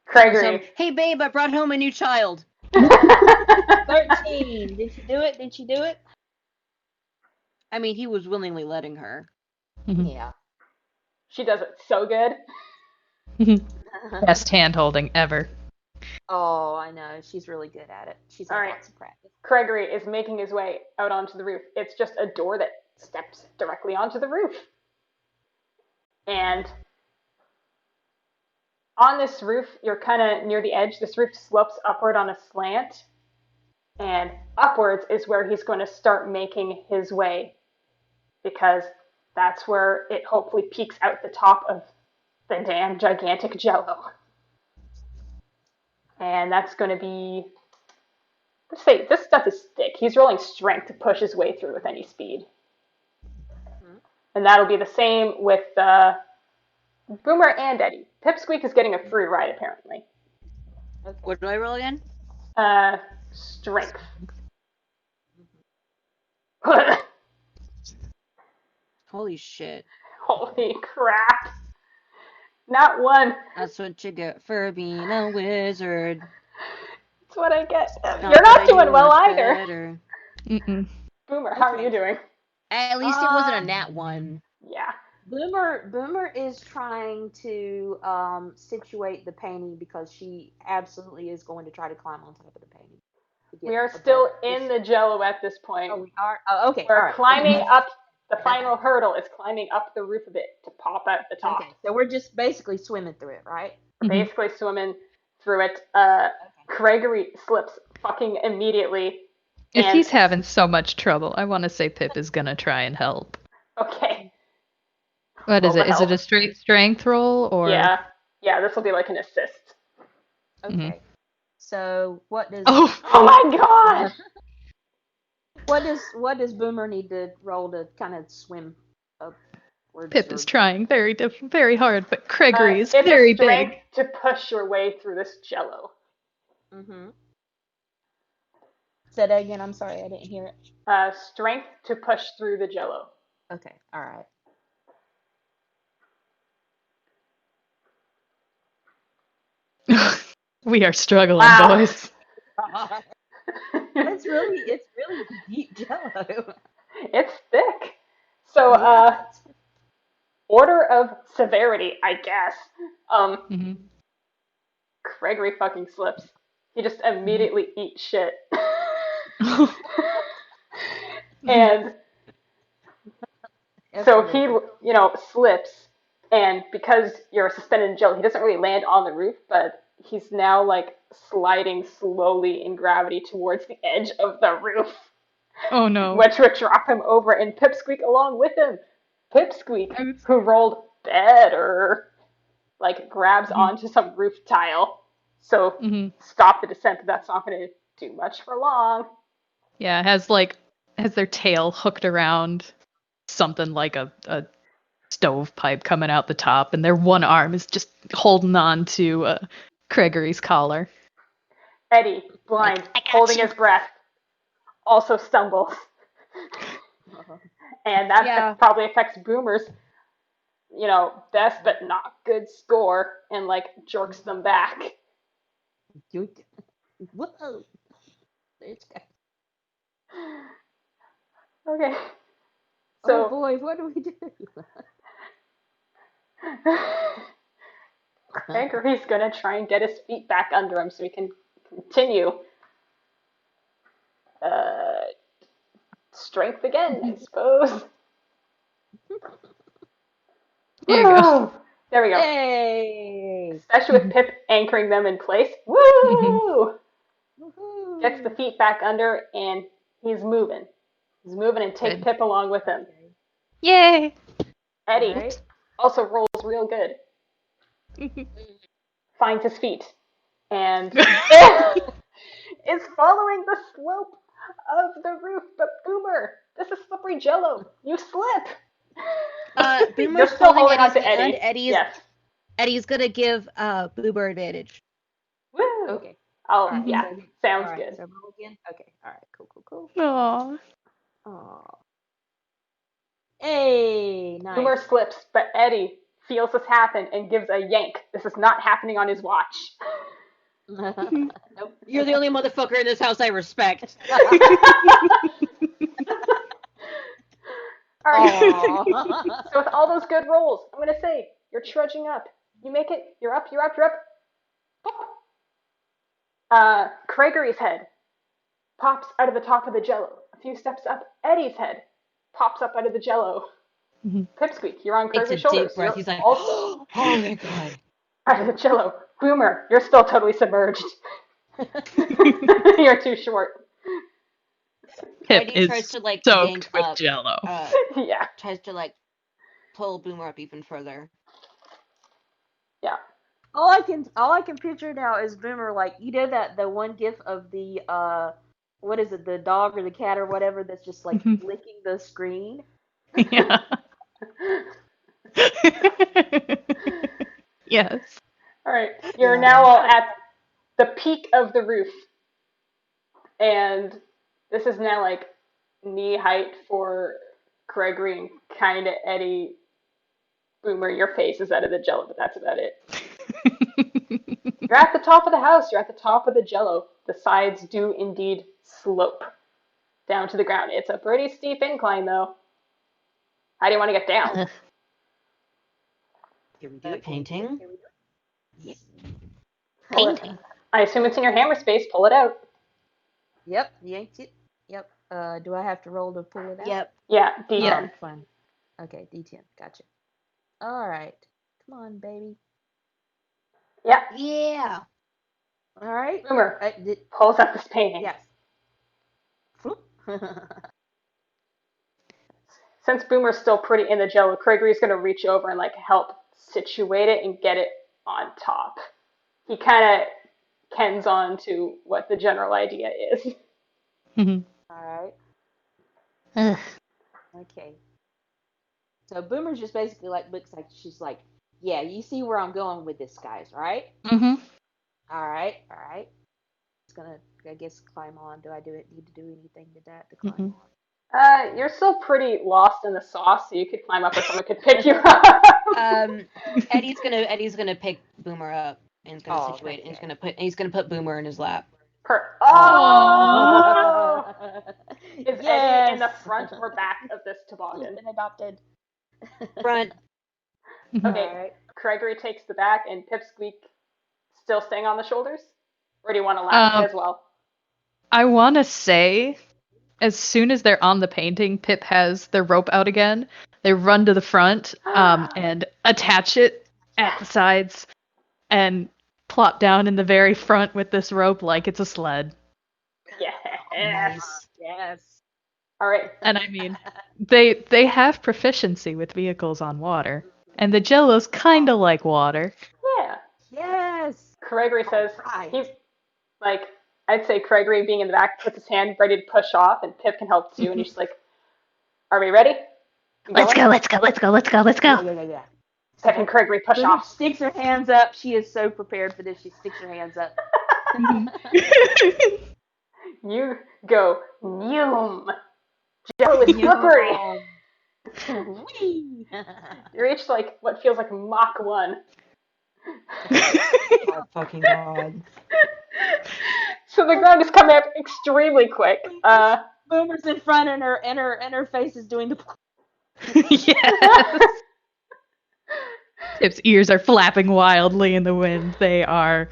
Craigory. Hey babe, I brought home a new child. 13. Did she do it? Did she do it? I mean, he was willingly letting her. Yeah. She does it so good. Best hand holding ever. Oh, I know. She's really good at it. She's had All right. lots of practice. Craigory is making his way out onto the roof. It's just a door that steps directly onto the roof. And on this roof, you're kind of near the edge. This roof slopes upward on a slant. And upwards is where he's going to start making his way, because that's where it hopefully peaks out the top of the damn gigantic jello. And that's going to be, let's say, this stuff is thick. He's rolling strength to push his way through with any speed. And that'll be the same with Boomer and Eddie. Pipsqueak is getting a free ride, apparently. Okay. What do I roll again? Strength. Holy shit. Holy crap. Not one. That's what you get for being a wizard. That's what I get. Not You're not that doing you well are either. better. Mm-mm. Boomer, how are you doing? At least it wasn't a nat 1. Yeah. Boomer is trying to situate the painting because she absolutely is going to try to climb on top of the painting. We are still in the jello at this point. Oh, we are? Oh, okay. We're all right. climbing up. The final hurdle is climbing up the roof of it to pop out the top. Okay, so we're just basically swimming through it, right? Basically swimming through it. Craigory slips fucking immediately. If he's having so much trouble, I want to say Pip is gonna try and help. Okay. What is Roll it? the Is it help. a straight strength roll or? Yeah. Yeah, this will be like an assist. Okay. So what does Oh, Oh my god! what does Boomer need to roll to kind of swim upwards? Pip is trying very hard, but Craigory is it's very a strength big. to push your way through this jello. Mm-hmm. Say that again. I'm sorry, I didn't hear it. Strength to push through the jello. Okay. All right. We are struggling, Wow. boys. It's really deep jello. It's thick. So, order of severity, I guess. Mm-hmm. Craigory fucking slips. He just immediately eats shit. And so he, slips, and because you're suspended in jelly, he doesn't really land on the roof, but he's now like sliding slowly in gravity towards the edge of the roof, Oh no. which would drop him over and Pipsqueak along with him. Pipsqueak, I was- who rolled better, like grabs Mhm. onto some roof tile. So Mhm. stop the descent, but that's not going to do much for long. Yeah, has their tail hooked around something like a stovepipe coming out the top, and their one arm is just holding on to Craigory's collar. Eddie, blind, I got holding you. his breath, also stumbles. And that probably affects Boomer's, best but not good score, and like jerks them back. Whoa. There's guy. Okay. Oh So boy, what do we do? Craigory's gonna try and get his feet back under him so he can continue. Strength again, I suppose. There you go. There we go. Hey! Especially with Pip anchoring them in place. Woo! Woohoo! Gets the feet back under, and he's moving. He's moving and takes Good. Pip along with him. Yay! Eddie Alright. also rolls real good. Finds his feet. And is following the slope of the roof. But Boomer, this is slippery jello. You slip. You're Boomer's still holding holding on Eddie's to hand. Eddie. Yes. Eddie's gonna give Boomer advantage. Woo. Okay. Oh, Alright, yeah. so- Sounds alright, good. So roll again? Okay. Alright, cool. Aww. Oh. Hey, nice. Boomer slips, but Eddie feels this happen and gives a yank. This is not happening on his watch. Nope. You're the only motherfucker in this house I respect. All right. Aw. So with all those good rolls, I'm gonna say you're trudging up. You make it. You're up. Craigory's head pops out of the top of the jello. A few steps up, Eddie's head pops up out of the jello. Mhm. Pipsqueak, you're on Takes a Craigory's shoulders. deep breath. You're He's like, also oh my god. out of the jello. Boomer, you're still totally submerged. You're too short. Pip Eddie tries is to like soaked yank with up. jello. Yeah. Tries to like pull Boomer up even further. Yeah. all I can picture now is Boomer, like, the one gif of the what is it, the dog or the cat or whatever that's just like Mhm. licking the screen. Yeah. Yes. All right. You're Yeah. now all at the peak of the roof. And this is now like knee height for Craigory and kind of Eddie. Boomer, your face is out of the jello, but that's about it. You're at the top of the house. You're at the top of the jello. The sides do indeed slope down to the ground. It's a pretty steep incline, though. How do you want to get down? Here we do it. Painting. Pull it. Painting. I assume it's in your hammer space. Pull it out. Yep, yanked it. Yep. Do I have to roll to pull it out? Yep. Yeah, D10. Yeah. Oh, fine. Okay, D10. Gotcha. All right. Come on, baby. Yeah. Yeah. All right. Boomer Did, pulls out this painting. yes. Since Boomer's still pretty in the jello, Craigory's going to reach over and like help situate it and get it on top. He kind of kens on to what the general idea is. Mhm. All right. Ugh. Okay. So Boomer's just basically like looks like she's like, yeah, you see where I'm going with this, guys, right? Mhm. All right. Just gonna, I guess, climb on. Do I need to do anything to that to climb Mm-mm. on? You're still pretty lost in the sauce, so you could climb up or someone could pick you up. Eddie's gonna pick Boomer up and he's gonna Oh, situate. And okay. he's gonna put Boomer in his lap. Oh! Is Yes! Eddie in the front or back of this He's toboggan? been adopted. Front. Okay, Alright. Craigory takes the back, and Pipsqueak still staying on the shoulders? Or do you want to laugh as well? I want to say, as soon as they're on the painting, Pip has their rope out again. They run to the front and attach it at the sides and plop down in the very front with this rope like it's a sled. Yes. Nice. Yes. All right. And I mean, they have proficiency with vehicles on water, and the Jellos kind of like water. Yeah. Yes. Craigory says Alright. he's like, I'd say Craigory being in the back puts his hand ready to push off, and Pip can help too. And he's just like, "Are we ready? Let's go. Yeah. Pip and Craigory push Boomer off. sticks her hands up. She is so prepared for this. She sticks her hands up. You go, Noom. Jello is slippery. Whee! You reach like what feels like Mach 1. Oh, fucking God. So the ground is coming up extremely quick. Boomer's in front, and her face is doing the. Yes. Pip's ears are flapping wildly in the wind. They are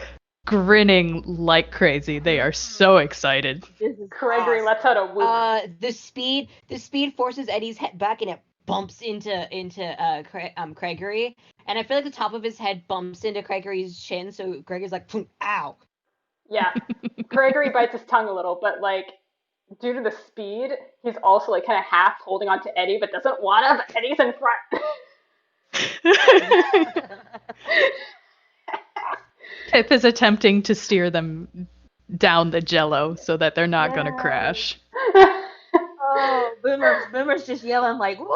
grinning like crazy. They are so excited. This is Craigory awesome. lets out a whoop. The speed forces Eddie's head back and it bumps into Craigory, and I feel like the top of his head bumps into Craigory's chin, so Craigory's like, ow. Yeah. Craigory bites his tongue a little, but like due to the speed, he's also like kind of half holding on to Eddie, but doesn't want to. But Eddie's in front. Pip is attempting to steer them down the Jello so that they're not going to crash. Oh, Boomer's just yelling like, "Woo!"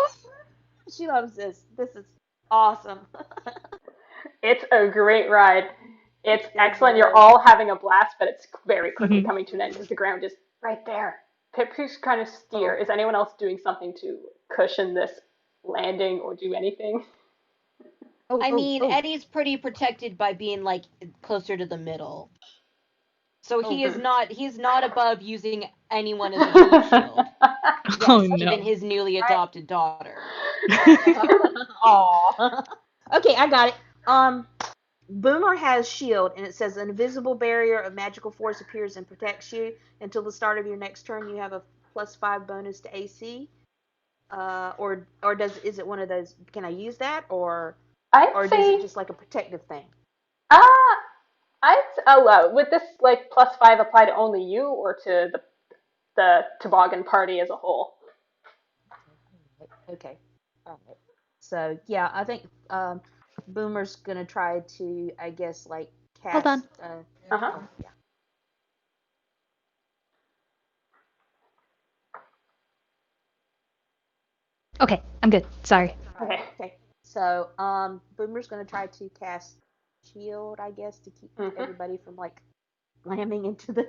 She loves this. This is awesome. It's a great ride. It's It excellent. You're is. all having a blast, but it's very quickly Mhm. coming to an end because the ground is right there. Pip, who's trying to steer? Is anyone else doing something to cushion this landing or do anything? I mean, Eddie's pretty protected by being like closer to the middle. So he's not above using anyone as a heat shield. Oh Yes, no. even his newly adopted daughter. Aw. Okay, I got it. Boomer has shield, and it says an invisible barrier of magical force appears and protects you until the start of your next turn. You have a +5 bonus to AC. Or is it one of those? Can I use that, or I'd is it say, just like a protective thing? would this like +5 apply to only you or to the toboggan party as a whole? Okay. All right. So yeah, I think Boomer's gonna try to, I guess, like cast. Hold on. Uh-huh. Yeah. Okay, I'm good. Sorry. Okay. Okay. So Boomer's gonna try to cast shield, I guess, to keep everybody from like slamming into the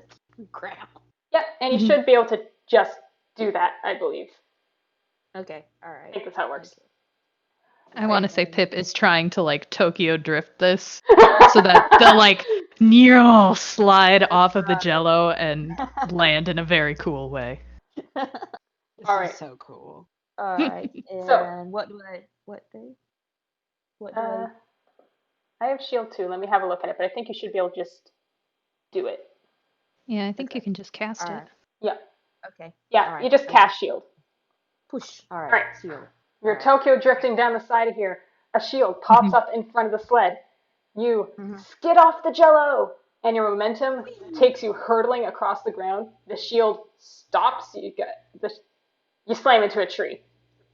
ground. Yeah, and you should be able to just do that, I believe. Okay. All right. I think that's how it works. I want to say Pip is trying to like Tokyo drift this so that they'll like slide off of the Jello and land in a very cool way. This All is right. so cool. All right. And So- what do I? I have shield too. Let me have a look at it, but I think you should be able to just do it. Yeah, I think you can just cast All it. right. Yeah. Okay. Yeah, All right. you just cast shield. Push. All right. All right. Shield. You're Alright. Tokyo drifting down the side of here. A shield pops up in front of the sled. You skid off the Jello, and your momentum takes you hurtling across the ground. The shield stops. You slam into a tree.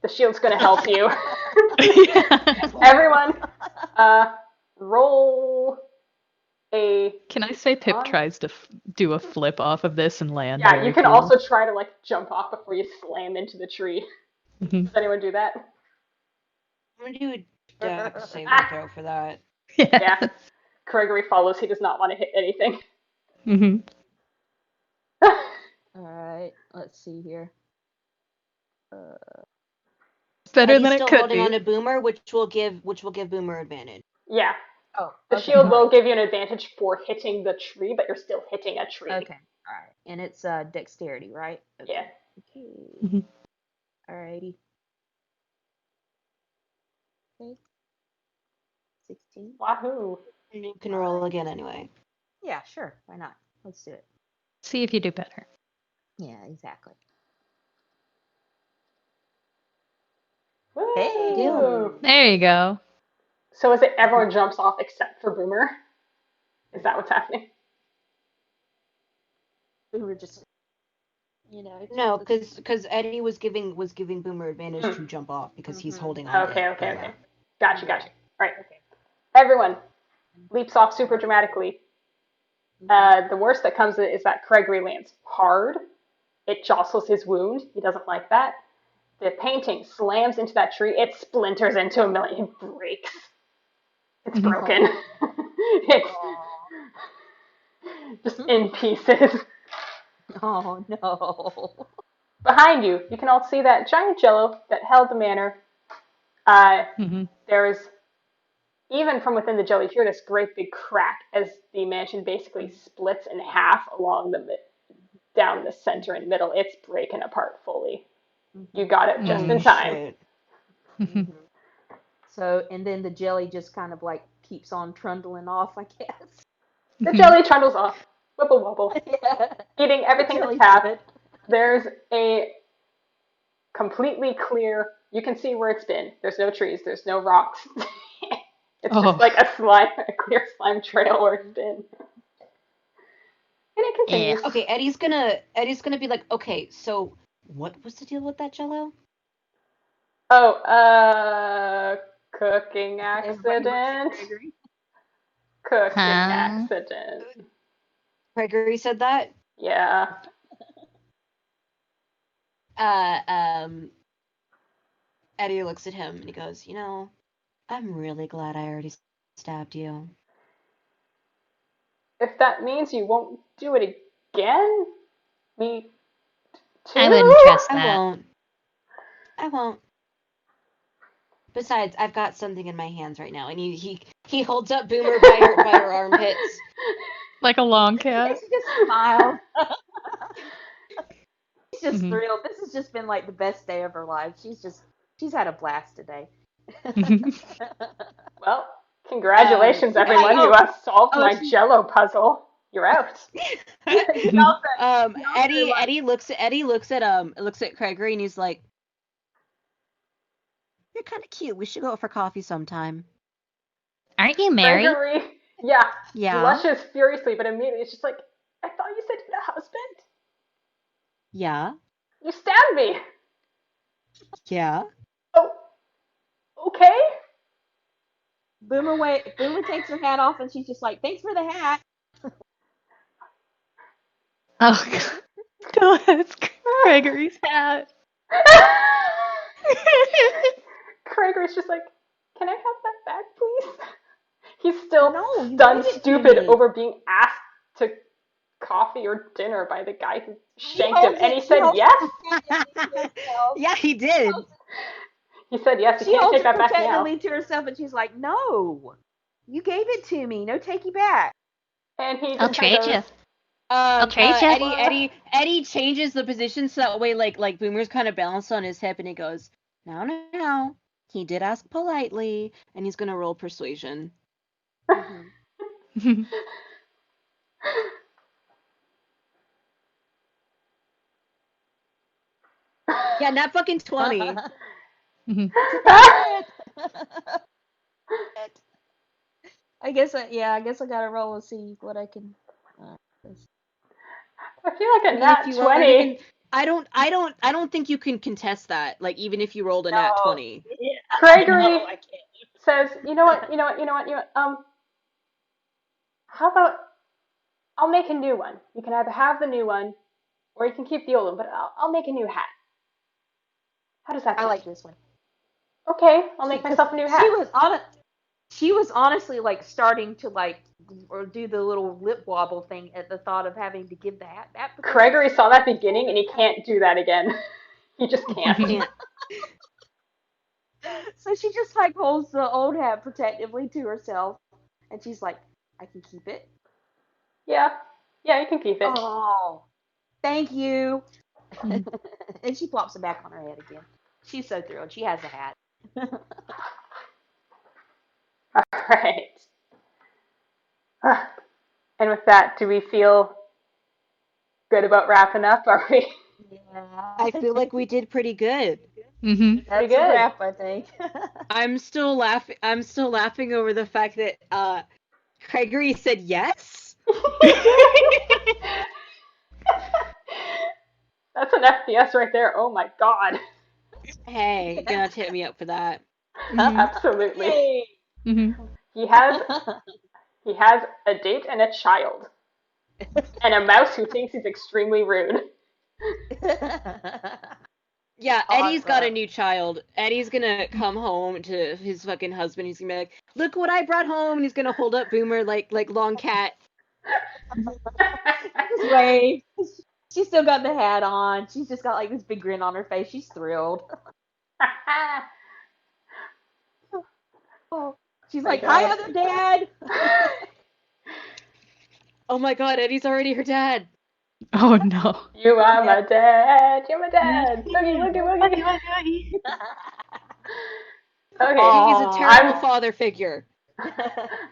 The shield's going to help you. Everyone, roll a. Can I say Pip tries to do a flip off of this and land? Yeah, very you can cool. also try to like jump off before you slam into the tree. Mhm. Does anyone do that? I'm gonna do a dex saving throw for that. Yeah. Craigory follows. He does not want to hit anything. Mhm. All right. Let's see here. Better Eddie's than it still could holding be. on to Boomer, which will give Boomer advantage. Yeah. Oh, The okay, shield will alright. give you an advantage for hitting the tree, but you're still hitting a tree. Okay, alright. And it's dexterity, right? Yeah. Okay. Mhm. Alrighty. Okay. 16. Wahoo. You can roll again anyway. Yeah, sure. Why not? Let's do it. See if you do better. Yeah, exactly. Woo! Deal. There you go. So is it everyone jumps off except for Boomer? Is that what's happening? We were just, No, because Eddie was giving Boomer advantage to jump off because he's Mhm. holding on to Okay, it. okay, Yeah. okay. Gotcha. All right. Okay. Everyone leaps off super dramatically. Mhm. The worst that comes is that Craigory lands hard. It jostles his wound. He doesn't like that. The painting slams into that tree. It splinters into a million. It breaks. It's Mhm. broken. It's just in pieces. Oh no. Behind you, you can all see that giant jello that held the manor. Mhm. There's, even from within the jello, you hear this great big crack as the mansion basically splits in half along down the center and middle. It's breaking apart fully. You got it just in Holy time. shit. Mhm. So, and then the jelly just kind of like keeps on trundling off, I guess. The jelly trundles off, wibble wobble, Yeah. eating The everything in its jelly's path. good. There's a completely clear, you can see where it's been. There's no trees, there's no rocks. It's just Oh. like a clear slime trail where it's been. And it continues. Okay, Eddie's gonna be like, okay, so what was the deal with that Jello? Oh, cooking Everybody looks at accident. Gregory. Cooking Huh? accident. Gregory said that. Yeah. Uh, um, Eddie looks at him and he goes, I'm really glad I already stabbed you. If that means you won't do it again, me too? I wouldn't trust I that. won't. I won't. Besides, I've got something in my hands right now, and he holds up Boomer by her armpits. Like a long And cat. she just smiles. She's just Mhm. thrilled. This has just been like the best day of her life. She's had a blast today. Well, congratulations, everyone. You have solved my she- Jello puzzle. You're out. she also, Eddie looks at Craigory and he's like, "You're kind of cute. We should go out for coffee sometime." Aren't you married? Gregory, yeah, Yeah. blushes furiously, but immediately it's just like, I thought you said you had a husband. Yeah. You stabbed me. Yeah. Oh, okay. Boomer takes her hat off and she's just like, "Thanks for the hat." Oh god. That's Gregory's hat. Gregory's just like, can I have that back, please? He's still No, you stunned gave it to stupid me. over being asked to coffee or dinner by the guy who She shanked him, holds and it. he She said holds yes. it protectively to herself. Yeah, he did. He said yes. You She can't holds take it that back now. protectively to herself, and she's like, "No, you gave it to me. No takey back." And he I'll just kind of trade goes, you. I'll trade you. Eddie changes the position so that way, like Boomer's kind of balanced on his hip, and he goes, "No. He did ask politely, and he's gonna roll persuasion." Mm-hmm. Yeah, not fucking 20. Mhm. I guess I gotta roll and see what I can. I feel like a I mean, nat if you roll 20. anything, I don't think you can contest that. Like, even if you rolled a nat 20. Yeah, Gregory I can't. says, you know what, how about I'll make a new one. You can either have the new one, or you can keep the old one, but I'll make a new hat. How does that I sound? like this one. Okay, I'll make myself a new hat. She was honestly like starting to like or do the little lip wobble thing at the thought of having to give the hat back. Gregory saw that beginning, and he can't do that again. He just can't. Can't. So she just like holds the old hat protectively to herself And she's like, I can keep it. Yeah, you can keep it. Oh, thank you. Mhm. And she plops it back on her head again. She's so thrilled. She has a hat. All right. And with that, do we feel good about wrapping up? Are we? Yeah. I feel like we did pretty good. Mhm. That's good. a wrap, I think. I'm still laughing over the fact that Craigory said yes. That's an FPS right there. Oh my god. Hey, gonna tip me up for that. Mhm. Absolutely. Yay. Mhm. He has a date and a child. And a mouse who thinks he's extremely rude. Yeah, Eddie's got a Awesome. new child. Eddie's gonna come home to his fucking husband. He's gonna be like, "Look what I brought home!" And he's gonna hold up Boomer like long cat. Just wave. She's still got the hat on. She's just got like this big grin on her face. She's thrilled. Oh, she's My like, "Hi, God. other dad." Oh my god, Eddie's already her dad. Oh no. You are my dad. You're my dad. Boogie, woogie, woogie. Okay. He's a Aw. terrible father figure.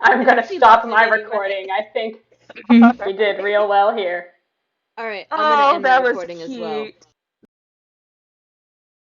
I'm gonna She stop loves it my anyway. recording. I think Mhm. we did real well here. All right, I'm gonna Oh, end my that was recording as well. cute.